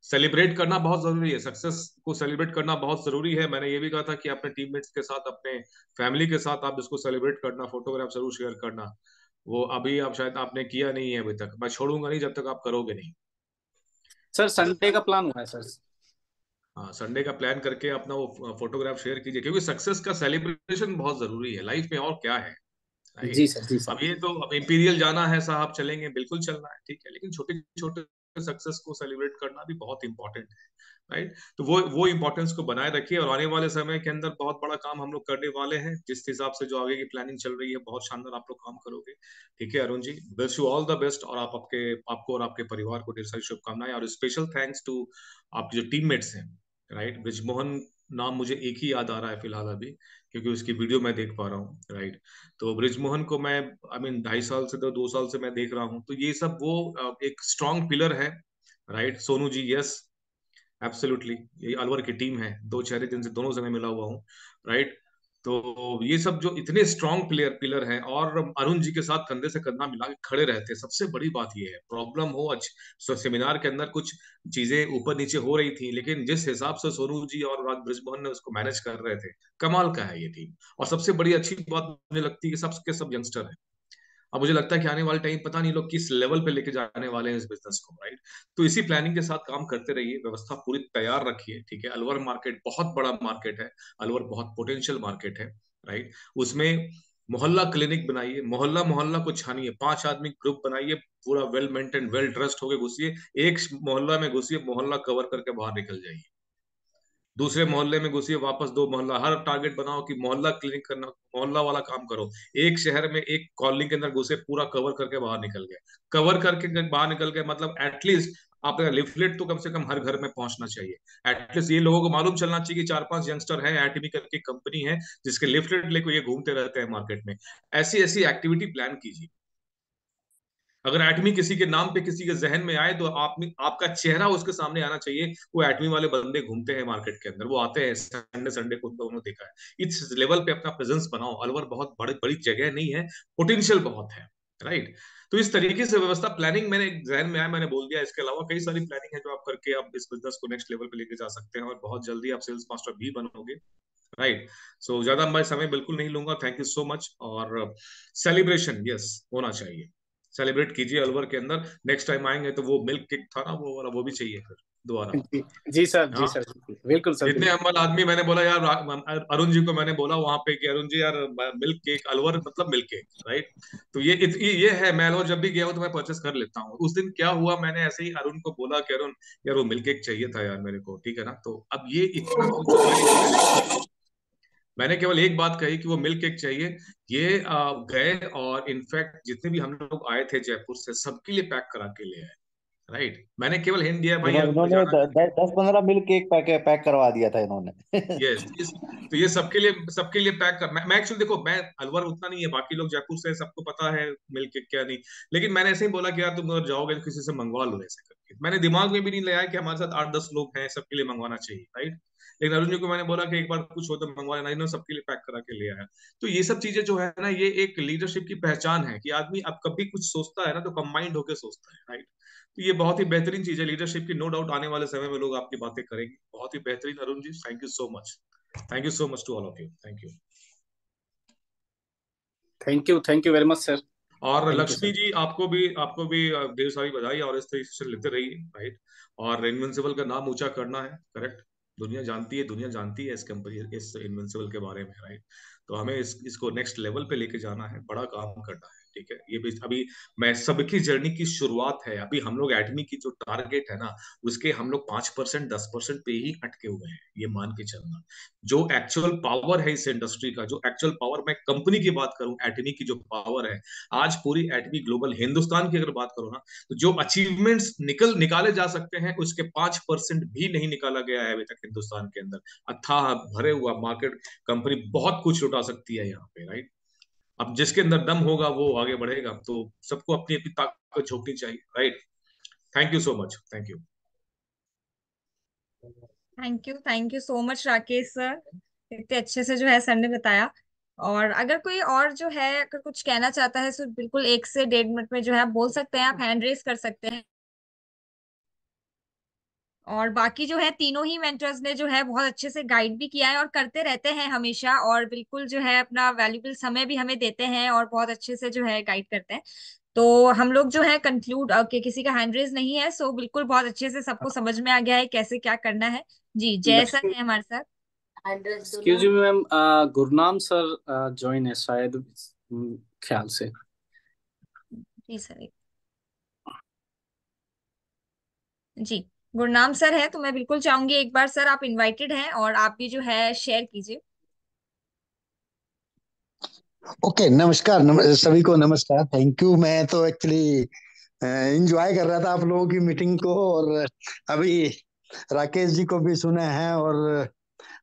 सेलिब्रेट करना बहुत जरूरी है, सक्सेस को सेलिब्रेट करना बहुत जरूरी है। मैंने ये भी कहा था कि अपने टीममेट्स के साथ, अपने फैमिली के साथ आप इसको सेलिब्रेट करना, फोटोग्राफ जरूर शेयर करना। वो अभी आप शायद आपने किया नहीं है अभी तक, मैं छोड़ूंगा नहीं जब तक आप करोगे नहीं। सर संडे का प्लान हुआ है सर। हाँ, संडे का प्लान करके अपना वो फोटोग्राफ शेयर कीजिए, क्योंकि सक्सेस का सेलिब्रेशन बहुत जरूरी है लाइफ में, और क्या है, जी राइट। सर, जी सर। अब ये तो अब इंपीरियल जाना है साहब, चलेंगे, बिल्कुल चलना है, ठीक है, लेकिन छोटे छोटे सक्सेस को सेलिब्रेट करना भी बहुत इंपॉर्टेंट है, राइट। तो वो इंपॉर्टेंस को बनाए रखिए, और आने वाले समय के अंदर बहुत बड़ा काम हम लोग करने वाले हैं, जिस हिसाब से जो आगे की प्लानिंग चल रही है, बहुत शानदार आप लोग काम करोगे, ठीक है Arun ji. Wish you all the best, और आपको और आपके परिवार को ढेर सारी शुभकामनाएं, और स्पेशल थैंक्स टू आपके जो टीममेट्स हैं, राइट। ब्रिजमोहन नाम मुझे एक ही याद आ रहा है फिलहाल अभी, क्योंकि उसकी वीडियो मैं देख पा रहा हूँ, राइट। तो ब्रिजमोहन को मैं 2.5 साल से 2 साल से मैं देख रहा हूँ, तो ये सब वो एक स्ट्रॉन्ग पिलर है, right. Sonu ji, yes, absolutely, ये अलवर की टीम है, 2 चेहरे जिनसे दोनों से मैं मिला हुआ हूँ, राइट। तो ये सब जो इतने स्ट्रॉन्ग पिलर हैं, और अरुण जी के साथ कंधे से कंधा मिला के खड़े रहते हैं, सबसे बड़ी बात ये है, प्रॉब्लम हो आज सेमिनार के अंदर कुछ चीजें ऊपर नीचे हो रही थी, लेकिन जिस हिसाब से सोनू जी और राज ब्रिजमोहन ने उसको मैनेज कर रहे थे, कमाल का है ये टीम। और सबसे बड़ी अच्छी बात मुझे लगती है कि सबके सब यंगस्टर है, अब मुझे लगता है कि आने वाले टाइम पता नहीं लोग किस लेवल पे लेके जाने वाले हैं इस बिजनेस को, राइट। तो इसी प्लानिंग के साथ काम करते रहिए, व्यवस्था पूरी तैयार रखिए, ठीक है। अलवर मार्केट बहुत बड़ा मार्केट है, अलवर बहुत पोटेंशियल मार्केट है, राइट। उसमें मोहल्ला क्लिनिक बनाइए, मोहल्ला मोहल्ला को छानिए, 5 आदमी ग्रुप बनाइए, पूरा वेल मेंटेन वेल ड्रेस्ड होके घुसिए, एक मोहल्ला में घुसिए, मोहल्ला कवर करके बाहर निकल जाइए, दूसरे मोहल्ले में घुसिए, वापस 2 मोहल्ला, हर टारगेट बनाओ कि मोहल्ला क्लिनिक करना, मोहल्ला वाला काम करो। एक शहर में एक कॉलोनी के अंदर घुसे, पूरा कवर करके बाहर निकल गए, कवर करके बाहर निकल गए, मतलब एटलीस्ट आपका लिफलेट तो कम से कम हर घर में पहुंचना चाहिए। एटलीस्ट ये लोगों को मालूम चलना चाहिए कि 4-5 यंगस्टर है, एटमी करके कंपनी है जिसके लिफलेट लेके ये घूमते रहते हैं मार्केट में। ऐसी ऐसी एक्टिविटी प्लान कीजिए। अगर एटमी किसी के नाम पे किसी के जहन में आए तो आपका चेहरा उसके सामने आना चाहिए। वो एटमी वाले बंदे घूमते हैं मार्केट के अंदर, वो आते हैं संडे संडे को, उनको उन्होंने देखा है। इस लेवल पे अपना प्रेजेंस बनाओ। अलवर बहुत बड़ी बड़ी जगह नहीं है, पोटेंशियल बहुत है, राइट। तो इस तरीके से व्यवस्था प्लानिंग मैंने जहन में आया, मैंने बोल दिया। इसके अलावा कई सारी प्लानिंग है जो आप करके आप इस बिजनेस को नेक्स्ट लेवल पे लेके जा सकते हैं, और बहुत जल्दी आप सेल्स मास्टर भी बनोगे, राइट। सो ज्यादा मैं समय बिल्कुल नहीं लूंगा। Thank you so much. और सेलिब्रेशन यस होना चाहिए, सेलिब्रेट कीजिए अलवर के अंदर। नेक्स्ट टाइम आएंगे तो वो मिल्क केक था ना वो वाला, वो भी चाहिए फिर दोबारा। जी जी सर, जी हाँ, सर, बिल्कुल सर, इतने बिल्कुल। अम्बल आदमी, मैंने बोला यार अरुण जी को मैंने बोला वहां पे कि अरुण जी यार मिल्क केक अलवर मतलब मिल्क केक, राइट। तो ये है, मैं अलवर जब भी गया हूँ तो मैं परचेस कर लेता हूँ। उस दिन क्या हुआ, मैंने ऐसे ही अरुण को बोला कि अरुण यार वो मिल्क केक चाहिए था यार मेरे को, ठीक है ना। तो अब ये इतना कुछ मैंने केवल एक बात कही कि वो मिल्क केक चाहिए। ये गए और इनफैक्ट जितने भी हम लोग आए थे जयपुर से सबके लिए पैक करा के ले आए, राइट। मैंने केवल हिंट दिया भाई यार इन्होंने जाना। 10-15 मिल केक पैक पैक करवा दिया था इन्होंने। यस तो ये सबके लिए पैक कर। मैं एक्चुअली देखो, मैं अलवर उतना नहीं है, बाकी लोग जयपुर से, सबको पता है मिल्क केक क्या नहीं। लेकिन मैंने ऐसे ही बोला कि यार तुम अगर जाओगे तो किसी से मंगवा लो ऐसे करके। मैंने दिमाग में भी नहीं लाया कि हमारे साथ 8-10 लोग हैं, सबके लिए मंगवाना चाहिए, राइट। लेकिन अर्जुन जी को मैंने बोला कि एक बार कुछ हो तो मंगवा लेना, इन्होंने सबके लिए पैक करा के ले आया। तो ये सब चीजें जो है ना, ये एक लीडरशिप की पहचान है कि आदमी अब कभी कुछ सोचता है ना तो कंबाइंड होकर सोचता है, राइट। तो ये बहुत ही बेहतरीन चीज है लीडरशिप की। नो डाउट आने वाले समय में लोग आपकी बातें करेंगे। बहुत ही बेहतरीन Arun ji, thank you so much. Thank you so much to all of you, thank you. Thank you very much sir. और थैंक यू लक्ष्मी सर। जी आपको भी ढेर सारी बधाई, और इस तरीके से लिखते रहिए, राइट। और इनविंसिबल का नाम ऊंचा करना है, करेक्ट। दुनिया जानती है इस कंपनी, इस इनविंसिबल के बारे में, राइट। तो हमें इसको नेक्स्ट लेवल पे लेके जाना है, बड़ा काम करना है, ठीक है। ये भी अभी मैं सबकी जर्नी की शुरुआत है। अभी हम लोग एटमी की जो टारगेट है ना, उसके हम लोग 5% 10% पे ही अटके हुए हैं, ये मान के चलना। जो एक्चुअल पावर है इस इंडस्ट्री का, जो एक्चुअल पावर, मैं कंपनी की बात करूं, एटमी की जो पावर है आज पूरी एटमी ग्लोबल हिंदुस्तान की अगर बात करो ना, तो जो अचीवमेंट्स निकाले जा सकते हैं उसके 5% भी नहीं निकाला गया है अभी तक हिंदुस्तान के अंदर। अथाह भरे हुआ मार्केट, कंपनी बहुत कुछ लुटा सकती है यहाँ पे, राइट। अब जिसके अंदर दम होगा वो आगे बढ़ेगा। तो सबको अपनी अपनी ताकत झोंकनी चाहिए, right. Thank you so much, thank you. Thank you so much Rakesh sir, इतने अच्छे से जो है सर ने बताया। और अगर कोई और जो है अगर कुछ कहना चाहता है तो बिल्कुल 1 से 1.5 मिनट में जो है आप बोल सकते हैं, आप हैंड रेस कर सकते हैं। और बाकी जो है तीनों ही मेंटर्स ने जो है बहुत अच्छे से गाइड भी किया है और करते रहते हैं हमेशा, और बिल्कुल जो है अपना वैल्यूबल समय भी हमें देते हैं और बहुत अच्छे से जो है गाइड करते हैं। तो हम लोग जो है कंक्लूड कि किसी का हैंड रेज नहीं है, सो बिल्कुल बहुत अच्छे से सबको समझ में आ गया है कैसे क्या करना है। जी जय सर लक्ष्मी, है हमारे साथ। Excuse me ma'am, Gurnam sir join है शायद, ख्याल से। जी सर। जी गुरनाम सर है तो मैं बिल्कुल चाहूंगी एक बार सर आप इनवाइटेड हैं और आप भी जो है शेयर कीजिए। ओके, नमस्कार। सभी को नमस्कार। Thank you. मैं तो एक्चुअली एंजॉय कर रहा था आप लोगों की मीटिंग को, और अभी राकेश जी को भी सुना है और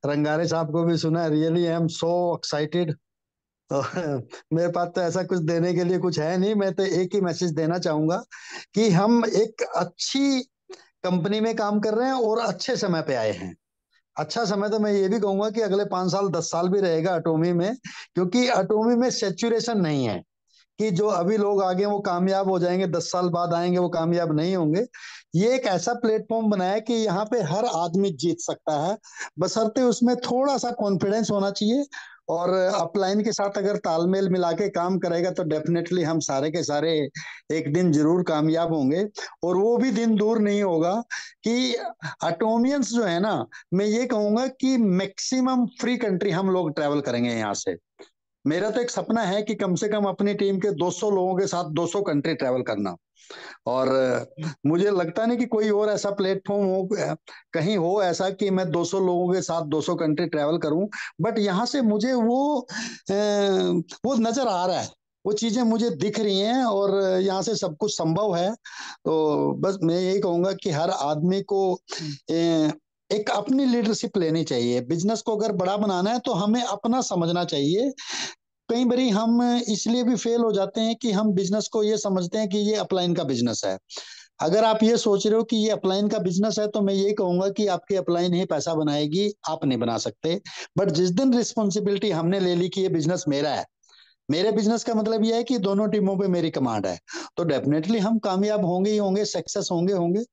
रंगारे साहब को भी सुना है। Really I am so excited. मेरे पास तो ऐसा कुछ देने के लिए कुछ है नहीं। मैं तो एक ही मैसेज देना चाहूंगा कि हम एक अच्छी कंपनी में काम कर रहे हैं और अच्छे समय पे आए हैं। अच्छा समय तो मैं ये भी कहूंगा कि अगले 5 साल 10 साल भी रहेगा एटॉमी में, क्योंकि एटॉमी में सेचुरेशन नहीं है कि जो अभी लोग आगे वो कामयाब हो जाएंगे, 10 साल बाद आएंगे वो कामयाब नहीं होंगे। ये एक ऐसा प्लेटफॉर्म बनाया कि यहाँ पे हर आदमी जीत सकता है, बशर्ते उसमें थोड़ा सा कॉन्फिडेंस होना चाहिए। और अपलाइन के साथ अगर तालमेल मिला के काम करेगा तो डेफिनेटली हम सारे के सारे एक दिन जरूर कामयाब होंगे। और वो भी दिन दूर नहीं होगा कि एटोमियंस जो है ना, मैं ये कहूंगा कि मैक्सिमम फ्री कंट्री हम लोग ट्रेवल करेंगे यहाँ से। मेरा तो एक सपना है कि कम से कम अपनी टीम के 200 लोगों के साथ 200 कंट्री ट्रेवल करना। और मुझे लगता नहीं कि कोई और ऐसा प्लेटफॉर्म हो, कहीं हो ऐसा कि मैं 200 लोगों के साथ 200 कंट्री ट्रेवल करूं। बट यहाँ से मुझे वो नजर आ रहा है, वो चीजें मुझे दिख रही हैं और यहाँ से सब कुछ संभव है। तो बस मैं यही कहूंगा कि हर आदमी को एक अपनी लीडरशिप लेनी चाहिए। बिजनेस को अगर बड़ा बनाना है तो हमें अपना समझना चाहिए। कई बारी हम इसलिए भी फेल हो जाते हैं कि हम बिजनेस को ये समझते हैं कि ये अपलाइन का बिजनेस है। अगर आप ये सोच रहे हो कि ये अपलाइन का बिजनेस है तो मैं ये कहूंगा कि आपकी अपलाइन ही पैसा बनाएगी, आप नहीं बना सकते। बट जिस दिन रिस्पॉन्सिबिलिटी हमने ले ली कि ये बिजनेस मेरा है, मेरे बिजनेस का मतलब यह है कि दोनों टीमों पे मेरी कमांड है, तो डेफिनेटली हम कामयाब होंगे ही होंगे, सक्सेस होंगे होंगे।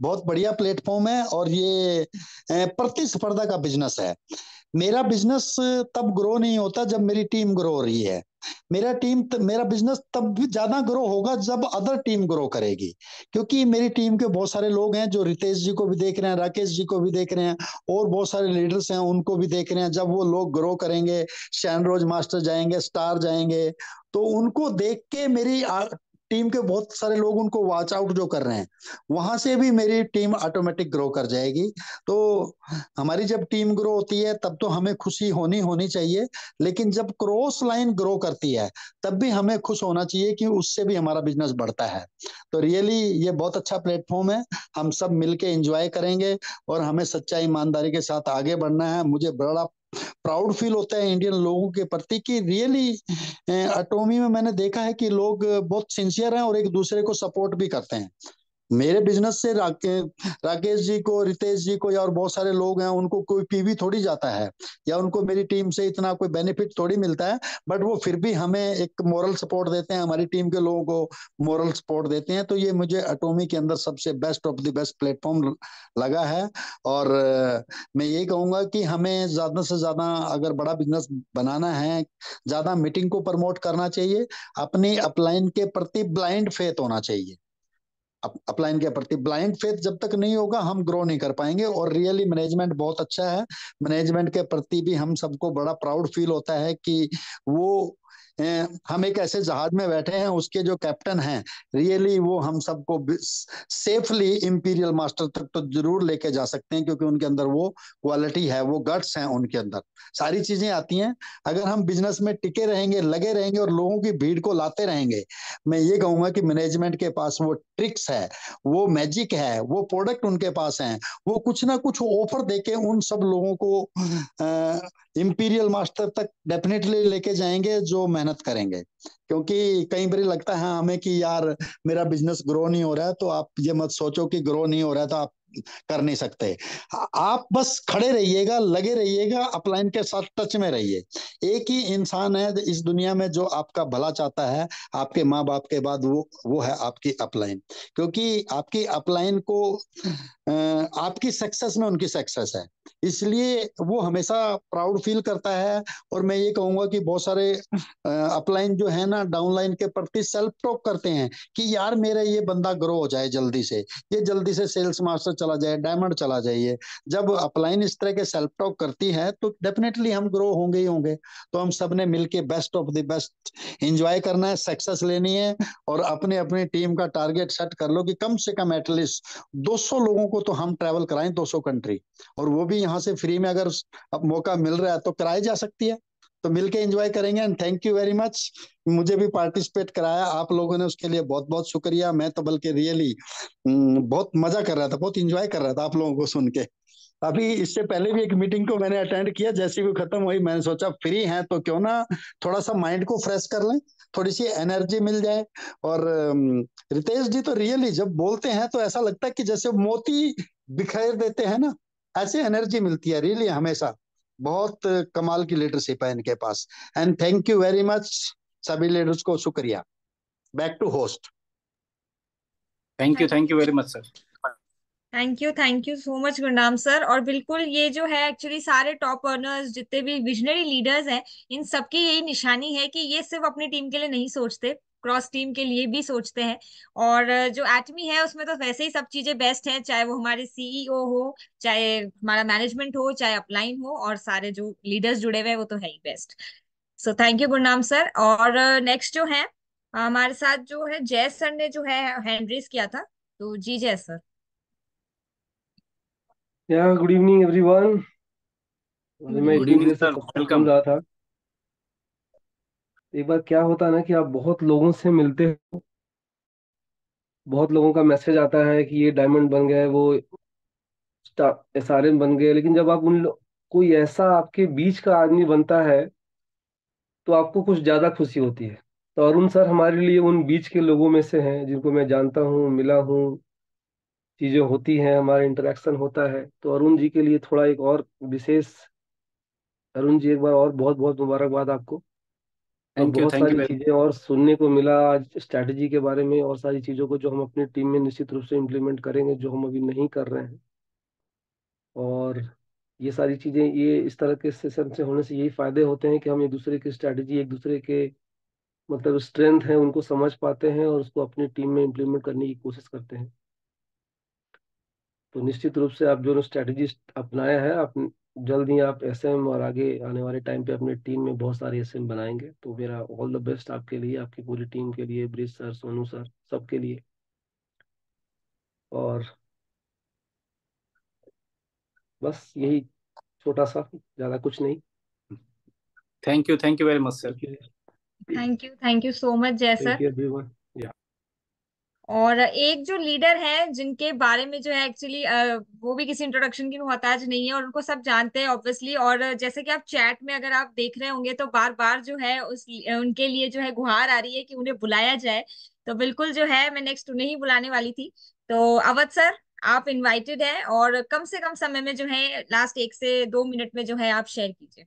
बहुत बढ़िया प्लेटफॉर्म है और ये प्रतिस्पर्धा का बिजनेस है। मेरा बिजनेस तब ग्रो नहीं होता जब मेरी टीम ग्रो हो रही है। मेरा बिजनेस तब भी ज्यादा ग्रो होगा जब अदर टीम ग्रो करेगी। क्योंकि मेरी टीम के बहुत सारे लोग हैं जो रितेश जी को भी देख रहे हैं, राकेश जी को भी देख रहे हैं, और बहुत सारे लीडर्स हैं उनको भी देख रहे हैं। जब वो लोग ग्रो करेंगे, शैनरोज मास्टर जाएंगे, स्टार जाएंगे, तो उनको देख के मेरी टीम के बहुत सारे लोग उनको वॉच आउट जो कर रहे हैं, वहां से भी मेरी टीम ऑटोमेटिक ग्रो कर जाएगी। तो हमारी जब टीम ग्रो होती है तब तो हमें खुशी होनी होनी चाहिए, लेकिन जब क्रॉस लाइन ग्रो करती है तब भी हमें खुश होना चाहिए कि उससे भी हमारा बिजनेस बढ़ता है। तो रियली ये बहुत अच्छा प्लेटफॉर्म है, हम सब मिलके एंजॉय करेंगे और हमें सच्चाई ईमानदारी के साथ आगे बढ़ना है। मुझे बड़ा प्राउड फील होता है इंडियन लोगों के प्रति कि रियली एटोमी में मैंने देखा है कि लोग बहुत सिंसियर हैं और एक दूसरे को सपोर्ट भी करते हैं। मेरे बिजनेस से राकेश जी को, रितेश जी को, या और बहुत सारे लोग हैं उनको कोई पीवी थोड़ी जाता है, या उनको मेरी टीम से इतना कोई बेनिफिट थोड़ी मिलता है। बट वो फिर भी हमें एक मोरल सपोर्ट देते हैं, हमारी टीम के लोगों को मोरल सपोर्ट देते हैं। तो ये मुझे एटोमी के अंदर सबसे best of the best platform लगा है। और मैं यही कहूंगा कि हमें ज्यादा से ज्यादा अगर बड़ा बिजनेस बनाना है, ज्यादा मीटिंग को प्रमोट करना चाहिए, अपनी अपलाइन के प्रति ब्लाइंड फेथ होना चाहिए। अपलाइन के प्रति ब्लाइंड फेथ जब तक नहीं होगा हम ग्रो नहीं कर पाएंगे। और रियली मैनेजमेंट बहुत अच्छा है, मैनेजमेंट के प्रति भी हम सबको बड़ा प्राउड फील होता है कि वो हम एक ऐसे जहाज में बैठे हैं, उसके जो कैप्टन हैं रियली वो हम सबको सेफली इंपीरियल मास्टर तक तो जरूर लेके जा सकते हैं, क्योंकि उनके अंदर वो क्वालिटी है, वो गट्स हैं उनके अंदर, सारी चीजें आती हैं। अगर हम बिजनेस में टिके रहेंगे, लगे रहेंगे और लोगों की भीड़ को लाते रहेंगे, मैं ये कहूंगा कि मैनेजमेंट के पास वो ट्रिक्स है, वो मैजिक है, वो प्रोडक्ट उनके पास है, वो कुछ ना कुछ ऑफर देके उन सब लोगों को इंपीरियल मास्टर तक डेफिनेटली लेके जाएंगे जो मेहनत करेंगे। क्योंकि कई बार लगता है हमें कि यार मेरा बिजनेस ग्रो नहीं हो रहा है, तो आप ये मत सोचो कि ग्रो नहीं हो रहा है तो आप कर नहीं सकते। आप बस खड़े रहिएगा, लगे रहिएगा, अपलाइन के साथ टच में रहिए। एक ही इंसान है इस दुनिया में जो आपका भला चाहता है, आपके माँ बाप के बाद वो है आपकी अपलाइन। क्योंकि आपकी अपलाइन को आपकी सक्सेस में उनकी सक्सेस है, इसलिए वो हमेशा प्राउड फील करता है। और मैं ये कहूंगा कि बहुत सारे अपलाइन जो है ना डाउनलाइन के प्रति सेल्फ टॉक करते हैं कि यार मेरा ये बंदा ग्रो हो जाए जल्दी से, ये जल्दी से सेल्स मास्टर चला जाए, डायमंड चला जाइए। जब अपलाइन इस तरह के सेल्फ टॉक करती है तो डेफिनेटली हम ग्रो होंगे ही होंगे। तो हम सब ने मिलके best of the best enjoy करना है, सक्सेस लेनी है, और अपने अपनी टीम का टारगेट सेट कर लो कि कम से कम एटलीस्ट 200 लोगों को तो हम ट्रेवल कराएं, 200 कंट्री, और वो भी यहाँ से फ्री में अगर अब मौका मिल रहा है तो कराई जा सकती है। तो मिलके एंजॉय करेंगे। And thank you very much, मुझे भी पार्टिसिपेट कराया आप लोगों ने, उसके लिए बहुत बहुत शुक्रिया। मैं तो बल्कि रियली बहुत मजा कर रहा था, बहुत एंजॉय कर रहा था आप लोगों को सुन के। अभी इससे पहले भी एक मीटिंग को मैंने अटेंड किया, जैसी भी खत्म हुई मैंने सोचा फ्री हैं तो क्यों ना थोड़ा सा माइंड को फ्रेश कर लें, थोड़ी सी एनर्जी मिल जाए। और रितेश जी तो रियली जब बोलते हैं तो ऐसा लगता है कि जैसे मोती बिखेर देते हैं ना, ऐसी एनर्जी मिलती है रियली हमेशा। बहुत कमाल की लीडरशिप है इनके पास। And thank you very much, सभी लीडर्स को शुक्रिया। Back to host. Thank you very much sir. Thank you so much Gurnam sir. और बिल्कुल ये जो है एक्चुअली सारे टॉप अर्नर्स जितने भी विजनरी लीडर्स हैं, इन सबकी यही निशानी है कि ये सिर्फ अपनी टीम के लिए नहीं सोचते, क्रॉस टीम के लिए भी सोचते हैं। और जो एटमी है उसमें तो वैसे ही सब चीजें बेस्ट हैं, चाहे वो हमारे सीईओ हो, चाहे हमारा मैनेजमेंट हो, चाहे अपलाइन हो, और सारे जो लीडर्स जुड़े हुए हैं वो तो है ही best. So thank you Gurnam sir. और नेक्स्ट जो है हमारे साथ जो है जय सर ने जो है हैंड रेस किया था, तो जी जय सर। या गुड इवनिंग एवरीवन। मैं गुड इतनी इवनिंग देर से सर, सबको सुन वेलकम। रहा था। एक बार क्या होता है ना कि आप बहुत लोगों से मिलते हो, बहुत लोगों का मैसेज आता है कि ये डायमंड बन गए, वो एसआरएम बन गए, लेकिन जब आप कोई ऐसा आपके बीच का आदमी बनता है तो आपको कुछ ज्यादा खुशी होती है। तो अरुण सर हमारे लिए उन बीच के लोगों में से हैं जिनको मैं जानता हूँ, मिला हूँ, चीजें होती हैं, हमारा इंटरेक्शन होता है। तो अरुण जी के लिए थोड़ा एक और विशेष, अरुण जी एक बार और बहुत बहुत मुबारकबाद आपको। और बहुत थैंक यू सारी वेरी चीजें और सुनने को मिला आज स्ट्रैटेजी के बारे में, और सारी चीजों को जो हम अपनी टीम में निश्चित रूप से इम्प्लीमेंट करेंगे, जो हम अभी नहीं कर रहे हैं। और ये सारी चीजें, ये इस तरह के सेशन से होने से यही फायदे होते हैं कि हम एक दूसरे की स्ट्रैटेजी, एक दूसरे के मतलब स्ट्रेंथ है उनको समझ पाते हैं और उसको अपनी टीम में इम्प्लीमेंट करने की कोशिश करते हैं। तो निश्चित रूप से आप जो स्ट्रैटेजी अपनाया है, आप जल्द ही आप एसएम और आगे आने वाले टाइम पे अपने टीम में बहुत सारे एसएम बनाएंगे। तो मेरा ऑल द बेस्ट आपके लिए, आपकी पूरी टीम के लिए, ब्रिज सर, सोनू सर, सबके लिए। और बस यही छोटा सा, ज्यादा कुछ नहीं। Thank you very much sir. Thank you so much जय थैंक सर। You everyone. या और एक जो लीडर है जिनके बारे में जो है एक्चुअली वो भी किसी इंट्रोडक्शन की मोहताज नहीं है और उनको सब जानते हैं ऑब्वियसली। और जैसे कि आप चैट में अगर आप देख रहे होंगे तो बार बार जो है उनके लिए जो है गुहार आ रही है कि उन्हें बुलाया जाए। तो बिल्कुल जो है मैं नेक्स्ट उन्हें ही बुलाने वाली थी। तो अवध सर, आप इनवाइटेड है और कम से कम समय में जो है लास्ट 1 से 2 मिनट में जो है आप शेयर कीजिए।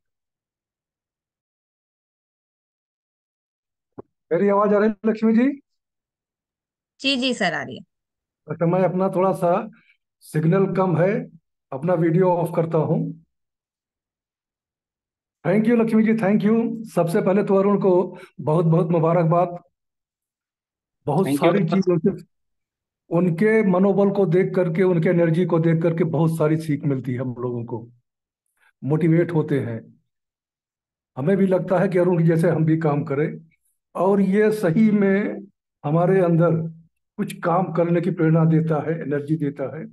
मेरी आवाज आ रही है लक्ष्मी जी? जी जी सर आ रही है। अच्छा, मैं अपना थोड़ा सा सिग्नल कम है, अपना वीडियो ऑफ करता हूँ। Thank you Lakshmi ji, thank you. सबसे पहले तो अरुण को बहुत बहुत मुबारकबाद। बहुत thank you sorry very much. चीज उनके मनोबल को देख करके, उनके एनर्जी को देख करके बहुत सारी सीख मिलती है, हम लोगों को मोटिवेट होते हैं। हमें भी लगता है कि अरुण जैसे हम भी काम करें, और ये सही में हमारे अंदर कुछ काम करने की प्रेरणा देता है, एनर्जी देता है।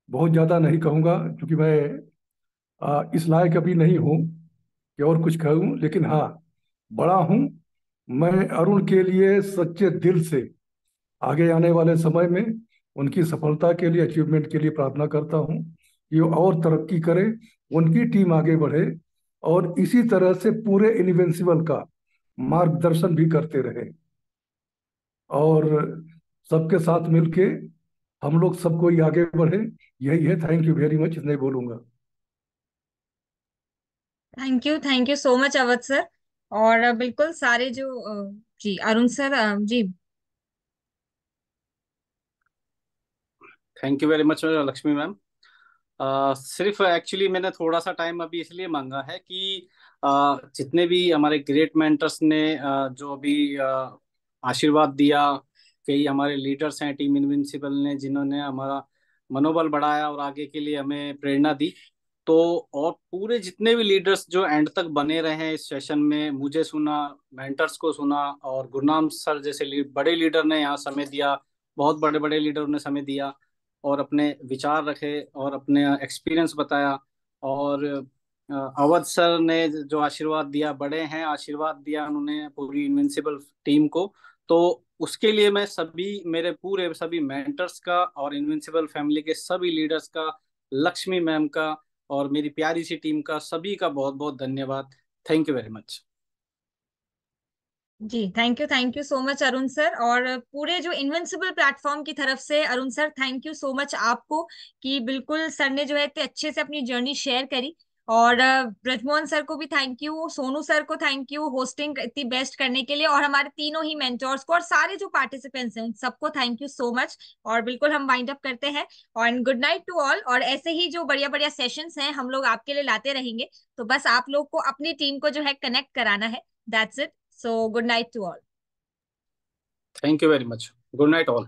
बहुत ज़्यादा नहीं कहूँगा क्योंकि मैं इस लायक अभी नहीं हूँ कि और कुछ कहूँ, लेकिन हाँ, बड़ा हूँ। मैं अरुण के लिए सच्चे दिल से आगे आने वाले समय में उनकी सफलता के लिए, अचीवमेंट के लिए प्रार्थना करता हूँ कि वो और तरक्की करे, उनकी टीम आगे बढ़े, और इसी तरह से पूरे इनविंसिबल का मार्गदर्शन भी करते रहे, और सबके साथ मिलके हम लोग सबको ही आगे बढ़े। यही है। थैंक यू वेरी मच, नहीं बोलूंगा। Thank you so much Awadh sir. और बिल्कुल सारे जो जी अरुण सर, जी thank you very much Lakshmi ma'am. सिर्फ एक्चुअली मैंने थोड़ा सा टाइम अभी इसलिए मांगा है कि जितने भी हमारे ग्रेट मेंटर्स ने जो अभी आशीर्वाद दिया, कई हमारे लीडर्स हैं टीम इनविंसिबल ने जिन्होंने हमारा मनोबल बढ़ाया और आगे के लिए हमें प्रेरणा दी। तो और पूरे जितने भी लीडर्स जो एंड तक बने रहे हैं इस सेशन में, मुझे सुना, मेंटर्स को सुना, और गुरनाम सर जैसे बड़े लीडर ने यहाँ समय दिया, बहुत बड़े बड़े लीडर ने समय दिया और अपने विचार रखे और अपने एक्सपीरियंस बताया। और अवध सर ने जो आशीर्वाद दिया, बड़े हैं, आशीर्वाद दिया उन्होंने पूरी इनविंसिबल टीम को। तो उसके लिए मैं सभी, मेरे पूरे सभी मेंटर्स का और इनविंसिबल फैमिली के सभी लीडर्स का, लक्ष्मी मैम का और मेरी प्यारी सी टीम का, सभी का बहुत बहुत धन्यवाद। Thank you very much. जी thank you so much Arun sir. और पूरे जो इनविंसिबल प्लेटफॉर्म की तरफ से Arun sir thank you so much आपको, कि बिल्कुल सर ने जो है इतने अच्छे से अपनी जर्नी शेयर करी। और ब्रजमोहन सर को भी थैंक यू, सोनू सर को थैंक यू होस्टिंग इतनी बेस्ट करने के लिए, और हमारे तीनों ही मेंटोर्स को और सारे जो पार्टिसिपेंट्स हैं उन सबको थैंक यू सो मच। और बिल्कुल हम वाइंड अप करते हैं, और गुड नाइट टू ऑल। और ऐसे ही जो बढ़िया बढ़िया सेशंस हैं हम लोग आपके लिए लाते रहेंगे, तो बस आप लोग को अपनी टीम को जो है कनेक्ट कराना है। That's it. So good night to all. Thank you very much. Good night all.